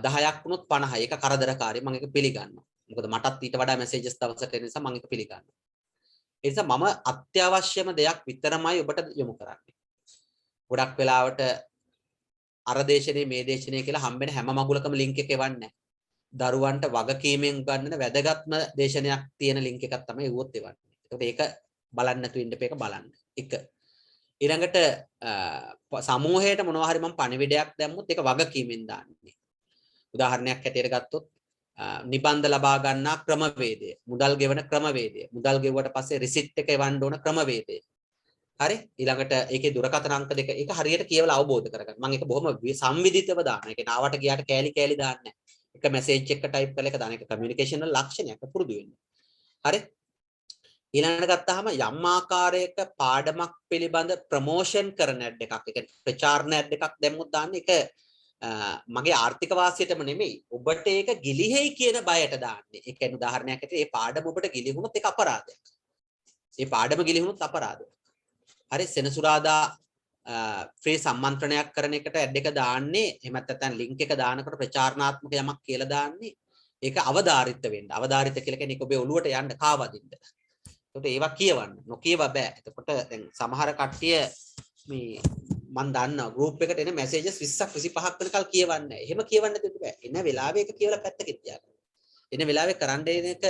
10ක් වුණොත් 50යි. ඒක කරදරකාරී. මම ඒක පිළිගන්නවා. මොකද මටත් ඊට වඩා මැසේජස් දවසට එන නිසා මම ඒක පිළිගන්නවා. ඒ නිසා මම අත්‍යවශ්‍යම දෙයක් විතරමයි ඔබට යොමු කරන්නේ. ගොඩක් වෙලාවට අර දේශනේ මේ දේශනේ කියලා හම්බෙන හැම මගුලකම ලින්ක් එක එවන්නේ නැහැ. දරුවන්ට වගකීමෙන් ගන්න වැදගත්ම දේශනයක් තියෙන ලින්ක් එකක් තමයි ඌවත් එවන්නේ. ඒකට ඒක බලන්න නැතුව ඉන්න මේක බලන්න. එක. ඊළඟට සමූහයට මොනවා හරි මම පණිවිඩයක් දැම්මොත් ඒක වගකීමෙන් දාන්නේ. උදාහරණයක් හැටියට ගත්තොත් නිබන්ධ ලබා ගන්නා ක්‍රමවේදය, මුදල් ගෙවන ක්‍රමවේදය, මුදල් ගෙවුවට පස්සේ රිසිට් එක එවන්න ඕන ක්‍රමවේදය. හරි? ඊළඟට ඒකේ දුරකථන අංක දෙක ඒක හරියට කියවලා අවබෝධ කරගන්න. මම ඒක බොහොම සංවිධිතව දානවා. ඒ කියන්නේ ආවට ගියාට කෑලි කෑලි දාන්නේ නැහැ. එක මැසේජ් එක ටයිප් කරලා එක දාන එක කමියුනිකේෂන් වල ලක්ෂණයක් පුරුදු වෙන්න. හරි? ඊළඟට ගත්තාම යම් ආකාරයක පාඩමක් පිළිබඳ ප්‍රොමෝෂන් කරන ඇඩ් එකක්, ඒ කියන්නේ ප්‍රචාරණ ඇඩ් එකක් දැම්මොත් දාන්නේ ඒක මගේ ආර්ථික වාසියටම නෙමෙයි ඔබට ඒක ගිලිහෙයි කියන බයට දාන්නේ. ඒ කියන්නේ උදාහරණයක් ඇටියට මේ පාඩම ඔබට ගිලිහුනොත් ඒක අපරාධයක්. මේ පාඩම ගිලිහුනොත් අපරාධයක්. හරි සෙනසුරාදා ෆ්‍රී සම්මන්ත්‍රණයක් කරන එකට ඇඩ් එක දාන්නේ එහෙම නැත්නම් ලින්ක් එක දානකොට ප්‍රචාරණාත්මක යමක් කියලා දාන්නේ ඒක අවධාරිත වෙන්න. අවධාරිත කියලා කියන්නේ ඒක ඔබේ ඔළුවට යන්න කාවදින්න. ඒකට ඒවා කියවන්න. නොකියව බෑ. එතකොට දැන් සමහර කට්ටිය මේ මම දන්නවා ගෲප් එකට එන මැසේජස් 20ක් 25ක් වෙනකල් කියවන්නේ නැහැ. එහෙම කියවන්න දෙන්න බෑ. එන වෙලාවේ ඒක කියවලා පැත්තකින් තියාගන්න. එන වෙලාවේ කරන්න දෙන එක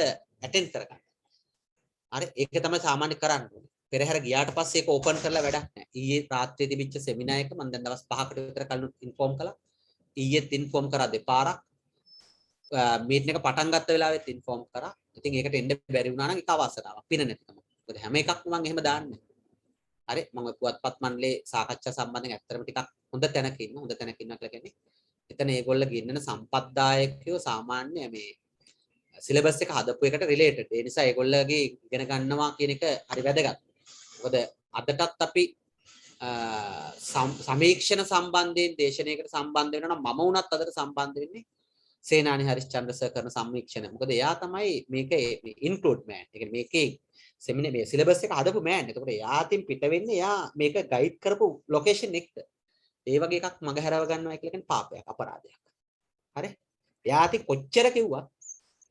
ඇටෙන්ඩ් කරගන්න. හරි ඒක තමයි සාමාන්‍ය කරන්න ඕනේ. පෙරහැර ගියාට පස්සේ ඒක ඕපන් කරලා වැඩක් නැහැ. ඊයේ රාත්‍රියේ තිබිච්ච සෙමිනාර් එක මම දැන් දවස් 5කට විතර කලින් ඉන්ෆෝම් කළා. ඊයේත් ඉන්ෆෝම් කරා දෙපාරක්. මීටින් එක පටන් ගත්ත වෙලාවෙත් ඉන්ෆෝම් කරා. ඉතින් ඒකට එන්න බැරි වුණා නම් ඒක අවාසනාවක්. පින නැතිකම. මොකද හැම එකක්ම මම එහෙම දාන්නේ. හරි මම පුවත්පත් මණ්ඩලයේ සාකච්ඡා සම්බන්ධයෙන් ඇත්තටම ටිකක් හොඳ තැනක ඉන්නවා. හොඳ තැනක ඉන්නවා කියලා කියන්නේ එතන ඒගොල්ලෝ ගෙන්නන සම්පත්දායකයෝ සාමාන්‍ය මේ සිලබස් එක හදපු එකට රිලේටඩ්. ඒ නිසා ඒගොල්ලෝගේ ඉගෙන ගන්නවා කියන එක හරි වැදගත්. මොකද අදටත් අපි සමීක්ෂණ සම්බන්ධයෙන් දේශනයකට සම්බන්ධ වෙනවා නම් මම වුණත් අදට සම්බන්ධ වෙන්නේ සේනානි හරිස්චන්ද්‍ර සර් කරන සමීක්ෂණ. මොකද එයා තමයි මේක ඉන්ක්ලූඩ් මෑන්. ඒ කියන්නේ මේකේ සෙමිනාර් මේ සිලබස් එක හදපු මෑන්. එතකොට එයා අතින් පිට වෙන්නේ එයා මේක ගයිඩ් කරපු ලොකේෂන් එක්ක. ඒ වගේ එකක් මග හැරව ගන්නවා කියලා කියන්නේ පාපයක්, අපරාධයක්. හරි? එයා අතින් කොච්චර කිව්වත්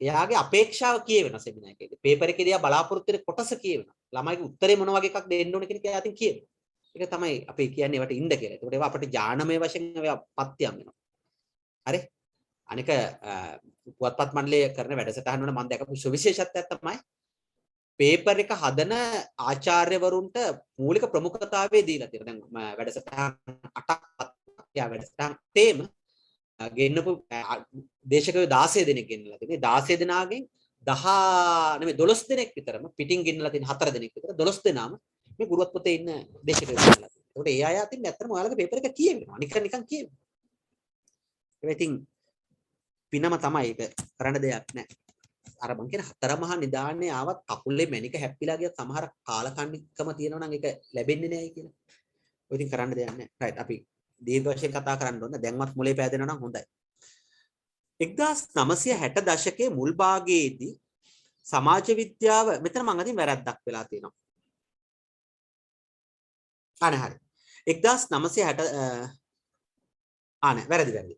එයාගේ අපේක්ෂාව කියවෙන සෙමිනාර් එකේදී. පේපර් එකේදී එයා බලාපොරොත්තු වෙන කොටස කියවෙනවා. ළමයිගේ උත්තරේ මොන වගේ එකක් දෙන්න ඕන කියන එක එයා අතින් කියනවා. ඒක තමයි අපි කියන්නේ ඒවට ඉන්න කියලා. ඒකට ඒවා අපිට ඥානමය වශයෙන් ඒවා පත්‍යම් වෙනවා. හරි? අනික පුවත්පත් මණ්ඩලයේ කරන වැඩසටහන වල මම දැකපු සුවිශේෂත්වයක් තමයි පේපර් එක හදන ආචාර්යවරුන්ට මූලික ප්‍රමුඛතාවය දීලා තියෙනවා. දැන් වැඩසටහන් 8ක් යා වැඩසටහන් තේම ගෙන්නපු දේශකයෝ 16 දෙනෙක් ගෙන්නලා තියෙනවා. 16 දෙනාගෙන් 12 දෙනෙක් විතරම පිටින් ගෙන්නලා තියෙන 4 දෙනෙක් විතර 12 දෙනාම මේ ගුරුවත් පොතේ ඉන්න දේශකයෝ ගෙන්නලා තියෙනවා. ඒකට ඒ අය අතින් ඇත්තටම ඔයාලගේ පේපර් එක කියවෙනවා. නිකන් කියවෙනවා. ඒක ඉතින් පිනම තමයි ඒක කරන්න දෙයක් නැහැ. අර මං කියන හතර මහා නිදාන්නේ ආවත් කකුලේ මැණික හැප්පිලා ගියත් සමහර කාලකන්නිකම තියෙනවා නම් ඒක ලැබෙන්නේ නැහැ කියලා. ඔය ඉතින් කරන්න දෙයක් නැහැ. රයිට් අපි දීර්ඝ වශයෙන් කතා කරන්න ඕන. දැන්වත් මුලේ පෑදෙනවා නම් හොඳයි. 1960 දශකයේ මුල් භාගයේදී සමාජ විද්‍යාව මෙතන මම අදින් වැරද්දක් වෙලා තියෙනවා. අනේ හරි. 1960 වැරදි.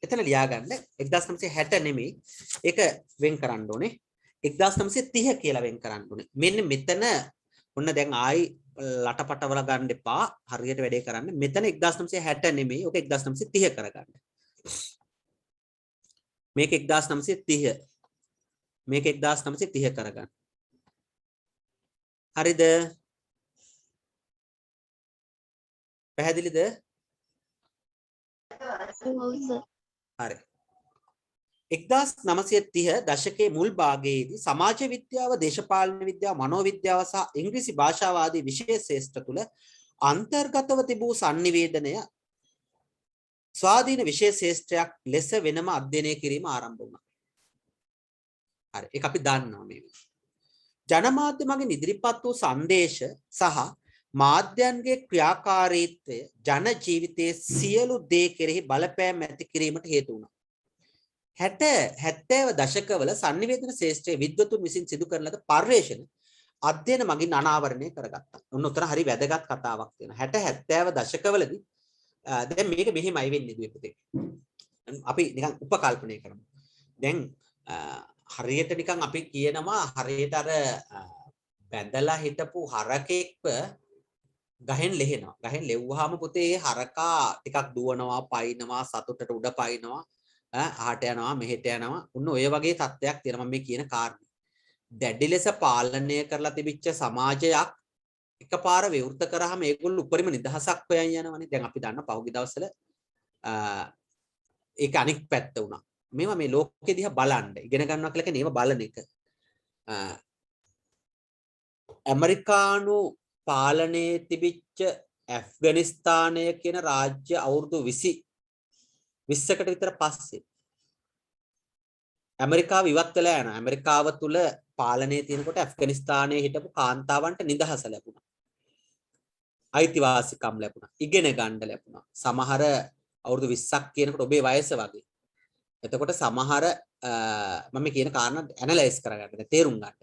එතන ලියා ගන්න 1960 නෙමෙයි ඒක වෙන් කරන්න ඕනේ 1930 කියලා වෙන් කරන්න ඕනේ. මෙන්න මෙතන ඔන්න දැන් ආයි ලටපටවල ගන්න එපා. හරියට වැඩේ කරන්න. මෙතන 1960 නෙමෙයි. ඔක 1930 කරගන්න. මේක 1930. මේක 1930 කරගන්න. හරිද? පැහැදිලිද? හරි. 1930 දශකයේ මුල් භාගයේදී සමාජ විද්‍යාව, දේශපාලන විද්‍යාව, මනෝවිද්‍යාව සහ ඉංග්‍රීසි භාෂාව ආදී විෂය ශාස්ත්‍ර තුල අන්තර්ගතව තිබූ sannivedanaය ස්වාධීන විෂය ශාස්ත්‍රයක් ලෙස වෙනම අධ්‍යයනය කිරීම ආරම්භ වුණා. හරි. ඒක අපි දන්නවා මේ. ජනමාධ්‍ය මගින් ඉදිරිපත් වූ සංදේශ සහ මාධ්‍යයන්ගේ ක්‍රියාකාරීත්වය ජන ජීවිතයේ සියලු දේ කෙරෙහි බලපෑම් ඇති කිරීමට හේතු වුණා. 60 70 දශකවල sannivedana ශාස්ත්‍රයේ විද්වතුන් විසින් සිදු කරන ලද පර්යේෂණ අධ්‍යයන මගින් අනාවරණය කරගත්තා. ඔන්න උතන හරි වැදගත් කතාවක් තියෙනවා. 60 70 දශකවලදී දැන් මේක මෙහෙමයි වෙන්නේ දුවේ පුතේ. අපි නිකන් උපකල්පනය කරමු. දැන් හරියට නිකන් අපි කියනවා හරියට අර බැඳලා හිටපු හරකෙක්ව ගහෙන් ලෙහෙනවා. ගහෙන් ලෙව්වහම පුතේ හරකා ටිකක් දුවනවා, පයින්නවා, සතුටට උඩ පයින්නවා, අහට යනවා, මෙහෙට යනවා. උන්න ඔය වගේ තත්ත්වයක් තියෙනවා මම මේ කියන කාරණේ. දැඩි ලෙස පාලනය කරලා තිබිච්ච සමාජයක් එකපාර විවෘත කරාම ඒගොල්ලෝ උපරිම නිදහසක් හොයන් යනවනේ. දැන් අපි දන්න පහුගිය දවස්වල ඒක අනික් පැත්ත වුණා. මේවා මේ ලෝකෙ දිහා බලන්න ඉගෙන ගන්නවා කියලා කියන්නේ ඒව බලන එක. ඇමරිකානු පාලනයේ තිබිච්ච ඇෆ්ගනිස්තානය කියන රාජ්‍ය අවුරුදු 20කට විතර පස්සේ ඇමරිකාව ඉවත් වෙලා යනවා. ඇමරිකාව තුල පාලනයේ තියෙනකොට ඇෆ්ගනිස්තානයේ හිටපු කාන්තාවන්ට නිදහස ලැබුණා. අයිතිවාසිකම් ලැබුණා. ඉගෙන ගන්න ලැබුණා. සමහර අවුරුදු 20ක් කියනකොට ඔබේ වයස වගේ. එතකොට සමහර මම කියන කාරණා ඇනලයිස් කරගන්න, තේරුම් ගන්න.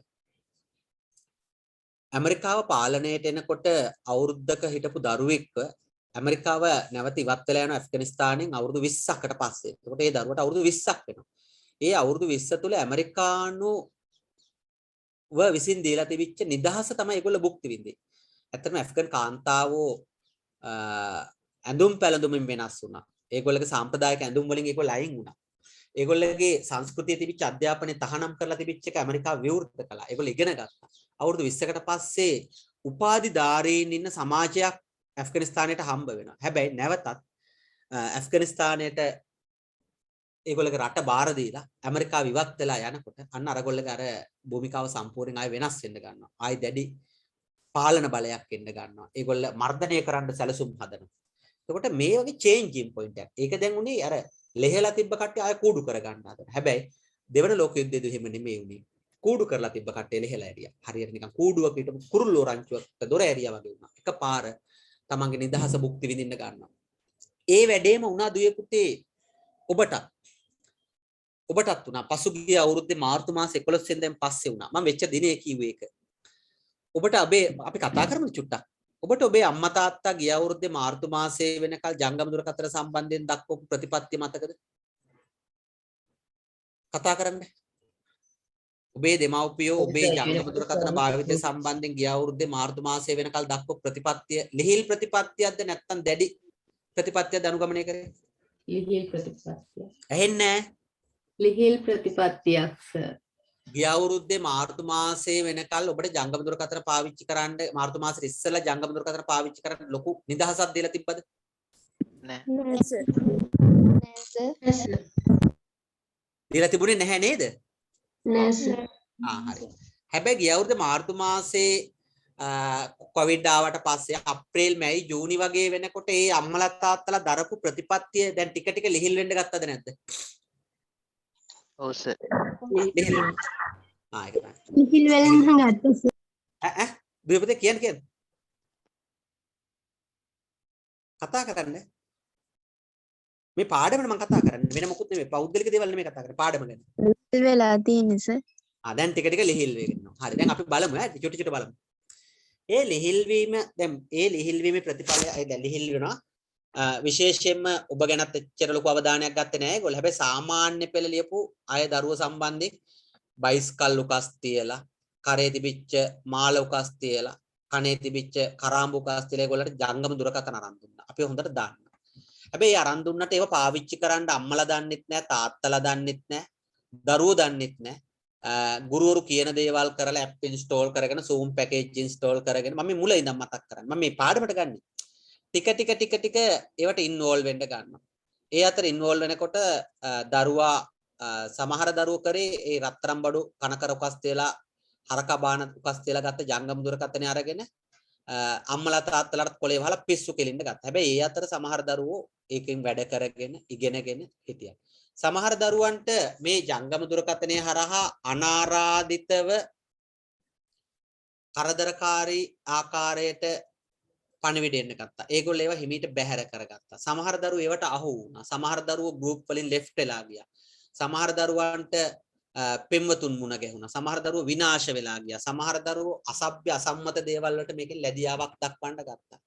ඇමරිකාව පාලනයට එනකොට අවුරුද්දක හිටපු දරුවෙක්ව ඇමරිකාව නැවත ඉවත් වෙලා යන ඇෆ්ගනිස්තානෙන් අවුරුදු 20කට පස්සේ. එතකොට ඒ දරුවට අවුරුදු 20ක් වෙනවා. ඒ අවුරුදු 20 තුල ඇමරිකානු විසින් දීලා තිබිච්ච නිදහස තමයි ඒගොල්ලෝ භුක්ති විඳින්නේ. ඇත්තටම ඇෆ්ගන් කාන්තාවෝ ඇඳුම් පැළඳුමින් වෙනස් වුණා. ඒගොල්ලගේ සාම්ප්‍රදායික ඇඳුම් වලින් ඒගොල්ලෝ අයින් වුණා. ඒගොල්ලගේ සංස්කෘතිය තිබිච්ච අධ්‍යාපනය තහනම් කරලා තිබිච්ච එක ඇමරිකාව විවෘත කළා. ඒගොල්ලෝ ඉගෙන ගත්තා. අවුරුදු 20කට පස්සේ උපාධිධාරීන් ඉන්න සමාජයක් ඇෆ්ගනිස්තානයට හම්බ වෙනවා. හැබැයි නැවතත් ඇෆ්ගනිස්තානයට ඒගොල්ලගේ රට බාර දීලා ඇමරිකාව ඉවත් වෙලා යනකොට අන්න අරගොල්ලගේ අර භූමිකාව සම්පූර්ණයෙන් ආයෙ වෙනස් වෙන්න ගන්නවා. ආයෙ දැඩි පාලන බලයක් එන්න ගන්නවා. ඒගොල්ල මර්ධනය කරන්න සැලසුම් හදනවා. එතකොට මේ වගේ චේන්ජින් පොයින්ට් එකක්. ඒක දැන් උනේ අර ලෙහෙලා තිබ්බ කට්ටිය ආයෙ කූඩු කර ගන්න හදනවා. හැබැයි දෙවන ලෝක යුද්ධයේදී එහෙම නෙමෙයි උනේ. කූඩු කරලා තිබ්බ කට්ටිය ලෙහෙලා ඇරියා. හරියට නිකන් කූඩුවක හිටපු කුරුල්ලෝ රංචුවක දොර ඇරියා වගේ වුණා. එකපාර තමන්ගේ නිදහස භුක්ති විඳින්න ගන්නවා. ඒ වැඩේම වුණා දුවේ පුතේ ඔබටත් වුණා. පසුගිය අවුරුද්දේ මාර්තු මාස 11 වෙනිදාන් පස්සේ වුණා. මම වෙච්ච දිනේ කිව්වේ ඒක. ඔබට අපි කතා කරමු චුට්ටක්. ඔබට ඔබේ අම්මා තාත්තා ගිය අවුරුද්දේ මාර්තු මාසයේ වෙනකල් ජංගම දුරකථන සම්බන්ධයෙන් දක්වපු ප්‍රතිපත්තිය මතකද? කතා කරන්න. ඔබේ දෙමව්පියෝ ඔබේ ජංගම දුරකථන භාවිතය සම්බන්ධයෙන් ගිය අවුරුද්දේ මාර්තු මාසයේ වෙනකල් දක්වපු ප්‍රතිපත්තිය ලිහිල් ප්‍රතිපත්තියක්ද නැත්නම් දැඩි ප්‍රතිපත්තියක්ද අනුගමනය කරේ? ලිහිල් ප්‍රතිපත්තිය. ඇහෙන්නේ නැහැ. ලිහිල් ප්‍රතිපත්තියක් සර්. ගිය අවුරුද්දේ මාර්තු මාසයේ වෙනකල් ඔබට ජංගම දුරකථන පාවිච්චි කරන්න මාර්තු මාසෙ ඉස්සෙල්ලා ජංගම දුරකථන පාවිච්චි කරන්න ලොකු නිදහසක් දීලා තිබ්බද? නෑ සර්. දීලා තිබුණේ නැහැ නේද? නෑ සර්. හරි. හැබැයි ගිය අවුරුද්දේ මාර්තු මාසේ කොවිඩ් ආවට පස්සේ අප්‍රේල් මැයි ජූනි වගේ වෙනකොට ඒ අම්මලා තාත්තලා දරපු ප්‍රතිපත්තිය දැන් ටික ටික ලිහිල් වෙන්න ගත්තද නැද්ද? ඔව් සර්. ලිහිල්. ඒක තමයි. ලිහිල් වෙලෙන් ගත්තා සර්. දුවපතේ කියන්නේ කතා කරන්න. මේ පාඩමනේ මම කතා කරන්නේ වෙන මොකුත් නෙමෙයි පෞද්ගලික දේවල් නෙමෙයි කතා කරන්නේ පාඩම ගැන. ලිහිල් වෙලා තියෙන්නේ සර්. දැන් ටික ටික ලිහිල් වෙනවා. හරි දැන් අපි බලමු චුටි චුටි බලමු. ඒ ලිහිල් වීම දැන් ඒ ලිහිල් වීමේ ප්‍රතිඵලය දැන් ලිහිල් වෙනවා. විශේෂයෙන්ම ඔබ ගැනත් එච්චර ලොකු අවධානයක් ගත්තේ නැහැ ඒගොල්ලෝ. හැබැයි සාමාන්‍ය පෙළ ලියපු අය දරුවෝ සම්බන්ධයෙන් බයිස්කල් උකස් තියලා කරේ තිබිච්ච මාළ උකස් තියලා කනේ තිබිච්ච කරාඹු උකස් තියලා ඒගොල්ලන්ට ජංගම දුරකථන අරන් දුන්නා. අපි හොඳට දන්නවා. හැබැයි අරන් දුන්නට ඒව පාවිච්චි කරන්න අම්මලා දන්නෙත් නැහැ, තාත්තලා දන්නෙත් නැහැ, දරුවෝ දන්නෙත් නැහැ. ගුරුවරු කියන දේවල් කරලා ඇප් ඉන්ස්ටෝල් කරගෙන Zoom පැකේජ් ඉන්ස්ටෝල් කරගෙන මම මුල ඉඳන් මතක් කරන්නේ. මම මේ පාඩමට ගන්න. ටික ඒවට ඉන්වෝල්ව් වෙන්න ගන්නවා. ඒ අතර ඉන්වෝල්ව් වෙනකොට දරුවා සමහර දරුවෝ කරේ ඒ රත්තරන් බඩු කනකර උකස් තියලා හරක බාන උකස් තියලා ගත්ත ජංගම දුරකථනය අරගෙන අම්මලා තාත්තලාට කොලේ වහලා පිස්සු කෙලින්න ගත්තා. හැබැයි ඒ අතර සමහර දරුවෝ ඒකෙන් වැඩ කරගෙන ඉගෙනගෙන හිටියා. සමහර දරුවන්ට මේ ජංගම දුරකථනය හරහා අනාරාධිතව කරදරකාරී ආකාරයට පණිවිඩ එන්න ගත්තා. ඒගොල්ලෝ ඒවා හිමීට බැහැර කරගත්තා. සමහර දරුවෝ ඒවට අහු වුණා. සමහර දරුවෝ ගෲප් වලින් ලෙෆ්ට් වෙලා ගියා. සමහර දරුවන්ට පෙම්වතුන් මුණ ගැහුණා. සමහර දරුවෝ විනාශ වෙලා ගියා. සමහර දරුවෝ අසභ්‍ය අසම්මත දේවල් වලට මේකෙන් ලැබියාවක් දක්වන්න ගත්තා.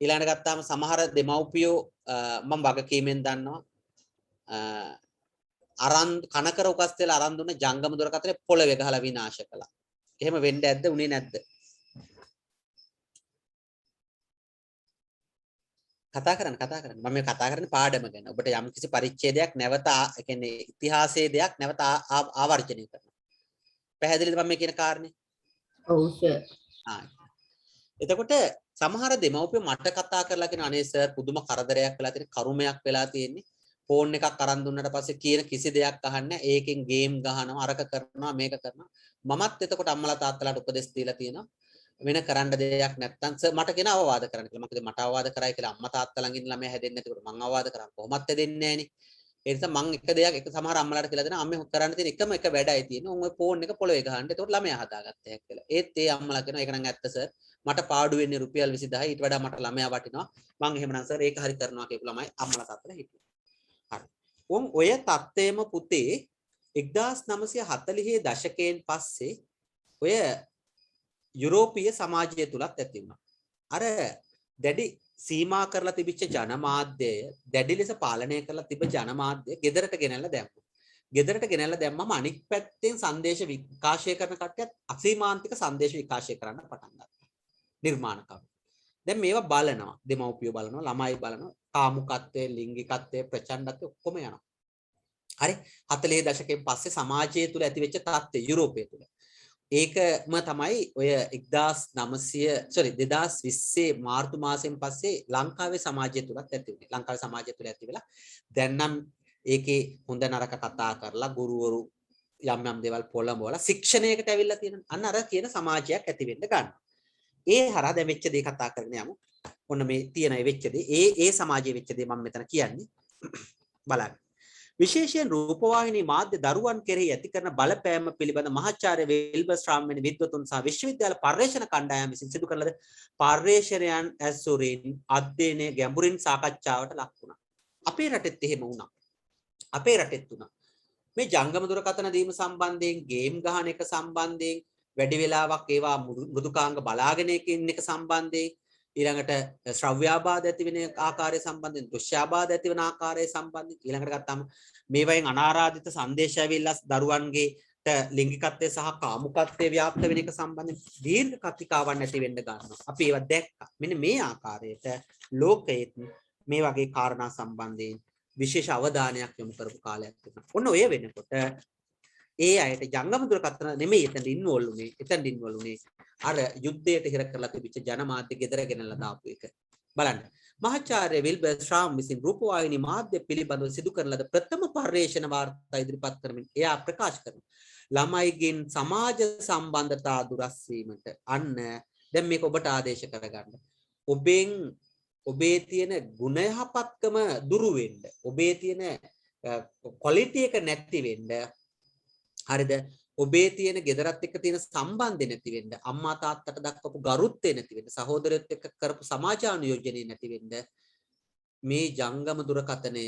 ඊළඟට ගත්තාම සමහර දෙමව්පියෝ මම වගකීමෙන් දන්නවා අරන් කනකර උකස් තියලා අරන් දුන්න ජංගම දුරකථනේ පොළවේ ගහලා විනාශ කළා. එහෙම වෙන්න ඇද්ද? උනේ නැද්ද? කතා කරන්න මම මේ කතා කරන්නේ පාඩම ගැන. ඔබට යම් කිසි පරිච්ඡේදයක් නැවත ඒ කියන්නේ ඉතිහාසයේ දෙයක් නැවත ආවර්ජනය කරනවා. පැහැදිලිද මම මේ කියන කාරණේ? ඔව් සර්. එතකොට සමහර දෙමව්පියෝ මට කතා කරලා කියන අනේ සර් පුදුම කරදරයක් වෙලා තියෙන කරුමයක් වෙලා තියෙන්නේ. ෆෝන් එකක් අරන් දුන්නාට පස්සේ කියන කිසි දෙයක් අහන්නේ ඒකෙන් ගේම් ගහනවා අරක කරනවා මේක කරනවා. මමත් එතකොට අම්මලා තාත්තලාට උපදෙස් දීලා තියෙනවා. වෙන කරන්න දෙයක් නැත්තම් සර් මට කියන අවවාද කරන්න කියලා. මොකද මට අවවාද කරයි කියලා අම්මා තාත්තා ළඟින් ළමයා හැදෙන්නේ නැතිකොට මං අවවාද කරා කොහොමත් හැදෙන්නේ නැහනේ. ඒ නිසා මං එක දෙයක් එක සමහර අම්මලාට කියලා දෙනවා අම්මේ කරන්න තියෙන එකම එක වැඩයි තියෙන්නේ. උන් ඔය ෆෝන් එක පොළවේ ගහන්න. ඒතකොට ළමයා හදාගත්ත හැක් කියලා. ඒත් ඒ අම්මලා කියනවා ඒක නම් ඇත්ත සර්. මට පාඩු වෙන්නේ රුපියල් 20000යි. ඊට වඩා මට ළමයා වටිනවා. මං එහෙමනම් සර් ඒක හරි කරනවා කියපු ළමයි අම්මලා තාත්තලා හිටියා. හරි. උන් ඔය தත්ත්වයේම පුතේ 1940 දශකයෙන් පස්සේ ඔය යුරෝපීය සමාජය තුලත් ඇති වුණා. අර දැඩි සීමා කරලා තිබිච්ච ජනමාධ්‍යය දැඩි ලෙස පාලනය කරලා තිබෙ ජනමාධ්‍යය ගෙදරට ගෙනල්ලා දැම්මා. ගෙදරට ගෙනල්ලා දැම්මම අනික් පැත්තෙන් සංදේශ විකාශය කරන කට්ටියත් අසීමාන්තික සංදේශ විකාශය කරන්න පටන් ගත්තා. නිර්මාණකරු. දැන් මේවා බලනවා. දෙමව්පියෝ බලනවා, ළමයි බලනවා. කාමුකත්වයේ, ලිංගිකත්වයේ, ප්‍රචණ්ඩත්වයේ ඔක්කොම යනවා. හරි 40 දශකයෙන් පස්සේ සමාජය තුල ඇතිවෙච්ච තත්ත්වය යුරෝපය තුල. ඒකම තමයි ඔය 2020 මාර්තු මාසයෙන් පස්සේ ලංකාවේ සමාජය තුලත් ඇති වුණේ. ලංකාවේ සමාජය තුල ඇති වෙලා දැන් නම් ඒකේ හොඳ නරක කතා කරලා ගුරුවරු යම් දේවල් පොළඹවලා ශික්ෂණයකට ඇවිල්ලා තියෙනවා. අන්න අර කියන සමාජයක් ඇති වෙන්න ගන්නවා. ඒ හරහා දැන් වෙච්ච දේ කතා කරගෙන යමු. ඔන්න මේ තියෙන වෙච්ච දේ ඒ සමාජයේ වෙච්ච දේ මම මෙතන කියන්නේ. බලන්න. විශේෂයෙන් රූපවාහිනී මාධ්‍ය දරුවන් කෙරෙහි ඇති කරන බලපෑම පිළිබඳ මහාචාර්ය විල්බර්ස්ට්‍රාම් වැනි විද්වතුන් සහ විශ්වවිද්‍යාල පර්යේෂණ කණ්ඩායම් විසින් සිදු කරන පර්යේෂණයන් ඇසුරින් අධ්‍යයනයේ ගැඹුරින් සාකච්ඡාවට ලක් වුණා. අපේ රටෙත් එහෙම වුණා. අපේ රටෙත් වුණා. මේ ජංගම දුරකථන දීම සම්බන්ධයෙන් ගේම් ගහන එක සම්බන්ධයෙන් වැඩි වෙලාවක් ඒවා මෘදුකාංග බලාගෙන ඉන්න එක සම්බන්ධයෙන් ඊළඟට ශ්‍රව්‍යාබාධ ඇති වෙන ආකාරය සම්බන්ධයෙන් දෘශ්‍යාබාධ ඇති වෙන ආකාරය සම්බන්ධයෙන් ඊළඟට ගත්තාම මේවයින් අනාරාධිත සංදේශ ඇවිල්ලා දරුවන්ගේ ලිංගිකත්වය සහ කාමුකත්වය ව්‍යාප්ත වෙන එක සම්බන්ධයෙන් දීර්ඝ කතිකාවන් ඇති වෙන්න ගන්නවා. අපි ඒවා දැක්කා. මෙන්න මේ ආකාරයට ලෝකයේ මේ වගේ කාරණා සම්බන්ධයෙන් විශේෂ අවධානයක් යොමු කරපු කාලයක් තිබුණා. ඔන්න ඔය වෙනකොට ඒ අයට ජංගම දුරකථන නෙමෙයි එතන ඉන්වෝල්ව් උනේ. එතන ඉන්වෝල්ව් උනේ අර යුද්ධයට හිර කරලා තිබිච්ච ජනමාධ්‍ය ගෙදර ගෙනල්ලා දාපු එක. බලන්න. මහාචාර්ය විල්බර්ස්ට්‍රාම් විසින් රූපවාහිනී මාධ්‍ය පිළිබඳව සිදු කරන ලද ප්‍රථම පර්යේෂණ වාර්තා ඉදිරිපත් කරමින් එයා ප්‍රකාශ කරනවා. ළමයිගෙන් සමාජ සම්බන්ධතා දුරස් වීමට අන්න දැන් මේක ඔබට ආදේශ කරගන්න. ඔබේ තියෙන ගුණයහපත්කම දුරු වෙන්න. ඔබේ තියෙන ක්වොලිටි එක නැති වෙන්න. හරිද? ඔබේ තියෙන ගෙදරත් එක්ක තියෙන සම්බන්ධය නැති වෙන්න, අම්මා තාත්තට දක්වපු ගරුත්වය නැති වෙන්න, සහෝදරයොත් එක්ක කරපු සමාජානුයෝජනය නැති වෙන්න මේ ජංගම දුරකථනය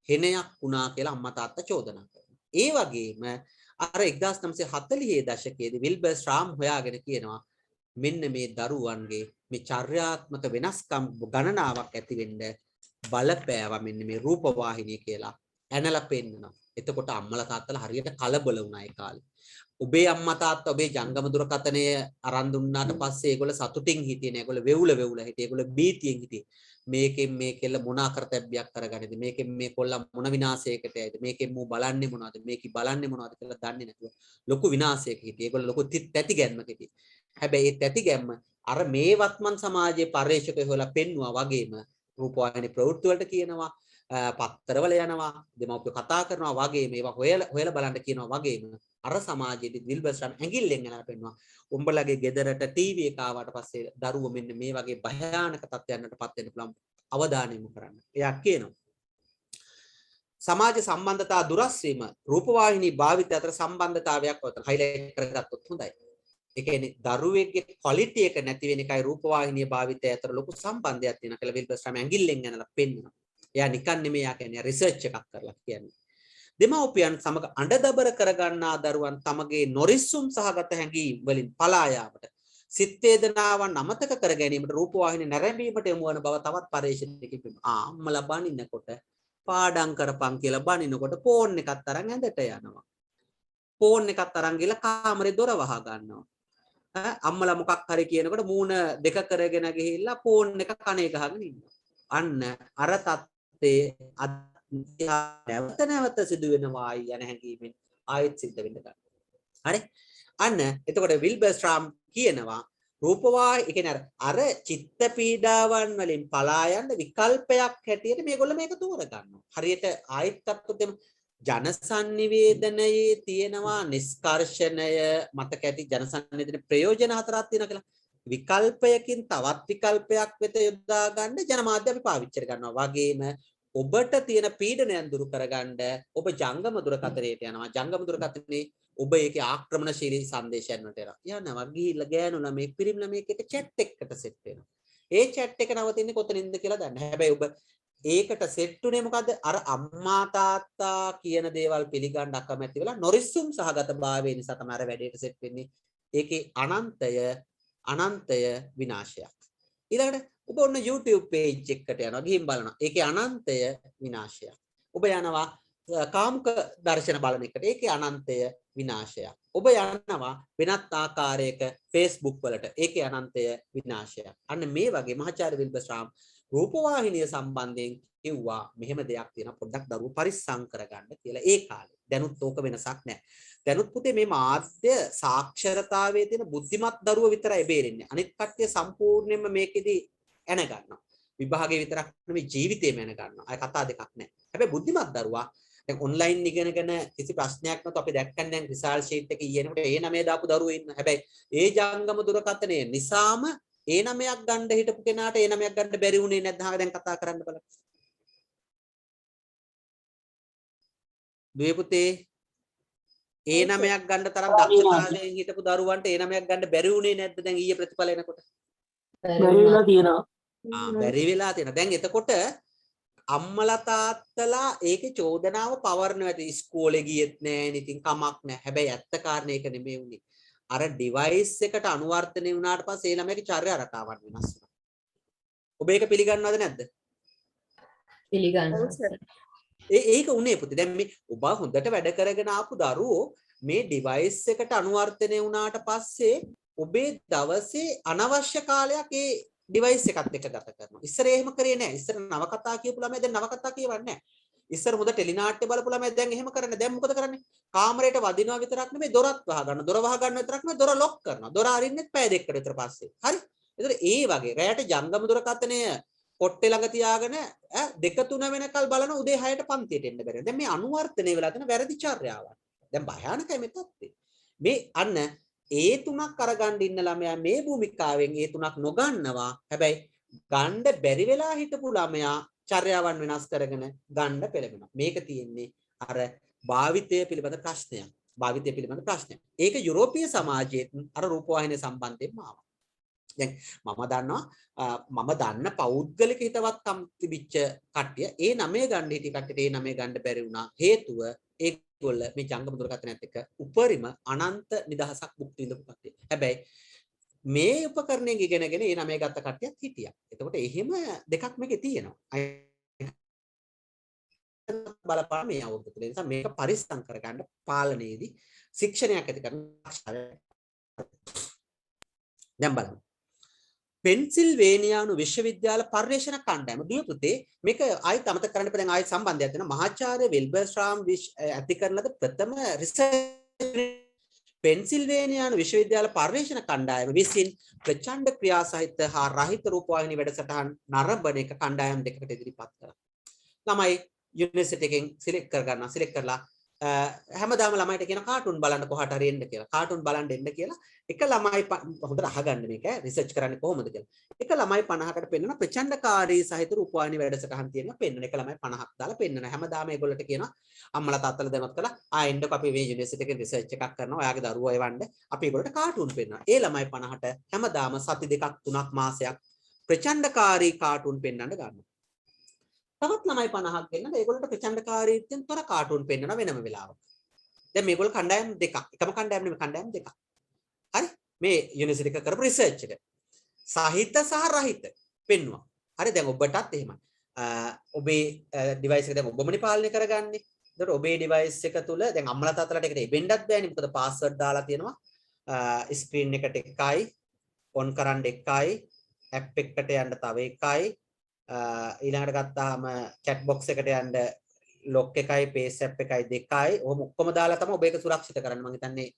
හෙනයක් වුණා කියලා අම්මා තාත්තා චෝදනා කරනවා. ඒ වගේම අර 1940 දශකයේදී විල්බර්ස්ට්‍රාම් හොයාගෙන කියනවා මෙන්න මේ දරුවන්ගේ මේ චර්යාත්මක වෙනස්කම් ගණනාවක් ඇති වෙන්න බලපෑවා මෙන්න මේ රූපවාහිනිය කියලා ඇනලා පෙන්නනවා. එතකොට අම්මලා තාත්තලා හරියට කලබල වුණා ඒ කාලේ. ඔබේ අම්මා තාත්තා ඔබේ ජංගම දුරකථනය අරන් දුන්නාට පස්සේ ඒගොල්ලෝ සතුටින් හිටියේ නෑ. ඒගොල්ලෝ වෙවුල හිටියේ. ඒගොල්ලෝ බීතියෙන් හිටියේ. මේකෙන් මේ කෙල්ල මොන අකරතැබ්බයක් කරගන්නද? මේකෙන් මේ කොල්ලා මොන විනාශයකට යයිද? මේකෙන් මූ බලන්නේ මොනවද? මේකි බලන්නේ මොනවද කියලා දන්නේ නැතුව ලොකු විනාශයක හිටියේ. ඒගොල්ලෝ ලොකු තැති ගැම්මක හිටියේ. හැබැයි ඒ තැති ගැම්ම අර මේ වත්මන් සමාජයේ පරිශ්‍රකය හොයලා පෙන්නවා වගේම රූපවාහිනී ප්‍රවෘත්ති වලට කියනවා, පත්තරවල යනවා, දෙමව්පියෝ කතා කරනවා වගේ මේවා හොයලා බලන්න කියනවා වගේම අර සමාජයේදී විල්බර්ස්ට්‍රම් ඇඟිල්ලෙන් යනවා පෙන්නවා. උඹලගේ ගෙදරට ටීවී එක ආවට පස්සේ දරුවෝ මෙන්න මේ වගේ භයානක තත්ත්වයන්ටපත් වෙන්න පුළුවන් අවධානය යොමු කරන්න. එයා කියනවා සමාජ සම්බන්ධතා දුරස් වීම රූපවාහිනී භාවිතය අතර සම්බන්ධතාවයක් වතර හයිලයිට් කරගත්තොත් හොඳයි. ඒ කියන්නේ දරුවෙක්ගේ ක්වොලිටි එක නැති වෙන එකයි රූපවාහිනිය භාවිතය අතර ලොකු සම්බන්ධයක් තියෙනවා කියලා විල්බර්ස්ට්‍රම් ඇඟිල්ලෙන් යනලා පෙන්වනවා. එයා නිකන් නෙමෙයි යා කියන්නේ රිසර්ච් එකක් කරලා කියන්නේ. දෙමව්පියන් සමග අඬදබර කරගන්නා දරුවන් තමගේ නොරිස්සුම් සහගත හැඟීම් වලින් පලා යාමට සිත් වේදනාවන් අමතක කර ගැනීමට රූපවාහිනිය නැරඹීමට යොමු වන බව තවත් පරීක්ෂණයකින් පෙන්වනවා. අම්මලා බනිනකොට පාඩම් කරපන් කියලා බනිනකොට ෆෝන් එකක් අරන් ඇඳට යනවා. ෆෝන් එකක් අරන් ගිහලා කාමරේ දොර වහ ගන්නවා. අම්මලා මොකක් හරි කියනකොට මූණ දෙක කරගෙන ගිහිල්ලා ෆෝන් එක කනේ ගහගෙන ඉන්නවා. අන්න අර තත්ත්වයේ නැවත සිදු වෙනවායි යන හැඟීමෙන් ආයෙත් සිද්ධ වෙන්න ගන්නවා. හරි? අන්න එතකොට විල්බර්ස්ට්‍රාම් කියනවා රූපවාහිනී කියන්නේ අර චිත්ත පීඩාවන් වලින් පලා යන්න විකල්පයක් හැටියට මේගොල්ලෝ මේක තෝරගන්නවා. හරියට ආයෙත් අපිට ජනසන්නිවේදනයේ තියෙනවා නිස්කර්ෂණය මතක ඇති ජනසන්නිවේදන ප්‍රයෝජන හතරක් තියෙනවා කියලා. විකල්පයකින් තවත් විකල්පයක් වෙත යොදා ගන්න ජනමාධ්‍ය අපි පාවිච්චි කරනවා. වගේම ඔබට තියෙන පීඩනයන් දුරු කරගන්න ඔබ ජංගම දුරකථනයට යනවා. ජංගම දුරකථනයේ ඔබ ඒකේ ආක්‍රමණශීලී සංදේශයන් වලට යනවා. ගිහිල්ලා ගෑනු ළමෙක් පිරිමි ළමෙක් එක chat එකකට සෙට් වෙනවා. ඒ chat එක නවතින්නේ කොතනින්ද කියලා දන්න. හැබැයි ඔබ ඒකට සෙට් උනේ මොකද්ද? අර අම්මා තාත්තා කියන දේවල් පිළිගන්න අකමැති වෙලා නොරිස්සුම් සහගත භාවය නිසා තමයි අර වැඩේට සෙට් වෙන්නේ. ඒකේ අනන්තය විනාශයක්. ඊළඟට ඔබ ඔන්න YouTube page එකකට යනවා ගිහින් බලනවා. ඒකේ අනන්තය විනාශයක්. ඔබ යනවා කාමුක දර්ශන බලන එකට. ඒකේ අනන්තය විනාශයක්. ඔබ යනවා වෙනත් ආකාරයක Facebook වලට. ඒකේ අනන්තය විනාශයක්. අන්න මේ වගේ මහාචාර්ය විල්බර්ස්ට්‍රාම් රූපවාහිනිය සම්බන්ධයෙන් කිව්වා මෙහෙම දෙයක් තියෙනවා පොඩ්ඩක් දරුවෝ පරිස්සම් කරගන්න කියලා ඒ කාලේ. දැනුත් ඕක වෙනසක් නැහැ. දැනුත් පුතේ මේ මාධ්‍ය සාක්ෂරතාවයේ තියෙන බුද්ධිමත් දරුවෝ විතරයි බේරෙන්නේ. අනිත් කට්ටිය සම්පූර්ණයෙන්ම මේකෙදි එන ගන්නවා. විභාගයේ විතරක් නෙමෙයි ජීවිතේම එන ගන්නවා. අය කතා දෙකක් නැහැ. හැබැයි බුද්ධිමත් දරුවා දැන් ඔන්ලයින් ඉගෙනගෙන කිසි ප්‍රශ්නයක් නැතුව අපි දැක්කන් දැන් රිසල්ට් ෂීට් එක ඊයනකොට ඒ 9 දාපු දරුවෝ ඉන්න. හැබැයි ඒ ජංගම දුරකථනය නිසාම ඒ 9ක් ගන්න හිටපු කෙනාට ඒ 9ක් ගන්න බැරි වුණේ නැද්ද? දැන් කතා කරන්න බලන්න. දුවේ පුතේ ඒ 9ක් ගන්න තරම් දක්ෂතාවයෙන් හිටපු දරුවන්ට ඒ 9ක් ගන්න බැරි වුණේ නැද්ද දැන් ඊයේ ප්‍රතිඵල එනකොට? බැරි වෙලා තියෙනවා. බැරි වෙලා තියෙනවා. දැන් එතකොට අම්මලා තාත්තලා ඒකේ චෝදනාව පවරනවා ඇති ඉස්කෝලේ ගියෙත් නෑ ඉතින් කමක් නෑ. හැබැයි ඇත්ත කාරණේ ඒක නෙමෙයි උනේ. අර ඩිවයිස් එකට අනුවර්තනය වුණාට පස්සේ ඒ ළමයාගේ චර්යා රටාවන් වෙනස් වෙනවා. ඔබ ඒක පිළිගන්නවද නැද්ද? පිළිගන්නවා. ඒක උනේ පුතේ. දැන් මේ ඔබ හොඳට වැඩ කරගෙන ආපු දරුවෝ මේ ඩිවයිස් එකට අනුවර්තනය වුණාට පස්සේ ඔබේ දවසේ අනවශ්‍ය කාලයක් ඒ ඩිවයිස් එකත් එක්ක ගත කරනවා. ඉස්සර එහෙම කරේ නැහැ. ඉස්සර නවකතා කියපු ළමයි දැන් නවකතා කියවන්නේ නැහැ. ඉස්සර හොඳ ටෙලිනාට්‍ය බලපු ළමයි දැන් එහෙම කරන්නේ. දැන් මොකද කරන්නේ? කාමරයට වදිනවා විතරක් නෙමෙයි දොරත් වහ ගන්න. දොර වහ ගන්න විතරක් නෙමෙයි දොර ලොක් කරනවා. දොර අරින්නෙත් පැය දෙකකට විතර පස්සේ. හරි? ඒතර ඒ වගේ රැයට ජංගම දුරකථනය කොට්ටේ ළඟ තියාගෙන දෙක තුන වෙනකල් බලන උදේ 6ට පන්තියට එන්න බැහැ. දැන් මේ අනුවර්තනය වෙලා තියෙන වැරදි චර්යාවක්. දැන් භයානකයි මේ තත්ත්වය. මේ අන්න ඒ තුනක් අරගන්න ඉන්න ළමයා මේ භූමිකාවෙන් ඒ තුනක් නොගන්නවා. හැබැයි ගන්න බැරි වෙලා හිටපු ළමයා චර්යාවන් වෙනස් කරගෙන ගන්න පෙළඹෙනවා. මේක තියෙන්නේ අර භාවිතය පිළිබඳ ප්‍රශ්නයක්. භාවිතය පිළිබඳ ප්‍රශ්නයක්. ඒක යුරෝපීය සමාජයේ අර රූපවාහිනිය සම්බන්ධයෙන්ම ආවා. දැන් මම දන්න පෞද්ගලික හිතවත්කම් තිබිච්ච කට්ටිය ඒ 9 ගන්න හිටි කට්ටියට ඒ 9 ගන්න බැරි වුණා. හේතුව ඒගොල්ල මේ ජංගම දුරකථනයත් එක්ක උපරිම අනන්ත නිදහසක් භුක්ති විඳපු කට්ටිය. හැබැයි මේ උපකරණයෙන් ඉගෙනගෙන ඒ 9 ගත්ත කට්ටියත් හිටියා. එතකොට එහෙම දෙකක් මේකේ තියෙනවා. බලපාන මේ අවුරුද්ද තුළ. ඒ නිසා මේක පරිස්සම් කරගන්න පාලනයේදී ශික්ෂණයක් ඇති කරන දැන් බලමු. පෙන්සිල්වේනියානු විශ්වවිද්‍යාල පර්යේෂණ කණ්ඩායම දුව පුතේ මේක ආයෙත් අමතක කරන්න එපා. දැන් ආයෙත් සම්බන්ධයක් තියෙනවා. මහාචාර්ය විල්බර්ස්ට්‍රාම් ඇති කරන ලද ප්‍රථම රිසර්ච් පෙන්සිල්වේනියානු විශ්වවිද්‍යාල පර්යේෂණ කණ්ඩායම විසින් ප්‍රචණ්ඩ ක්‍රියා සහිත හා රහිත රූපවාහිනී වැඩසටහන් නරඹන එක කණ්ඩායම් දෙකකට ඉදිරිපත් කළා. ළමයි යුනිවර්සිටි එකෙන් සිලෙක්ට් කරගන්නවා. සිලෙක්ට් කරලා හැමදාම ළමයිට කියන කාටුන් බලන්න කොහාට හරි එන්න කියලා. කාටුන් බලන්න එන්න කියලා. එක ළමයි හොඳට අහගන්න මේක රිසර්ච් කරන්නේ කොහොමද කියලා. එක ළමයි 50කට පෙන්නන ප්‍රචණ්ඩකාරී සහිත රූපවාහිනී වැඩසටහන් තියෙනවා. පෙන්නන එක ළමයි 50ක් දාලා පෙන්නන. හැමදාම ඒගොල්ලන්ට කියනවා අම්මලා තාත්තලා දැනුවත් කළා. එන්නකො අපි මේ යුනිවර්සිටි එකේ රිසර්ච් එකක් කරනවා. ඔයාගේ දරුවෝ එවන්න. අපි ඒගොල්ලන්ට කාටුන් පෙන්නනවා. ඒ ළමයි 50ට හැමදාම සති දෙකක් තුනක් මාසයක් ප්‍රචණ්ඩකාරී කාටුන් පෙන්නන්න ගන්නවා. තවත් ළමයි 50ක් ගෙන්නන ඒගොල්ලන්ට ප්‍රචණ්ඩකාරීත්වයෙන් තොර කාටුන් පෙන්නන වෙනම වෙලාවක. දැන් මේගොල්ලෝ කණ්ඩායම් දෙකක්. එකම කණ්ඩායම් නෙමෙයි කණ්ඩායම් දෙකක්. හරි? මේ යුනිවර්සිටි එක කරපු රිසර්ච් එක. සහිත සහ රහිත පෙන්නවා. හරි දැන් ඔබටත් එහෙමයි. ඔබේ ඩිවයිස් එක දැන් ඔබමනේ පාලනය කරගන්නේ. එතකොට ඔබේ ඩිවයිස් එක තුල දැන් අම්මලා තාත්තලාට ඒකට එබෙන්නත් බෑනේ. මොකද පාස්වර්ඩ් දාලා තියෙනවා. ස්ක්‍රීන් එකට එකයි, ඔන් කරන්න එකයි, ඇප් එකකට යන්න තව එකයි. ඊළඟට ගත්තාම chat box එකට යන්න lock එකයි paste app එකයි දෙකයි. ඔහොම ඔක්කොම දාලා තමයි ඔබ ඒක සුරක්ෂිත කරන්නේ. මම හිතන්නේ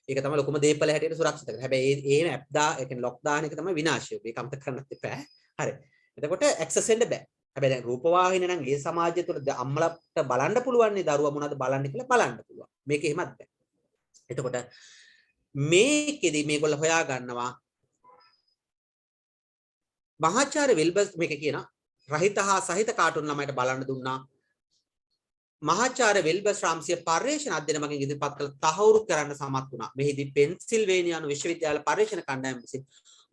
ඒක තමයි ලොකුම දේපල හැටියට සුරක්ෂිත කරන්නේ. හැබැයි ඒ app ඒ කියන්නේ lock දාන එක තමයි විනාශය. මේක අමතක කරන්නත් එපා. හරි. එතකොට access වෙන්න බෑ. හැබැයි දැන් රූපවාහිනිය නම් ඒ සමාජය තුළ අම්මලාට බලන්න පුළුවන් නේ දරුවා මොනවද බලන්නේ කියලා බලන්න පුළුවන්. මේක එහෙමත් බෑ. එතකොට මේකෙදි මේගොල්ලෝ හොයා ගන්නවා මහාචාර්ය විල්බර්ස් මේක කියනවා රහිත හා සහිත කාටුන් ළමයිට බලන්න දුන්නා. මහාචාර්ය විල්බර්ස්ට්‍රාම් සිය පර්යේෂණ අධ්‍යයන මගින් ඉදිරිපත් කළ තහවුරු කරන්න සමත් වුණා. මෙහිදී පෙන්සිල්වේනියානු විශ්වවිද්‍යාල පර්යේෂණ කණ්ඩායම විසින්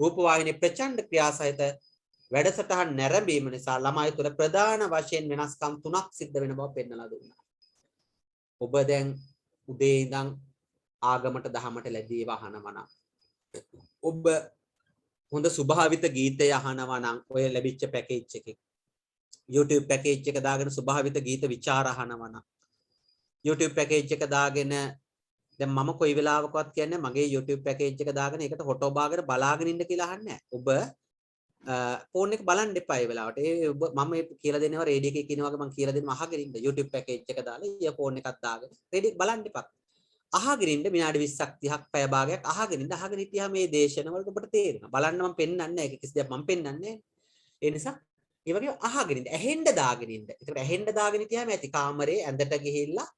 රූපවාහිනී ප්‍රචණ්ඩ ක්‍රියා සහිත වැඩසටහන් නැරඹීම නිසා ළමයි තුළ ප්‍රධාන වශයෙන් වෙනස්කම් තුනක් සිද්ධ වෙන බව පෙන්වලා දුන්නා. ඔබ දැන් උදේ ඉඳන් ආගමට දහමට ලැබීව අහනවා නම් ඔබ හොඳ ස්වභාවිත ගීතය අහනවා නම් ඔය ලැබිච්ච පැකේජ් එකේ YouTube පැකේජ් එක දාගෙන ස්වභාවිත ගීත විචාර අහනවා නම් YouTube පැකේජ් එක දාගෙන දැන් මම කොයි වෙලාවකවත් කියන්නේ මගේ YouTube පැකේජ් එක දාගෙන ඒකට ෆොටෝ බාගෙන බලාගෙන ඉන්න කියලා අහන්නේ නැහැ. ඔබ ෆෝන් එක බලන්න එපා ඒ වෙලාවට. ඔබ මම කියලා දෙනවා රේඩියෝ එකේ කියනවා වගේ මම කියලා දෙනවා අහගෙන ඉන්න. YouTube පැකේජ් එක දාලා ඉයර්ෆෝන් එකක් දාගෙන රේඩියෝ බලන්න එපා. අහගෙන ඉන්න විනාඩි 20ක් 30ක් පැය භාගයක් අහගෙන ඉන්න. අහගෙන හිටියා මේ දේශනවලට ඔබට තේරෙනවා. බලන්න මම පෙන්වන්නේ නැහැ. ඒක කිසි දෙයක් මම පෙන්වන්නේ නැහැ. ඒ නිසා ඒ වගේ අහගෙන ඉන්න. ඇහෙන්න දාගෙන ඉන්න. ඒකට ඇහෙන්න දාගෙන හිටියාම ඇති කාමරේ ඇඳට ගිහිල්ලා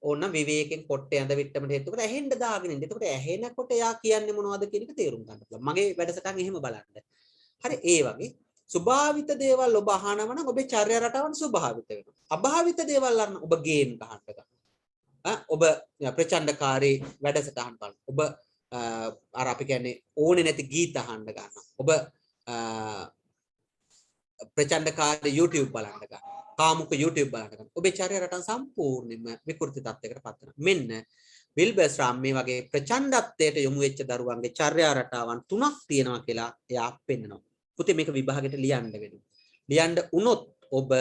ඕන විවේකයෙන් කොට්ටේ ඇඳ විට්ටමට හේතුකට ඇහෙන්න දාගෙන ඉන්න. එතකොට ඇහෙනකොට එයා කියන්නේ මොනවද කියන එක තේරුම් ගන්න පුළුවන්. මගේ වැඩසටහන් එහෙම බලන්න. හරි ඒ වගේ ස්වභාවිත දේවල් ඔබ අහනවා නම් ඔබේ චර්යා රටාවන් ස්වභාවිත වෙනවා. අභාවිත දේවල් අරන ඔබ ගේම් ගහන්න ගන්නවා. ඔබ ප්‍රචණ්ඩකාරී වැඩසටහන් බලන. ඔබ අර අපි කියන්නේ ඕනේ නැති ගීත අහන්න ගන්නවා. ඔබ ප්‍රචණ්ඩකාරී YouTube බලන්න ගන්නවා. කාමුක YouTube බලන්න ගන්නවා. ඔබේ චර්යා රටාව සම්පූර්ණයෙන්ම විකෘති තත්යකට පත් වෙනවා. මෙන්න විල්බර්ස්ට්‍රාම් මේ වගේ ප්‍රචණ්ඩත්වයට යොමු වෙච්ච දරුවන්ගේ චර්යා රටාවන් තුනක් තියෙනවා කියලා එයා පෙන්නනවා. පුතේ මේක විභාගෙට ලියන්න වෙනවා. ලියන්න වුණොත් ඔබ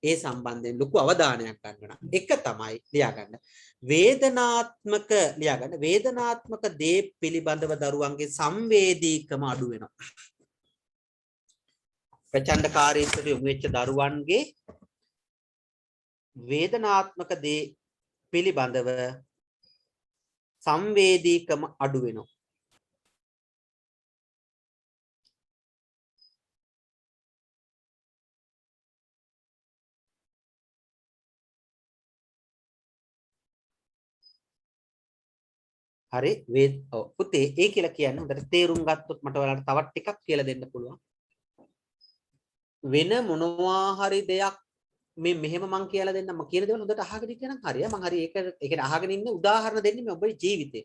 ඒ සම්බන්ධයෙන් ලොකු අවධානයක් ගන්න. එක තමයි ලියාගන්න. වේදනාත්මක ලියාගන්න. වේදනාත්මක දේ පිළිබඳව දරුවන්ගේ සංවේදීකම අඩු වෙනවා. ප්‍රචණ්ඩකාරීත්වයට යොමු වෙච්ච දරුවන්ගේ වේදනාත්මක දේ පිළිබඳව සංවේදීකම අඩු වෙනවා. හරි පුතේ ඒ කියලා කියන්නේ හොඳට තේරුම් ගත්තොත් මට ඔයාලට තවත් ටිකක් කියලා දෙන්න පුළුවන්. වෙන මොනවා හරි දෙයක් මේ මෙහෙම මං කියලා දෙන්න මම කියන දේවල් හොඳට අහගෙන ඉන්න හරිය. මං හරි ඒක කියන්නේ අහගෙන ඉන්න උදාහරණ දෙන්නේ මේ ඔබේ ජීවිතේ.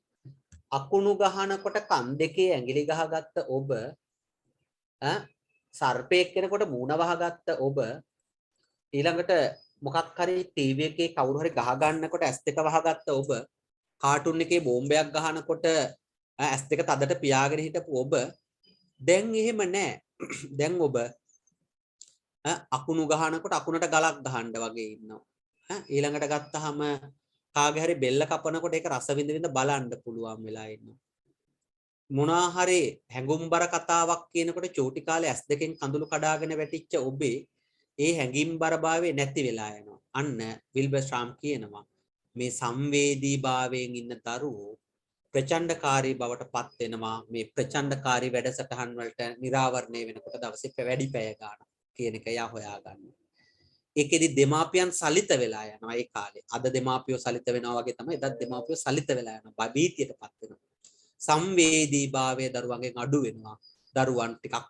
අකුණු ගහනකොට කන් දෙකේ ඇඟිලි ගහගත්ත ඔබ සර්පෙක් කෙනකොට මූණ වහගත්ත ඔබ ඊළඟට මොකක් හරි ටීවී එකේ කවුරු හරි ගහ ගන්නකොට ඇස් දෙක වහගත්ත ඔබ කාටුන් එකේ බෝම්බයක් ගහනකොට ඇස් දෙක තදට පියාගෙන හිටපු ඔබ දැන් එහෙම නැහැ. දැන් ඔබ අකුණු ගහනකොට අකුණට ගලක් ගහන්න වගේ ඉන්නවා. ඊළඟට ගත්තාම කාගේ හරි බෙල්ල කපනකොට ඒක රස විඳ විඳ බලන්න පුළුවන් වෙලා ඉන්නවා. මොනවා හරි හැඟුම්බර කතාවක් කියනකොට චූටි කාලේ ඇස් දෙකෙන් කඳුළු කඩාගෙන වැටිච්ච ඔබේ ඒ හැඟිම්බර භාවය නැති වෙලා යනවා. අන්න විල්බර්ස්ට්‍රාම් කියනවා මේ සංවේදී භාවයෙන් ඉන්න දරුවෝ ප්‍රචණ්ඩකාරී බවට පත් වෙනවා. මේ ප්‍රචණ්ඩකාරී වැඩසටහන් වලට නිරාවරණය වෙනකොට දවසේ වැඩි පැය ගන්න කියන එක යා හොයාගන්න. ඒකෙදි දෙමාපියන් සලිත වෙලා යනවා ඒ කාලේ. අද දෙමාපියෝ සලිත වෙනවා වගේ තමයි එදත් දෙමාපියෝ සලිත වෙලා යනවා. භීතියටපත් වෙනවා. සංවේදී භාවය දරුවන්ගෙන් අඩු වෙනවා. දරුවන් ටිකක්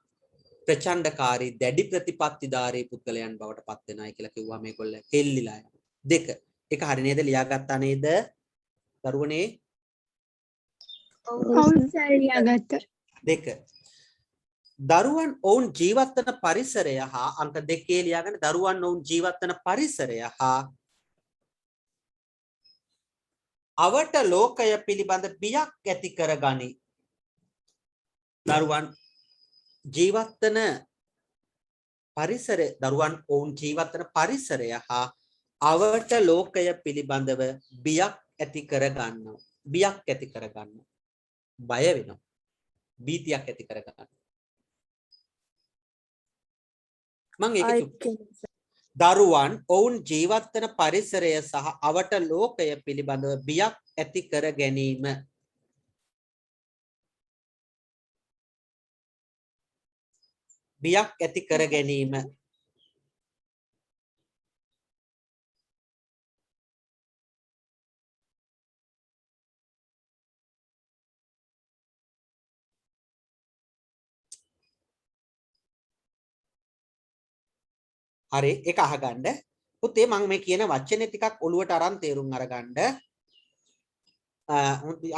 ප්‍රචණ්ඩකාරී දැඩි ප්‍රතිපත්තිධාරී පුද්ගලයන් බවට පත් වෙනවා කියලා කිව්වා මේගොල්ලෝ කෙල්ලිලා යනවා. දෙක. ඒක හරිය නේද ලියාගත්තා නේද? දරුවනේ දෙක. දරුවන් ඔවුන් ජීවත් වන පරිසරය හා අංක 2 ලියාගන්න දරුවන් ඔවුන් ජීවත් වන පරිසරය හා අවට ලෝකය පිළිබඳ බියක් ඇති කරගනි. දරුවන් ජීවත් වන පරිසරය දරුවන් ඔවුන් ජීවත් වන පරිසරය හා අවට ලෝකය පිළිබඳව බියක් ඇති කරගන්නවා. බියක් ඇති කරගන්නවා. බය වෙනවා. බීතියක් ඇති කරගන්නවා. මම ඒක දරුවන් ඔවුන් ජීවත් වන පරිසරය සහ අවට ලෝකය පිළිබඳව බියක් ඇති කර ගැනීම. බියක් ඇති කර ගැනීම. හරි ඒක අහගන්න. පුතේ මම මේ කියන වචනේ ටිකක් ඔලුවට අරන් තේරුම් අරගන්න.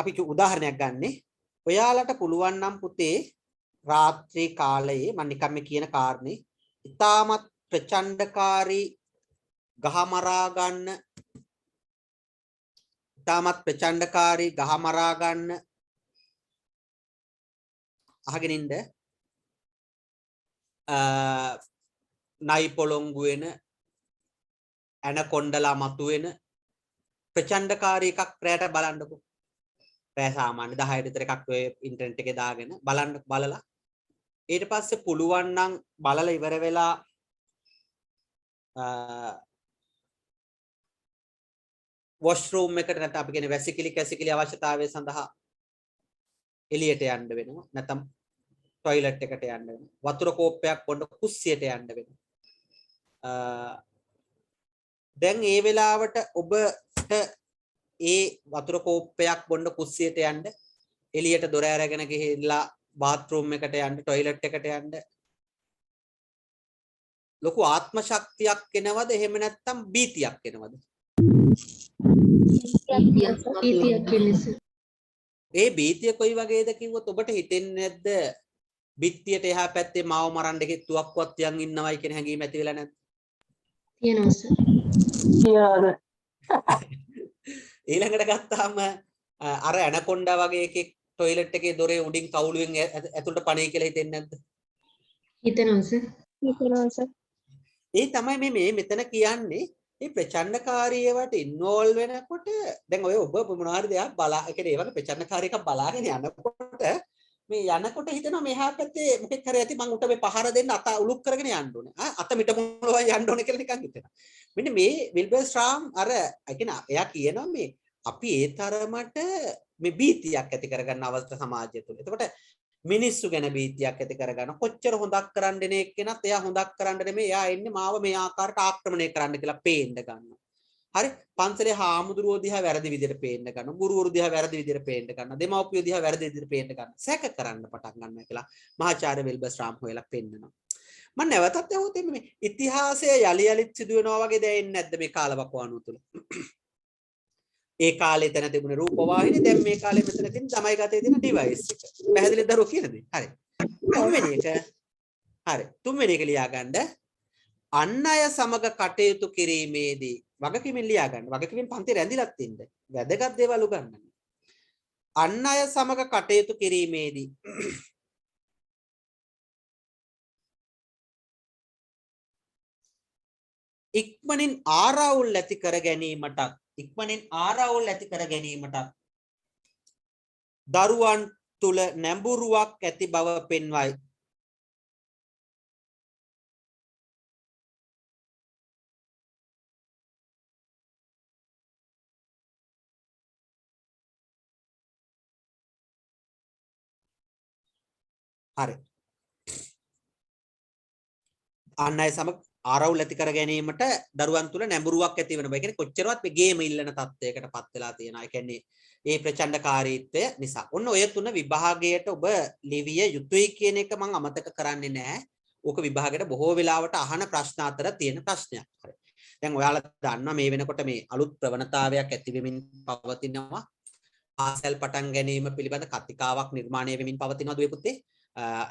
අපි උදාහරණයක් ගන්නෙ. ඔයාලට පුළුවන් නම් පුතේ රාත්‍රී කාලයේ මම නිකන් මේ කියන කාරණේ ඉතාමත් ප්‍රචණ්ඩකාරී ගහමරා ගන්න ඉතාමත් ප්‍රචණ්ඩකාරී ගහමරා ගන්න අහගෙන ඉන්න නයි පොළොංගු වෙන ඇනකොන්ඩලා මතු වෙන ප්‍රචණ්ඩකාරී එකක් රැට බලන්නකෝ. රෑ සාමාන්‍ය 10ට විතර එකක් ඔය ඉන්ටර්නෙට් එකේ දාගෙන බලන්න බලලා ඊට පස්සේ පුළුවන් නම් බලලා ඉවර වෙලා වොෂ්රූම් එකට නැත්නම් අපි කියන්නේ වැසිකිලි කැසිකිලි අවශ්‍යතාවය සඳහා එළියට යන්න වෙනවා. නැත්නම් ටොයිලට් එකට යන්න වෙනවා. වතුර කෝප්පයක් බොන්න කුස්සියට යන්න වෙනවා. දැන් ඒ වෙලාවට ඔබට ඒ වතුර කෝප්පයක් බොන්න කුස්සියට යන්න එළියට දොර ඇරගෙන ගිහිල්ලා බාත්රූම් එකට යන්න ටොයිලට් එකට යන්න ලොකු ආත්ම ශක්තියක් එනවද එහෙම නැත්නම් බීතියක් එනවද? ඒ බීතිය කොයි වගේද කිව්වොත් ඔබට හිතෙන්නේ නැද්ද බිත්තියට එහා පැත්තේ මාව මරන්න ගෙත්තුවක්වත් තියන් ඉන්නවයි කියන හැඟීම ඇති වෙලා නැද්ද? තියෙනවා සර්. ඊළඟට ගත්තාම අර ඇනකොන්ඩා වගේ එකෙක් ටොයිලට් එකේ දොරේ උඩින් කවුළුවෙන් ඇතුළට පණේ කියලා හිතෙන්නේ නැද්ද? හිතනවා සර්. ඒ තමයි මේ මෙතන කියන්නේ මේ ප්‍රචණ්ඩකාරීවට ඉන්වෝල්ව් වෙනකොට දැන් ඔය ඔබ මොනවා හරි දෙයක් බලා ඒ කියන්නේ ඒ වගේ ප්‍රචණ්ඩකාරී එකක් බලාගෙන යනකොට මේ යනකොට හිතනවා මෙහා පැත්තේ මොකෙක් හරි ඇති මං උට මේ පහර දෙන්න අත උලුක් කරගෙන යන්න ඕනේ. අත මිට මොනවා යන්න ඕනේ කියලා නිකන් හිතෙනවා. මෙන්න මේ විල්බර්ස්ට්‍රාම් අර ඒ කියන්නේ එයා කියනවා මේ අපි ඒ තරමට මේ බීතියක් ඇති කරගන්න අවස්ථා සමාජය තුළ. එතකොට මිනිස්සු ගැන බීතියක් ඇති කරගන්න කොච්චර හොඳක් කරන්න දෙන එක්කෙනත් එයා හොඳක් කරන්න නෙමෙයි එයා එන්නේ මාව මේ ආකාරයට ආක්‍රමණය කරන්න කියලා පේන්න ගන්නවා. හරි පන්සලේ හාමුදුරුවෝ දිහා වැරදි විදිහට පේන්න ගන්නවා. ගුරුවරු දිහා වැරදි විදිහට පේන්න ගන්නවා. දෙමව්පියෝ දිහා වැරදි විදිහට පේන්න ගන්නවා. සැක කරන්න පටන් ගන්නවා කියලා මහාචාර්ය විල්බර්ස්ට්‍රාම් හොයලා පෙන්නනවා. මම නැවතත් ඇහුවොත් මේ ඉතිහාසය යලි යලිත් සිදු වෙනවා වගේ දැනෙන්නේ නැද්ද මේ කාලවකවානුව තුළ? ඒ කාලේ තැන තිබුණේ රූපවාහිනිය දැන් මේ කාලේ මෙතන තියෙන තමයි ගතේ තියෙන ඩිවයිස් එක. පැහැදිලිද දරුවෝ කියන දේ? හරි. තුන්වෙනි එක. හරි. තුන්වෙනි එක ලියා ගන්න. අන් අය සමග කටයුතු කිරීමේදී වගකීමෙන් ලියා ගන්න. වගකීමෙන් පන්ති රැඳිලත් ඉන්න. වැදගත් දේවල් උගන්වන්න. අන් අය සමග කටයුතු කිරීමේදී ඉක්මනින් ආරවුල් ඇති කර ගැනීමටත් දරුවන් තුල නැඹුරුවක් ඇති බව පෙන්වයි. හරි. අන්න අය සමග ආරවුල් ඇති කර ගැනීමට දරුවන් තුල නැඹුරුවක් ඇති වෙන බව. ඒ කියන්නේ කොච්චරවත් මේ ගේම ඉල්ලන තත්ත්වයකටපත් වෙලා තියෙනවා. ඒ කියන්නේ ඒ ප්‍රචණ්ඩකාරීත්වය නිසා. ඔන්න ඔය තුන විභාගයට ඔබ ලිවිය යුතුයි කියන එක මම අමතක කරන්නේ නැහැ. ඕක විභාගයට බොහෝ වෙලාවට අහන ප්‍රශ්න අතර තියෙන ප්‍රශ්නයක්. හරි. දැන් ඔයාලා දන්නවා මේ වෙනකොට මේ අලුත් ප්‍රවණතාවයක් ඇති වෙමින් පවතිනවා. පාසල් පටන් ගැනීම පිළිබඳ කතිකාවක් නිර්මාණය වෙමින් පවතිනවා දුවේ පුතේ.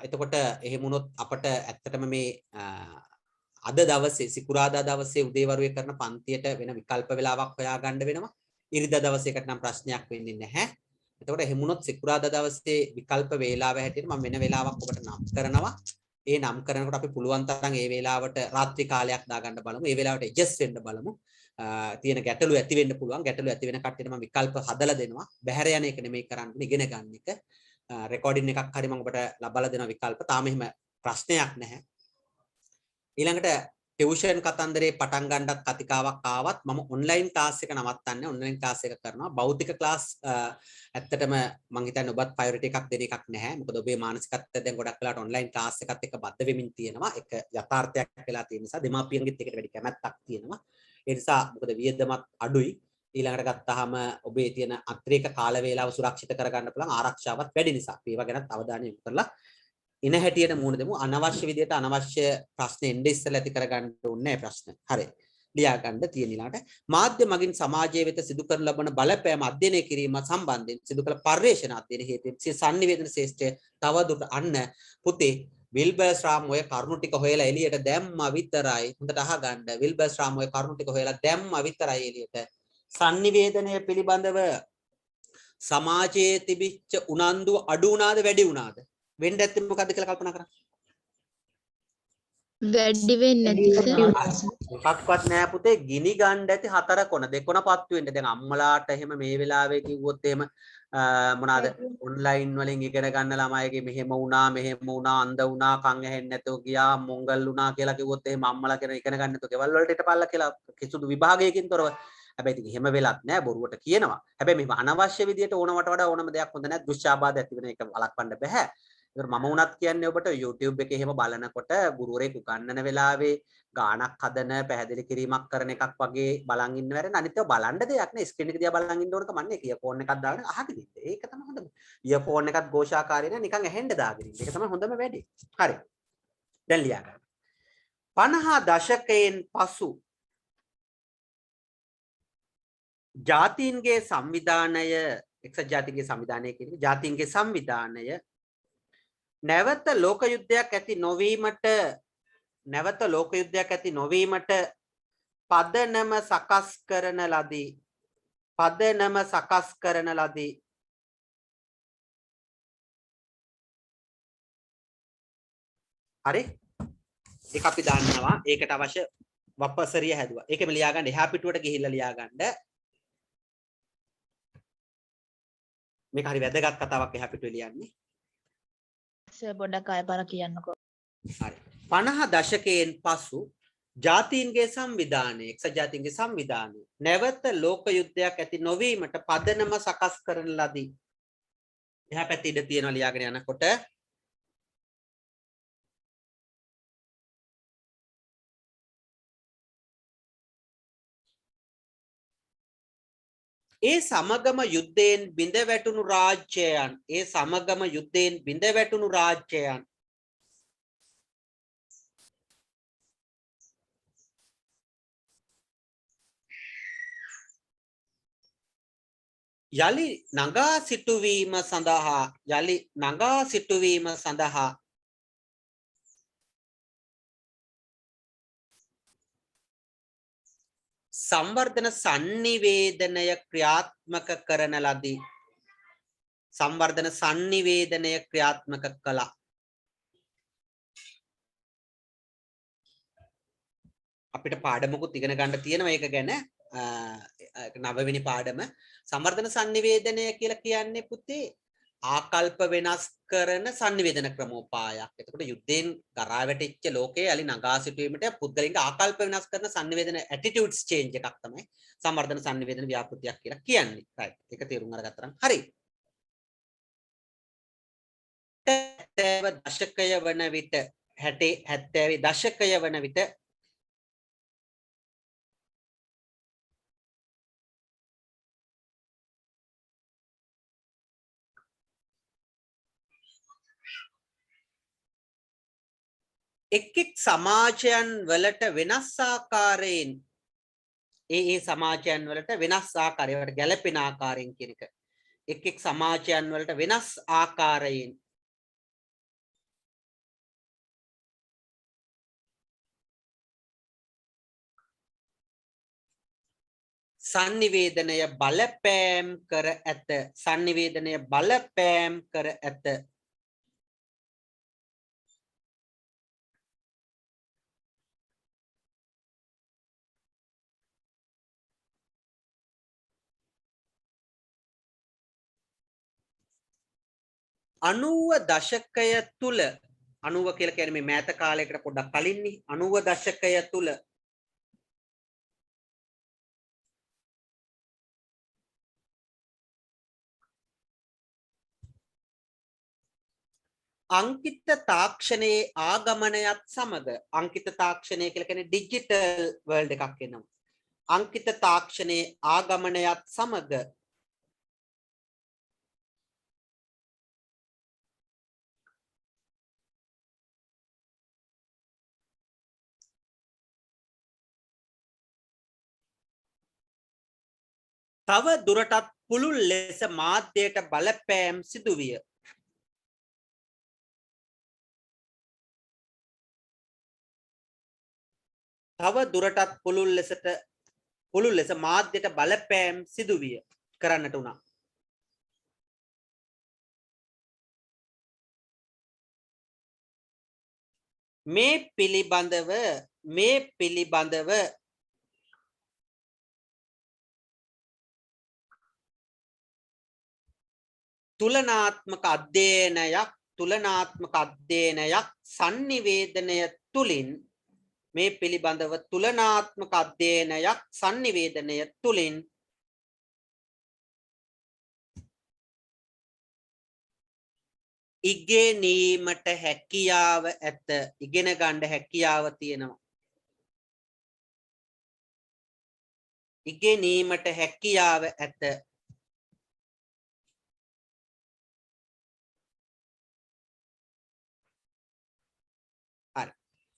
එතකොට එහෙම වුණොත් අපට ඇත්තටම මේ අද දවසේ සිකුරාදා දවසේ උදේවරුේ කරන පන්තියට වෙන විකල්ප වෙලාවක් හොයාගන්න වෙනවා. ඉරිදා දවසේකට නම් ප්‍රශ්නයක් වෙන්නේ නැහැ. එතකොට එහෙම වුණොත් සිකුරාදා දවසේ විකල්ප වේලාව හැටියට මම වෙන වෙලාවක් ඔබට නම් කරනවා. ඒ නම් කරනකොට අපි පුළුවන් තරම් ඒ වේලාවට රාත්‍රී කාලයක් දාගන්න බලමු. ඒ වේලාවට ඇඩ්ජස්ට් වෙන්න බලමු. තියෙන ගැටලු ඇති වෙන්න පුළුවන්. ගැටලු ඇති වෙන කට්ටියට මම විකල්ප හදලා දෙනවා. බැහැර යන එක නෙමෙයි කරන්නේ, ඉගෙන ගන්න එක. රෙකෝඩින් එකක් හරි මම ඔබට ලබලා දෙනවා විකල්ප. තාම එහෙම ප්‍රශ්නයක් නැහැ. ඊළඟට ටියුෂන් කතන්දරේ පටන් ගන්නත් කතිකාවක් ආවත් මම ඔන්ලයින් ක්ලාස් එක නවත්තන්නේ. ඔන්ලයින් ක්ලාස් එක කරනවා. භෞතික ක්ලාස් ඇත්තටම මම හිතන්නේ ඔබත් ප්‍රයොරිටි එකක් දෙන එකක් නැහැ. මොකද ඔබේ මානසිකත්වය දැන් ගොඩක් වෙලාවට ඔන්ලයින් ක්ලාස් එකත් එක්ක බද්ධ වෙමින් තියෙනවා. ඒක යථාර්ථයක් වෙලා තියෙන නිසා දෙමාපියන්ගෙත් ඒකට වැඩි කැමැත්තක් තියෙනවා. ඒ නිසා මොකද වියදමත් අඩුයි. ඊළඟට ගත්තාම ඔබේ තියෙන අතිරේක කාල වේලාව සුරක්ෂිත කරගන්න පුළුවන් ආරක්ෂාවත් වැඩි නිසා අපි ඒවා ගැනත් අවධානය යොමු කරලා ඉන හැටියට මුහුණ දෙමු. අනවශ්‍ය විදියට අනවශ්‍ය ප්‍රශ්න එන්නේ ඉස්සෙල්ලා ඇති කරගන්න ඕනේ නැහැ ප්‍රශ්න. හරි. ලියා ගන්න තියෙන ඊළඟට මාධ්‍ය මගින් සමාජයේ වෙත සිදු කරන ලබන බලපෑම අධ්‍යයනය කිරීම සම්බන්ධයෙන් සිදු කළ පර්යේෂණ අධ්‍යයන හේතුවෙන් සංනිවේදන ශේෂ්ඨය තවදුරට අන්න පුතේ විල්බර්ස්ට්‍රාම් ඔය කරුණු ටික හොයලා එළියට දැම්මා විතරයි. හොඳට අහගන්න. විල්බර්ස්ට්‍රාම් ඔය කරුණු ටික හොයලා දැම්මා විතරයි එළියට. සංනිවේදනය පිළිබඳව සමාජයේ තිබිච්ච උනන්දුව අඩු වුණාද වැඩි වුණාද? වෙන්න ඇත්තේ මොකද්ද කියලා කල්පනා කරන්න. වැඩි වෙන්නේ නැති මොකක්වත් නෑ පුතේ. ගිනි ගන්න ඇති 4 කොන 2 කොන පත්තු වෙන්න. දැන් අම්මලාට එහෙම මේ වෙලාවේ කිව්වොත් එහෙම මොනවාද ඔන්ලයින් වලින් ඉගෙන ගන්න ළමයිගේ මෙහෙම වුණා අන්ධ වුණා කන් ඇහෙන්නේ නැතුව ගියා මොංගල් වුණා කියලා කිව්වොත් එහෙම අම්මලා කියන ඉගෙන ගන්න නැතුව ගෙවල් වලට ඉටපල්ලා කියලා කිසිදු විභාගයකින් තොරව. හැබැයි ඉතින් එහෙම වෙලත් නෑ, බොරුවට කියනවා. හැබැයි මෙහෙම අනවශ්‍ය විදියට ඕනවට වඩා ඕනම දෙයක් හොඳ නැහැ. දුෂ්චාබාධ ඇති වෙන එක වළක්වන්න බෑ. ඒකට මම උනත් කියන්නේ ඔබට YouTube එකේ එහෙම බලනකොට ගුරුවරයෙක් උගන්වන වෙලාවේ ගානක් හදන පැහැදිලි කිරීමක් කරන එකක් වගේ බලන් ඉන්න වැරෙන අනිත් ඒවා බලන්න දෙයක් නෑ. ස්ක්‍රීන් එක දිහා බලන් ඉන්න ඕන කමන්නේ. ඉයර්ෆෝන් එකක් දාගෙන අහගෙන ඉන්න. ඒක තමයි හොඳම. ඉයර්ෆෝන් එකත් ഘോഷාකාරී නෑ, නිකන් ඇහෙන්න දාගෙන ඉන්න. ඒක තමයි හොඳම වැඩේ. හරි. දැන් ලියා ගන්න. 50 දශකයෙන් පසු ජාතීන්ගේ සංවිධානය එක්සත් ජාතීන්ගේ සංවිධානය කියන්නේ ජාතීන්ගේ සංවිධානය නැවත ලෝක යුද්ධයක් ඇති නොවීමට පදනම සකස් කරන ලදී. හරි? ඒක අපි දන්නවා. ඒකට අවශ්‍ය වපසරිය හැදුවා. ඒකෙම ලියා ගන්න. එහා පිටුවට ගිහිල්ලා ලියා ගන්න. මේක හරි වැදගත් කතාවක් එහා පිටුවේ ලියන්නේ. පොඩ්ඩක් ආයෙ පාර කියන්නකෝ. හරි. 50 දශකයෙන් පසු ජාතීන්ගේ සංවිධානය, එක්සත් ජාතීන්ගේ සංවිධානය නැවත ලෝක යුද්ධයක් ඇති නොවීමට පදනම සකස් කරන ලදී. එහා පැත්තේ ඉඳ තියනවා ලියාගෙන යනකොට ඒ සමගම යුද්ධයෙන් බිඳ වැටුණු රාජ්‍යයන් යලි නගා සිටුවීම සඳහා සංවර්ධන sannivedanaya ක්‍රියාත්මක කරන ලදී. සංවර්ධන sannivedanaya ක්‍රියාත්මක කළා. අපි අපිට පාඩමකුත් ඉගෙන ගන්න තියෙනවා ඒක ගැන නවවෙනි පාඩම සම්වර්ධන sannivedanaya කියලා කියන්නේ පුතේ ආකල්ප වෙනස් කරන sannivedana ක්‍රමෝපායක්. එතකොට යුද්ධයෙන් ගරා වැටිච්ච ලෝකයේ අලි නගා සිටීමට පුද්ගලින්ගේ ආකල්ප වෙනස් කරන sannivedana attitudes change එකක් තමයි සම්වර්ධන sannivedana ව්‍යාපෘතියක් කියලා කියන්නේ. right. ඒක තේරුම් අරගත්තා නම් හරි. 70 දශකය වන විට 70 දශකය වන විට එක් සමාජයන් වලට වෙනස් ආකාරයෙන් ඒ සමාජයන් වලට වෙනස් ආකාරයකට ගැළපෙන ආකාරයෙන් කියන එක එක් සමාජයන් වලට වෙනස් ආකාරයෙන් sannivedanaya බලපෑම් කර ඇත sannivedanaya බලපෑම් කර ඇත අනුව දශකය තුල 90 කියලා කියන්නේ මේ මෑත කාලයකට පොඩ්ඩක් කලින්නේ 90 දශකය තුල අංකිත තාක්ෂණයේ ආගමනයත් සමග අංකිත තාක්ෂණය කියලා කියන්නේ ඩිජිටල් වර්ල්ඩ් එකක් වෙනවා අංකිත තාක්ෂණයේ ආගමනයත් සමග තව දුරටත් පුළුල් ලෙස මාධ්‍යයට බලපෑම් සිදුවිය. තව දුරටත් පුළුල් ලෙස මාධ්‍යයට බලපෑම් සිදුවිය කරන්නට උනා. මේ පිළිබඳව තුලනාත්මක අධ්‍යයනයක් sannivedanaya තුලින් මේ පිළිබඳව තුලනාත්මක අධ්‍යයනයක් sannivedanaya තුලින් ඉගෙනීමට හැකියාව ඇත ඉගෙන ගන්න හැකියාව තියෙනවා ඉගෙනීමට හැකියාව ඇත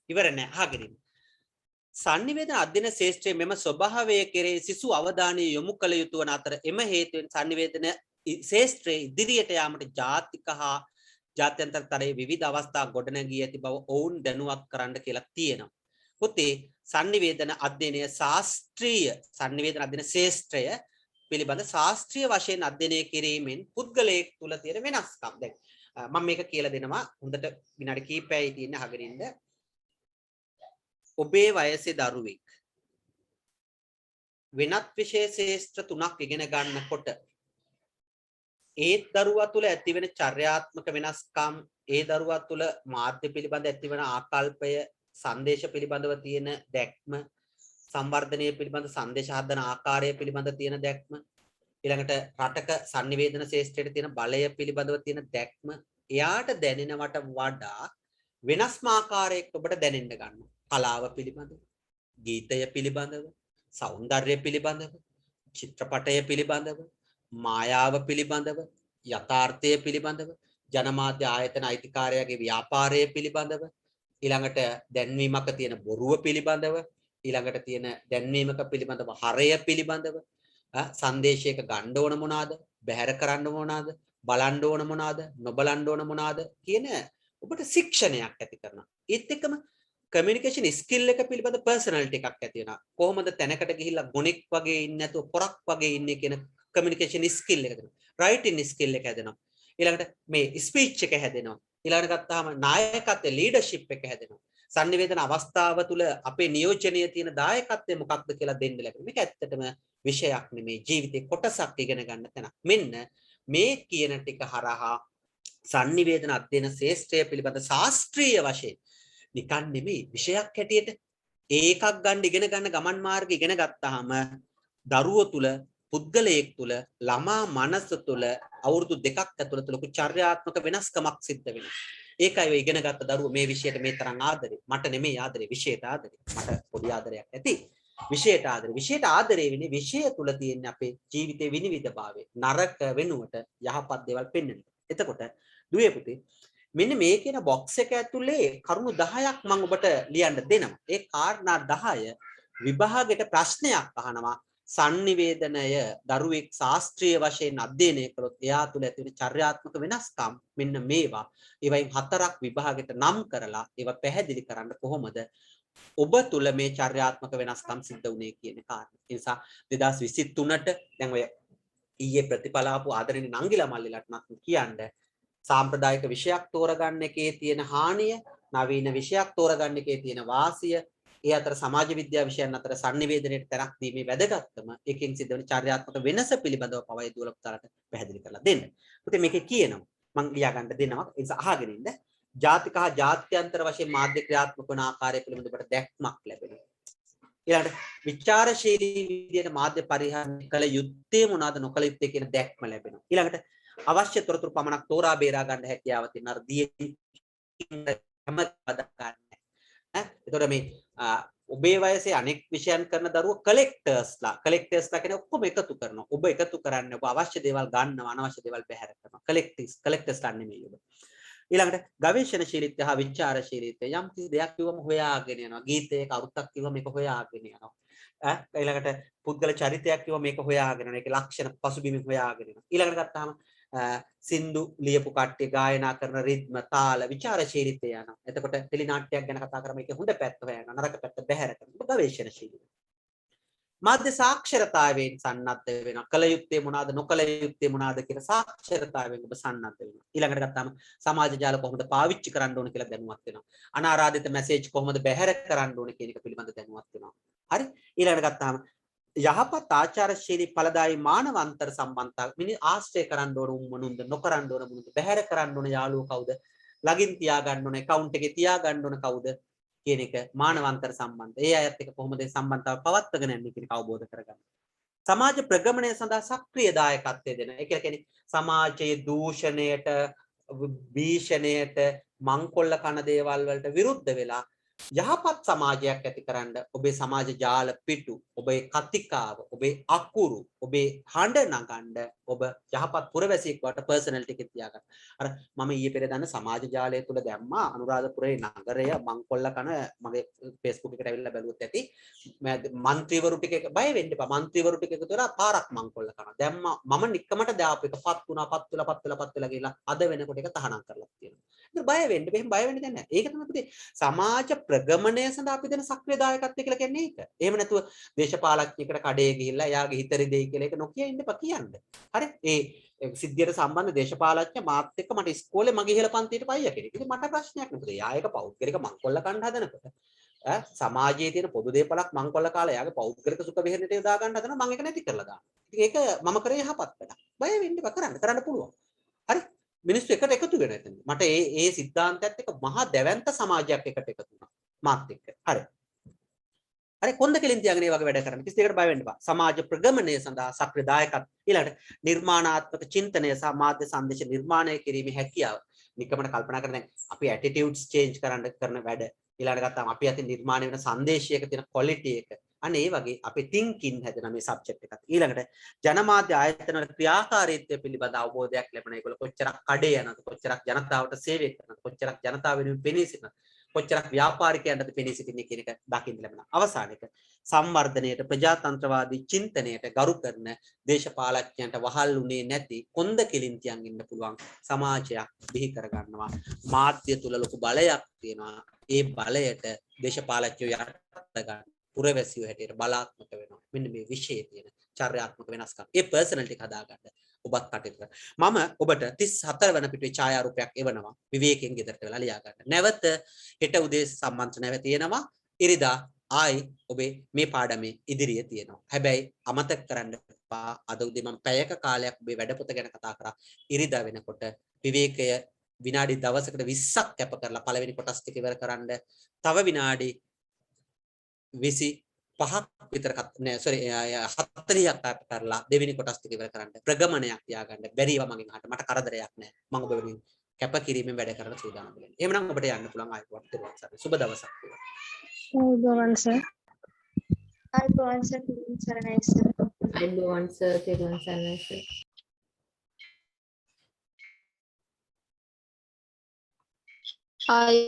ඉවර නෑ අහගෙන sannivedana අධ්‍යයන ශාස්ත්‍රයේ මෙම ස්වභාවය කෙරෙහි සිසු අවධානය යොමු කළ යුතු වන අතර එම හේතුවෙන් sannivedana ශාස්ත්‍රයේ ඉදිරියට යාමට ජාතික හා ජාත්‍යන්තරතරයේ විවිධ අවස්ථා ගොඩනැගී ඇති බව ඔවුන් දැනුවත් කරන්න කියලා තියෙනවා. පුතේ sannivedana අධ්‍යයනය ශාස්ත්‍රීය sannivedana අධ්‍යයන ශාස්ත්‍රය පිළිබඳ ශාස්ත්‍රීය වශයෙන් අධ්‍යයනය කිරීමෙන් පුද්ගලයෙක් තුල තියෙන වෙනස්කම්. දැන් මම මේක කියලා දෙනවා හොඳට විනාඩි කිහිපයයි තියෙන අහගෙන ඉන්න. ඔබේ වයසේ දරුවෙක් වෙනත් විෂය ශාස්ත්‍ර තුනක් ඉගෙන ගන්නකොට ඒ දරුවා තුළ ඇතිවෙන චර්යාත්මක වෙනස්කම් ඒ දරුවා තුළ මාධ්‍ය පිළිබඳ ඇතිවන ආකල්පය සංදේශ පිළිබඳව තියෙන දැක්ම සංවර්ධනය පිළිබඳ සංදේශ හදන ආකාරය පිළිබඳ තියෙන දැක්ම ඊළඟට රටක sannivedana ශාස්ත්‍රයේ තියෙන බලය පිළිබඳව තියෙන දැක්ම එයාට දැනෙනවට වඩා වෙනස්ම ආකාරයකට ඔබට දැනෙන්න ගන්නවා. කලාව පිළිබඳව, ගීතය පිළිබඳව, සෞන්දර්යය පිළිබඳව, චිත්‍රපටය පිළිබඳව, මායාව පිළිබඳව, යථාර්ථය පිළිබඳව, ජනමාධ්‍ය ආයතන අයිතිකාරයාගේ ව්‍යාපාරය පිළිබඳව, ඊළඟට දැන්වීමක තියෙන බොරුව පිළිබඳව, ඊළඟට තියෙන දැන්වීමක පිළිබඳව හරය පිළිබඳව, සංදේශයක ගන්න ඕන මොනවාද, බැහැර කරන්න මොනවාද, බලන්න ඕන මොනවාද, නොබලන්න ඕන මොනවාද කියන ඔබට ශික්ෂණයක් ඇති කරනවා. ඒත් එක්කම කමියුනිකේෂන් ස්කිල් එක පිළිබඳ පර්සනැලිටි එකක් ඇති වෙනවා. කොහොමද තැනකට ගිහිල්ලා ගොනෙක් වගේ ඉන්නේ නැතුව පොරක් වගේ ඉන්නේ කියන කමියුනිකේෂන් ස්කිල් එක හැදෙනවා. රයිටින් ස්කිල් එක හැදෙනවා. ඊළඟට මේ ස්පීච් එක හැදෙනවා. ඊළඟට ගත්තාම නායකත්වයේ ලීඩර්ෂිප් එක හැදෙනවා. sannivedana අවස්ථාව තුළ අපේ නියෝජනයේ තියෙන දායකත්වය මොකක්ද කියලා දෙන්න ලැබෙනවා. මේක ඇත්තටම විෂයක් නෙමේ ජීවිතේ කොටසක් ඉගෙන ගන්න තැනක්. මෙන්න මේ කියන ටික හරහා sannivedana අධ්‍යයන ශාස්ත්‍රය පිළිබඳ ශාස්ත්‍රීය වශයෙන් නිකන් නෙමෙයි විෂයක් හැටියට ඒකක් ගන්න ඉගෙන ගන්න ගමන් මාර්ගය ඉගෙන ගත්තාම දරුවෝ තුල පුද්ගලයෙක් තුල ළමා මනස තුල අවුරුදු 2ක් ඇතුළත ලොකු චර්යාත්මක වෙනස්කමක් සිද්ධ වෙනවා. ඒකයි ඔය ඉගෙන ගත්ත දරුවෝ මේ විෂයට මේ තරම් ආදරේ. මට නෙමෙයි ආදරේ විෂයට ආදරේ. මට පොඩි ආදරයක් ඇති. විෂයට ආදරේ. විෂයට ආදරේ වෙන්නේ විෂය තුල තියෙන අපේ ජීවිතේ විනිවිදභාවය. නරක වෙනුවට යහපත් දේවල් පෙන්වන්න. එතකොට දුවේ පුතේ මෙන්න මේ කියන බොක්ස් එක ඇතුලේ කරුණු 10ක් මම ඔබට ලියන්න දෙනවා. ඒ කාරණා 10 විභාගයට ප්‍රශ්නයක් අහනවා. sannivedanය දරුවෙක් ශාස්ත්‍රීය වශයෙන් අධ්‍යයනය කළොත් එයා තුළ ඇති වෙන චර්යාත්මක වෙනස්කම් මෙන්න මේවා. ඒවයින් 4ක් විභාගයට නම් කරලා ඒවා පැහැදිලි කරන්න කොහොමද ඔබ තුළ මේ චර්යාත්මක වෙනස්කම් සිද්ධ වුණේ කියන කාරණා. ඒ නිසා 2023ට දැන් ඔය ඊයේ ප්‍රතිඵල ආපු ආදරණීය නංගිලා මල්ලිලාට නම් කියන්නේ සාම්ප්‍රදායික විෂයක් තෝරගන්න එකේ තියෙන හානිය, නවීන විෂයක් තෝරගන්න එකේ තියෙන වාසිය, ඒ අතර සමාජ විද්‍යා විෂයන් අතර sannivedanයට තැනක් දීමේ වැදගත්කම, එකකින් සිද්ධ වෙන චර්යාත්මක වෙනස පිළිබඳව පවයි දුවල පුතාලට පැහැදිලි කරලා දෙන්න. පුතේ මේකේ කියනවා මම ලියා ගන්න දෙනවා. ඒ නිසා අහගෙන ඉන්න. ජාතික හා ජාත්‍යන්තර වශයෙන් මාධ්‍ය ක්‍රියාත්මක වන ආකාරය පිළිබඳව ඔබට දැක්මක් ලැබෙනවා. ඊළඟට විචාරශීලී විදියට මාධ්‍ය පරිහරණය කළ යුත්තේ මොනවාද නොකළ යුත්තේ කියන දැක්ම ලැබෙනවා. ඊළඟට අවශ්‍ය තොරතුරු පමණක් තෝරා බේරා ගන්න හැකියාව තියෙන අර එතකොට මේ ඔබේ වයසේ අනෙක් විෂයන් කරන දරුවෝ කලෙක්ටර්ස්ලා කියන්නේ ඔක්කොම එකතු කරනවා. ඔබ එකතු කරන්නේ ඔබ අවශ්‍ය දේවල් ගන්නවා, අනවශ්‍ය දේවල් බැහැර කරනවා. කලෙක්ටර්ස්ලා නෙමෙයි ඔබ. ඊළඟට ගවේෂණශීලීත්වය හා විචාරශීලීත්වය යම් කිසි දෙයක් කිව්වම හොයාගෙන යනවා. ගීතයක අරුතක් කිව්වම මේක හොයාගෙන යනවා. ඊළඟට පුද්ගල චරිතයක් කිව්වම මේක හොයාගෙන යනවා. ඒකේ ලක්ෂණ පසුබිම හොයාගෙන යනවා. ඊළඟට ගත්තාම සින්දු ලියපු කට්ටිය ගායනා කරන රිද්ම තාල විචාරශීලීත්වය යනවා. එතකොට ටෙලි නාට්‍යයක් ගැන කතා කරාම ඒකේ හොඳ පැත්ත හොයනවා. නරක පැත්ත බැහැර කරනවා. ගවේෂණශීලී. මාධ්‍ය සාක්ෂරතාවයෙන් සන්නද්ධ වෙනවා. කල යුත්තේ මොනවාද නොකල යුත්තේ මොනවාද කියලා සාක්ෂරතාවයෙන් ඔබ සන්නද්ධ වෙනවා. ඊළඟට ගත්තාම සමාජ ජාල කොහොමද පාවිච්චි කරන්න ඕන කියලා දැනුවත් වෙනවා. අනාරාධිත මැසේජ් කොහොමද බැහැර කරන්න ඕන කියන එක පිළිබඳ දැනුවත් වෙනවා. හරි? ඊළඟට ගත්තාම යහපත් ආචාරශීලී ඵලදායී මානව අන්තර් සම්බන්ධතාව මිනි ආශ්‍රය කරන්න ඕන මොනුන්ද නොකරන්න ඕන මොනුන්ද බැහැර කරන්න ඕන යාළුවෝ කවුද ලගින් තියා ගන්න ඕන account එකේ තියා ගන්න ඕන කවුද කියන එක මානව අන්තර් සම්බන්ධ. ඒ අයත් එක්ක කොහොමද මේ සම්බන්ධතාව පවත්වාගෙන යන්නේ කියන එක අවබෝධ කරගන්න. සමාජ ප්‍රගමනය සඳහා සක්‍රීය දායකත්වය දෙන. ඒ කියන්නේ සමාජයේ දූෂණයට, භීෂණයට, මංකොල්ල කන දේවල් වලට විරුද්ධ වෙලා යහපත් සමාජයක් ඇතිකරන්න ඔබේ සමාජ ජාල පිටු, ඔබේ කතිකාව, ඔබේ අකුරු, ඔබේ හඬ නගන්න ඔබ යහපත් පුරවැසියෙක් වට පර්සනැලිටි එක තියාගන්න. අර මම ඊයේ පෙර දන්න සමාජ ජාලය තුල දැම්මා අනුරාධපුරේ නගරය මංකොල්ල කන මගේ Facebook එකට ඇවිල්ලා බැලුවොත් ඇති. මන්ත්‍රීවරු ටික බය වෙන්න එපා. මන්ත්‍රීවරු ටික එකතු වෙලා පාරක් මංකොල්ල කනවා. දැම්මා මම නික්කමට දාපු එක පත් වෙලා ගිහලා අද වෙනකොට එක තහනම් කරලා තියෙනවා. ඒක බය වෙන්න. එහෙම බය වෙන්න දෙයක් නැහැ. ඒක තමයි පුතේ සමාජ ප්‍රගමනය සඳහා අපි දෙන සක්‍රීය දායකත්වය කියලා කියන්නේ ඒක. එහෙම නැතුව දේශපාලඥයෙකුට කඩේ ගිහිල්ලා එයාගේ හිතරි දෙයි කියලා ඒක නොකිය ඉන්න එපා කියන්න. හරි? ඒ සිද්ධියට සම්බන්ධ දේශපාලඥ මාත් එක්ක මට ඉස්කෝලේ මගේ ඉහළ පන්තියට පයියා කෙනෙක්. ඉතින් මට ප්‍රශ්නයක් නෑ. එයා ඒක පෞද්ගලික මංකොල්ල කන්න හදනකොට සමාජයේ තියෙන පොදු දේපලක් මංකොල්ල කාලා එයාගේ පෞද්ගලික සුඛ විහරණයට යොදා ගන්න හදනවා මම ඒක නැති කරලා දානවා. ඉතින් ඒක මම කරේ යහපත් වැඩක්. බය වෙන්න එපා කරන්න පුළුවන්. හරි? මිනිස්සු එකට එකතු වෙන එතන. මට ඒ සිද්ධාන්තයත් එක්ක මහා දැවැන්ත සමාජයක් එකට එකතු වුණා. මාත් එක්ක. හරි. හරි කොන්ද කෙලින් තියාගෙන මේ වගේ වැඩ කරන්න. කිසි දෙයකට බය වෙන්න එපා. සමාජ ප්‍රගමනය සඳහා සක්‍රීය දායකත්වය. ඊළඟට නිර්මාණාත්මක චින්තනය සහ මාධ්‍ය සංදේශ නිර්මාණය කිරීමේ හැකියාව. නිකමන කල්පනා කරන දැන් අපි ඇටිටියුඩ්ස් චේන්ජ් කරන්න කරන වැඩ. ඊළඟට ගත්තාම අපි අතින් නිර්මාණය වෙන සංදේශයක තියෙන ක්වොලිටි එක. අන්න ඒ වගේ අපේ තින්කින් හැදෙන මේ සබ්ජෙක්ට් එකත්. ඊළඟට ජනමාධ්‍ය ආයතන වල ක්‍රියාකාරීත්වය පිළිබඳ අවබෝධයක් ලැබෙන. ඒගොල්ලෝ කොච්චරක් කඩේ යනවද, කොච්චරක් ජනතාවට සේවය කරනවද, කොච්චරක් ජනතාව වෙනුවෙන් පෙනී සිටිනවද, කොච්චරක් ව්‍යාපාරිකයන්ට පෙනී සිටින්නේ කියන එක දකින්න ලැබෙනවා. අවසාන එක සංවර්ධනයට, ප්‍රජාතන්ත්‍රවාදී චින්තනයට ගරු කරන දේශපාලඥයන්ට වහල් උනේ නැති කොන්ද කෙලින් තියන් ඉන්න පුළුවන් සමාජයක් බිහි කරගන්නවා. මාධ්‍ය තුල ලොකු බලයක් තියෙනවා. ඒ බලයට දේශපාලඥයෝ යට ගන්න පුරවැසියෝ හැටියට බලාත්මක වෙනවා. මෙන්න මේ විශේෂය තියෙන චර්යාත්මක වෙනස්කම්. ඒ පර්සනැලිටි එක හදාගන්න. ඔබත් කටයුතු කරන්න. මම ඔබට 34 වන පිටුවේ ඡායාරූපයක් එවනවා. විවේකයෙන් ගෙදරට වෙලා ලියා ගන්න. නැවත හෙට උදේ සම්මන්ත්‍රණය තියෙනවා. ඉරිදා ආයි ඔබේ මේ පාඩමේ ඉදිරියේ තියෙනවා. හැබැයි අමතක කරන්න එපා. අද උදේ මම පැයක කාලයක් ඔබේ වැඩපොත ගැන කතා කරා. ඉරිදා වෙනකොට විවේකය විනාඩි දවසකට 20ක් කැප කරලා පළවෙනි කොටස් ටික ඉවර කරන්න. තව විනාඩි 25ක් විතර නෑ සෝරි 40ක් කැප කරලා දෙවෙනි කොටස් ටික ඉවර කරන්න. ප්‍රගමනයක් තියාගන්න. බැරිව මගෙන් අහන්න. මට කරදරයක් නෑ. මම ඔබ වෙනුවෙන් කැප කිරීමෙන් වැඩ කරන සූදානම් වෙනවා. එහෙනම් ඔබට යන්න පුළුවන් ආයිවත් දරුවන් සර්. සුබ දවසක් වේවා. අයිබෝවන් සර්. අයිබෝවන් සර් සරණයි සර්. අයිබෝවන් සර් තෙරුවන් සරණයි සර්. ආයි